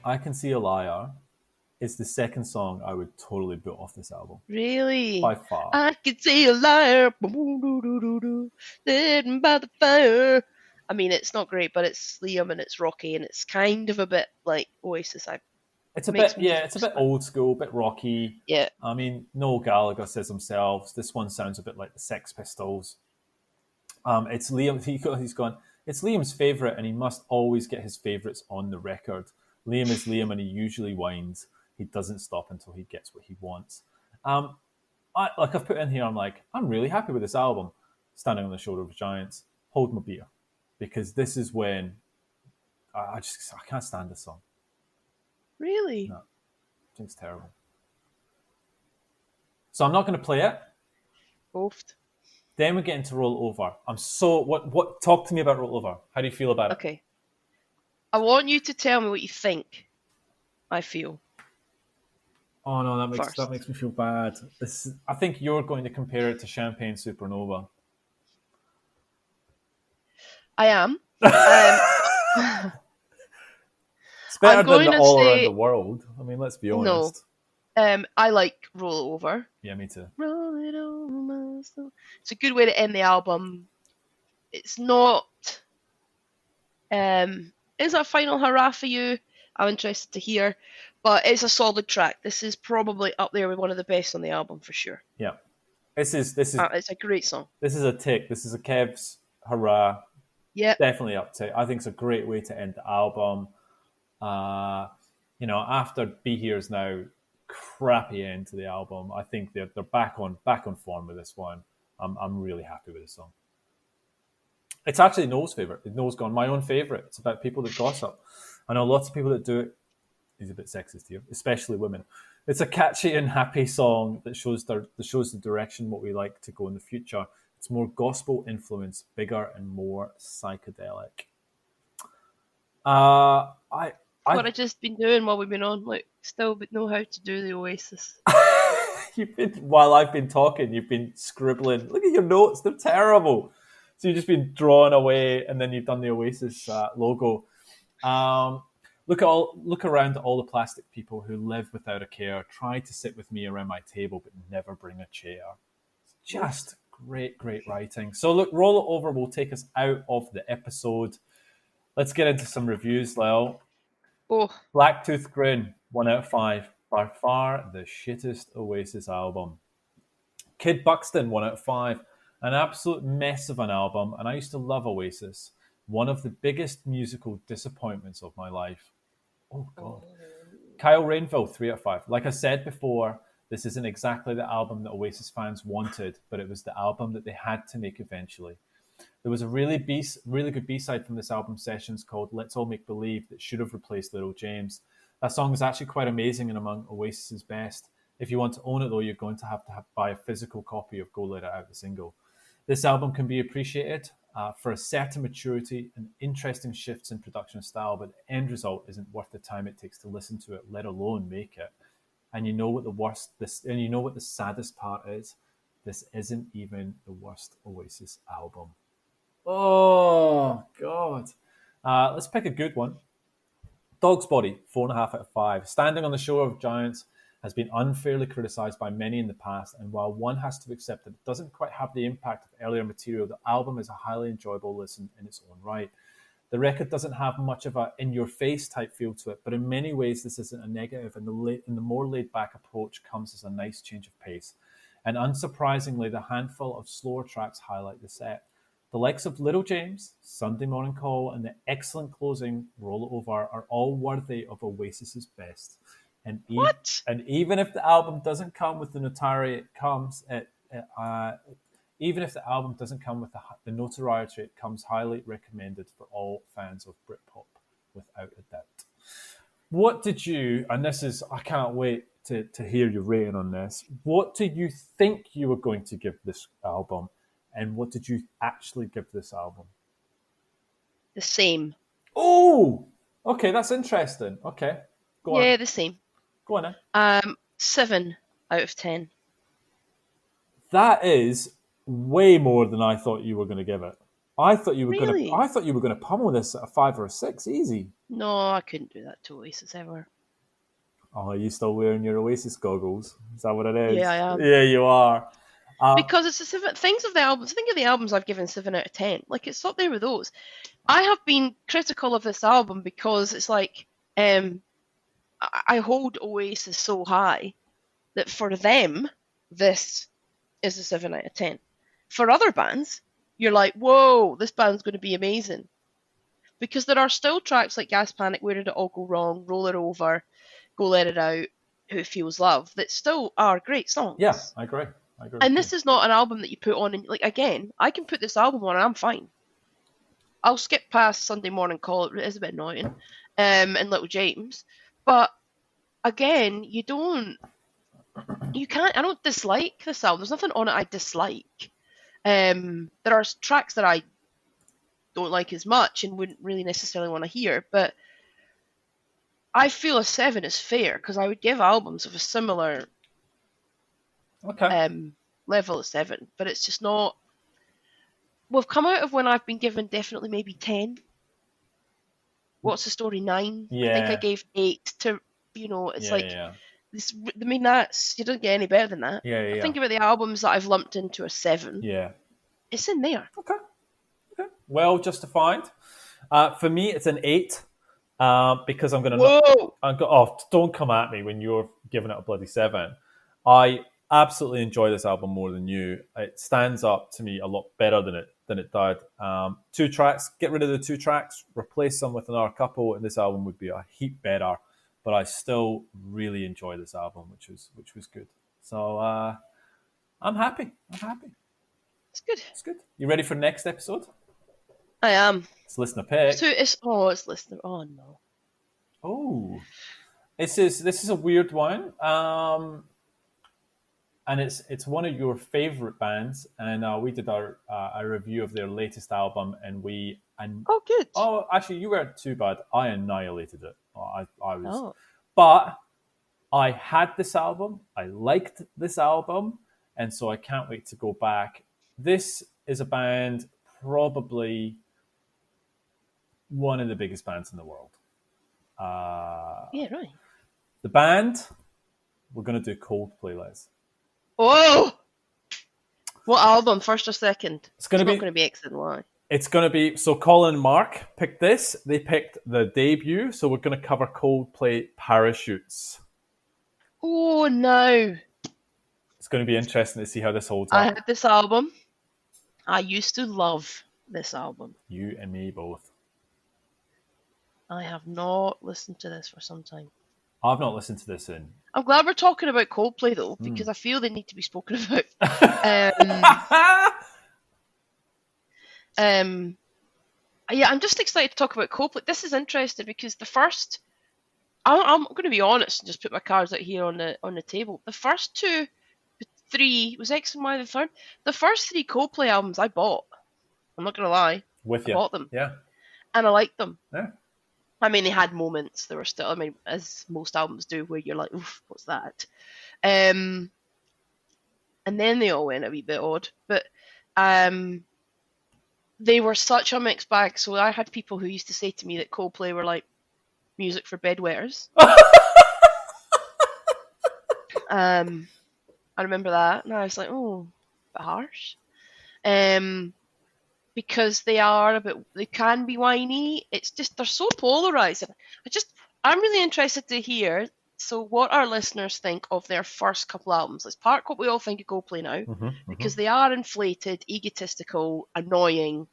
I Can See a Liar is the second song I would totally put off this album. Really? By far. I can see a liar sitting by the fire. I mean, it's not great, but it's Liam and it's rocky and it's kind of a bit like Oasis. It's a bit old school, a bit rocky. Yeah. I mean, Noel Gallagher says himself, this one sounds a bit like the Sex Pistols. It's Liam. He's gone. It's Liam's favourite, and he must always get his favourites on the record. Liam is Liam, and he usually whines. He doesn't stop until he gets what he wants. I've put in here, I'm really happy with this album. Standing on the Shoulder of Giants, Hold My Beer, because this is when I can't stand this song. Really? No, I think it's terrible. So I'm not going to play it. Oofed. Then we get into Roll Over. What? Talk to me about Roll Over. How do you feel about it? Okay. I want you to tell me what you think I feel. Oh no, that makes me feel bad. I think you're going to compare it to Champagne Supernova. I am. It's better than All Around the World. I mean, let's be honest. No. I like Roll It Over. Yeah, me too. Roll it over my soul. It's a good way to end the album. It's not... is that final hurrah for you? I'm interested to hear. But it's a solid track. This is probably up there with one of the best on the album for sure. Yeah. This is it's a great song. This is a tick. This is a Kev's hurrah. Yeah. Definitely up tick. I think it's a great way to end the album. After Be Here's now crappy end to the album, I think they're back on form with this one. I'm really happy with this song. It's actually Noel's favourite. Noel's gone, my own favourite. It's about people that gossip. I know lots of people that do it. He's a bit sexist here, especially women. It's a catchy and happy song that shows the direction what we like to go in the future. It's more gospel influence, bigger and more psychedelic. What I've just been doing while we've been on, like, still know how to do the Oasis. While I've been talking, you've been scribbling. Look at your notes; they're terrible. So you've just been drawing away, and then you've done the Oasis logo. Look around at all the plastic people who live without a care. Try to sit with me around my table, but never bring a chair. It's just great writing. So look, Roll It Over will take us out of the episode. Let's get into some reviews, Lyle. Oh, Blacktooth Grin, 1 out of 5. By far the shittest Oasis album. Kid Buxton, 1 out of 5. An absolute mess of an album, and I used to love Oasis. One of the biggest musical disappointments of my life. Oh, God. Kyle Rainville, 3 out of 5. Like I said before, this isn't exactly the album that Oasis fans wanted, but it was the album that they had to make eventually. There was a really good B-side from this album sessions called Let's All Make Believe that should have replaced Little James. That song is actually quite amazing and among Oasis's best. If you want to own it, though, you're going to have buy a physical copy of Go Let It Out, the single. This album can be appreciated for a certain maturity and interesting shifts in production style, but the end result isn't worth the time it takes to listen to it, let alone make it. And you know what the saddest part is? This isn't even the worst Oasis album. Oh, God. Let's pick a good one. Dog's Body, 4.5 out of 5. Standing on the Shore of Giants has been unfairly criticised by many in the past, and while one has to accept that it doesn't quite have the impact of earlier material, the album is a highly enjoyable listen in its own right. The record doesn't have much of a in-your-face type feel to it, but in many ways this isn't a negative, and the more laid-back approach comes as a nice change of pace. And unsurprisingly, the handful of slower tracks highlight the set. The likes of Little James, Sunday Morning Call, and the excellent closing Roll It Over are all worthy of Oasis's best. And even if the album doesn't come with the notoriety it comes, even if the album doesn't come with the notoriety, it comes highly recommended for all fans of Britpop, without a doubt. What did you? And this is, I can't wait to hear your rating on this. What do you think you were going to give this album? And what did you actually give this album? the same. Oh, okay, that's interesting. Okay, go on. Yeah, the same. Go on then. 7 out of 10. That is way more than I thought you were going to give it. I thought you were Really? going to pummel this at a 5 or a 6, easy. No, I couldn't do that to Oasis ever. Oh, are you still wearing your Oasis goggles? Is that what it is? Yeah, I am. Yeah, you are. Because it's the things of the albums. Think of the albums I've given 7 out of 10. Like, it's up there with those. I have been critical of this album because it's like I hold Oasis so high that for them this is a 7 out of 10. For other bands, you're like, whoa, this band's going to be amazing, because there are still tracks like Gas Panic, Where Did It All Go Wrong, Roll It Over, Go Let It Out, Who Feels Love, that still are great songs. Yeah, I agree. And this is not an album that you put on and, like, again, I can put this album on and I'm fine. I'll skip past Sunday Morning Call, it is a bit annoying, and Little James, but again, I don't dislike this album. There's nothing on it I dislike. There are tracks that I don't like as much and wouldn't really necessarily want to hear, but I feel a 7 is fair, because I would give albums of a similar level of 7, but it's just not. We've come out of when I've been given definitely maybe 10. What's the Story 9? Yeah. I think I gave 8 to, it's Yeah. this. I mean, that's, you don't get any better than that. Yeah. I think about the albums that I've lumped into a 7. Yeah. It's in there. Okay. Well justified. For me, it's an 8. Because I'm going to. Whoa! Don't come at me when you're giving it a bloody 7. I absolutely enjoy this album more than you. It stands up to me a lot better than it did. 2 tracks. Get rid of the 2 tracks. Replace them with another couple, and this album would be a heap better. But I still really enjoy this album, which was good. So I'm happy. It's good. It's good. You ready for next episode? I am. It's listener pick. So it's listener. Oh no. Oh, this is a weird one. And it's one of your favorite bands, and we did a review of their latest album, and Oh, good. oh, actually, you weren't too bad. I annihilated it. I was, Oh. but I had this album. I liked this album, and so I can't wait to go back. This is a band, probably one of the biggest bands in the world. Yeah, right. The band, we're going to do Coldplay, Les. Oh! What album, first or second? It's not going to be X and Y. It's going to be, so Colin and Mark picked this. They picked the debut, so we're going to cover Coldplay Parachutes. Oh, no. It's going to be interesting to see how this holds up. I had this album. I used to love this album. You and me both. I have not listened to this for some time. I've not listened to this in. I'm glad we're talking about Coldplay, though, because I feel they need to be spoken about. Yeah, I'm just excited to talk about Coldplay. This is interesting because the first... I'm going to be honest and just put my cards out here on the table. The first three... Was X and Y the third? The first three Coldplay albums I bought. I'm not going to lie. With you. I bought them. Yeah. And I liked them. Yeah. I mean, they had moments. They were still, I mean, as most albums do, where you're like, oof, what's that? And then they all went a wee bit odd. But they were such a mixed bag. So I had people who used to say to me that Coldplay were like music for bedwetters. I remember that. And I was like, oh, a bit harsh. Because they can be whiny. It's just, they're so polarized. I'm really interested to hear, so what our listeners think of their first couple albums. Let's park what we all think of Coldplay now, because they are inflated, egotistical, annoying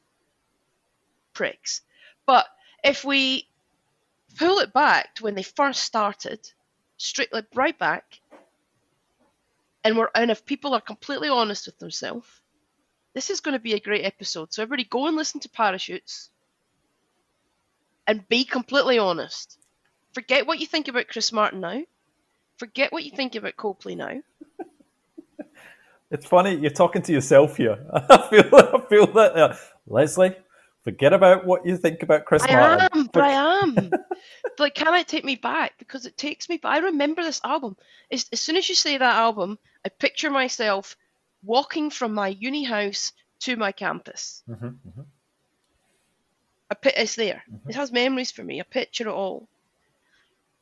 pricks. But if we pull it back to when they first started, strictly right back, and if people are completely honest with themselves, this is going to be a great episode. So everybody go and listen to Parachutes and be completely honest. Forget what you think about Chris Martin now. Forget what you think about Coldplay now. It's funny, you're talking to yourself here. I feel that. Leslie, forget about what you think about Chris Martin. I am. Like, can it take me back? Because it takes me back. I remember this album. As soon as you say that album, I picture myself walking from my uni house to my campus. It's there. It has memories for me. I picture it all.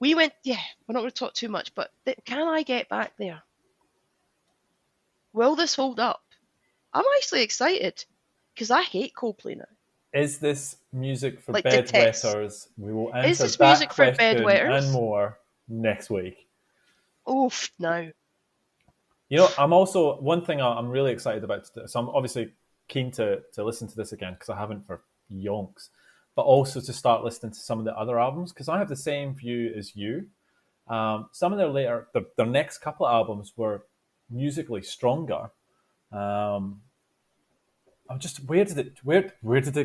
We went, we're not going to talk too much, but can I get back there? Will this hold up? I'm actually excited because I hate Coldplay now. Is this music for Like bedwetters? We will answer Is this that music for question bedwetters? and more next week. Oof, no. You know, I'm also, one thing I'm really excited about, so I'm obviously keen to listen to this again because I haven't for yonks, but also to start listening to some of the other albums because I have the same view as you. Some of their next couple of albums were musically stronger. I'm just, where did it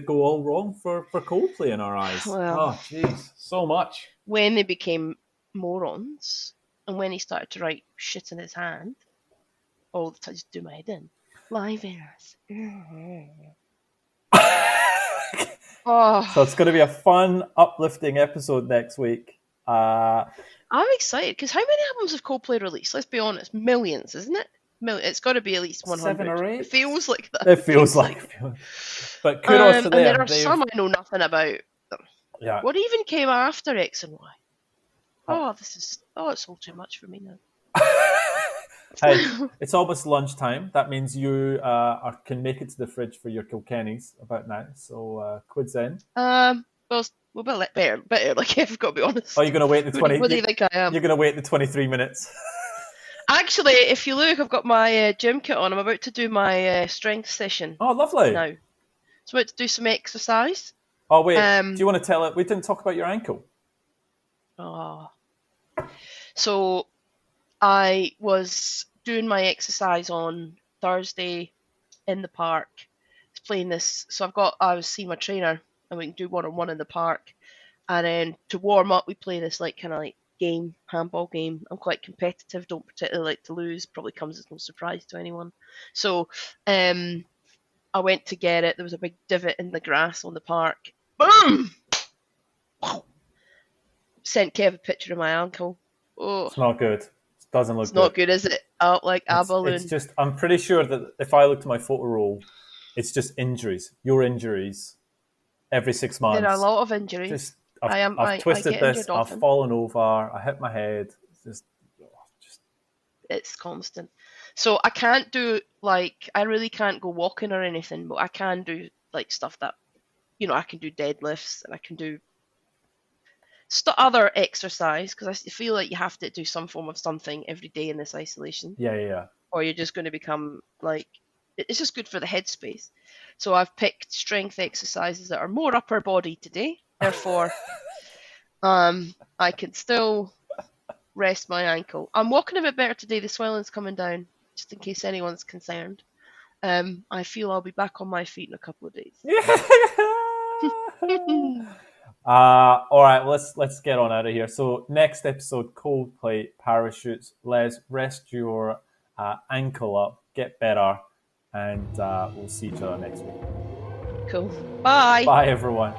go all wrong for Coldplay in our eyes? Well, oh, jeez, so much. When they became morons and when he started to write shit in his hand, all the time, just do my head in. Live Earth. Oh, So it's going to be a fun, uplifting episode next week. I'm excited because how many albums have Coldplay released? Let's be honest, millions, isn't it? It's got to be at least 100. 7 or 8? It feels like that. It feels like. But kudos to them. And there are some I know nothing about. Yeah. What even came after X and Y? Oh, it's all too much for me now. Hey, it's almost lunchtime. That means you can make it to the fridge for your Kilkennys about now. So quids in. Well, we'll better, like, I've got to be honest. Oh, you're going to wait the 20... What do you think I am? You're going to wait the 23 minutes. Actually, if you look, I've got my gym kit on. I'm about to do my strength session. Oh, lovely. Now. So I'm about to do some exercise. Oh, wait. Do you want to tell it? We didn't talk about your ankle. Oh. So I was doing my exercise on Thursday in the park. It's playing this. So I was seeing my trainer, and we can do 1-on-1 in the park. And then to warm up, we play this like kind of like game, handball game. I'm quite competitive, don't particularly like to lose. Probably comes as no surprise to anyone. So I went to get it. There was a big divot in the grass on the park. Boom! Sent Kev a picture of my ankle. Oh, It's not good. It doesn't look it's not good, is it? Out like a balloon. It's just, I'm pretty sure that if I looked at my photo roll, it's just injuries. Your injuries every 6 months. There are a lot of injuries. Just, I've twisted this. I've fallen over. I hit my head. It's just. It's constant. So I can't do I really can't go walking or anything, but I can do like stuff that, I can do deadlifts and I can do other exercise, because I feel like you have to do some form of something every day in this isolation. Yeah. Or you're just going to become it's just good for the headspace. So I've picked strength exercises that are more upper body today. Therefore, I can still rest my ankle. I'm walking a bit better today. The swelling's coming down, just in case anyone's concerned. I feel I'll be back on my feet in a couple of days. All right, let's get on out of here. So next episode, Coldplay, Parachutes. Les, rest your ankle up, get better, and we'll see each other next week. Cool. Bye. Bye, everyone.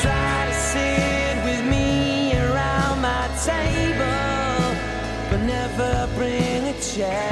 Try to sit with me around my table, but never bring a chair.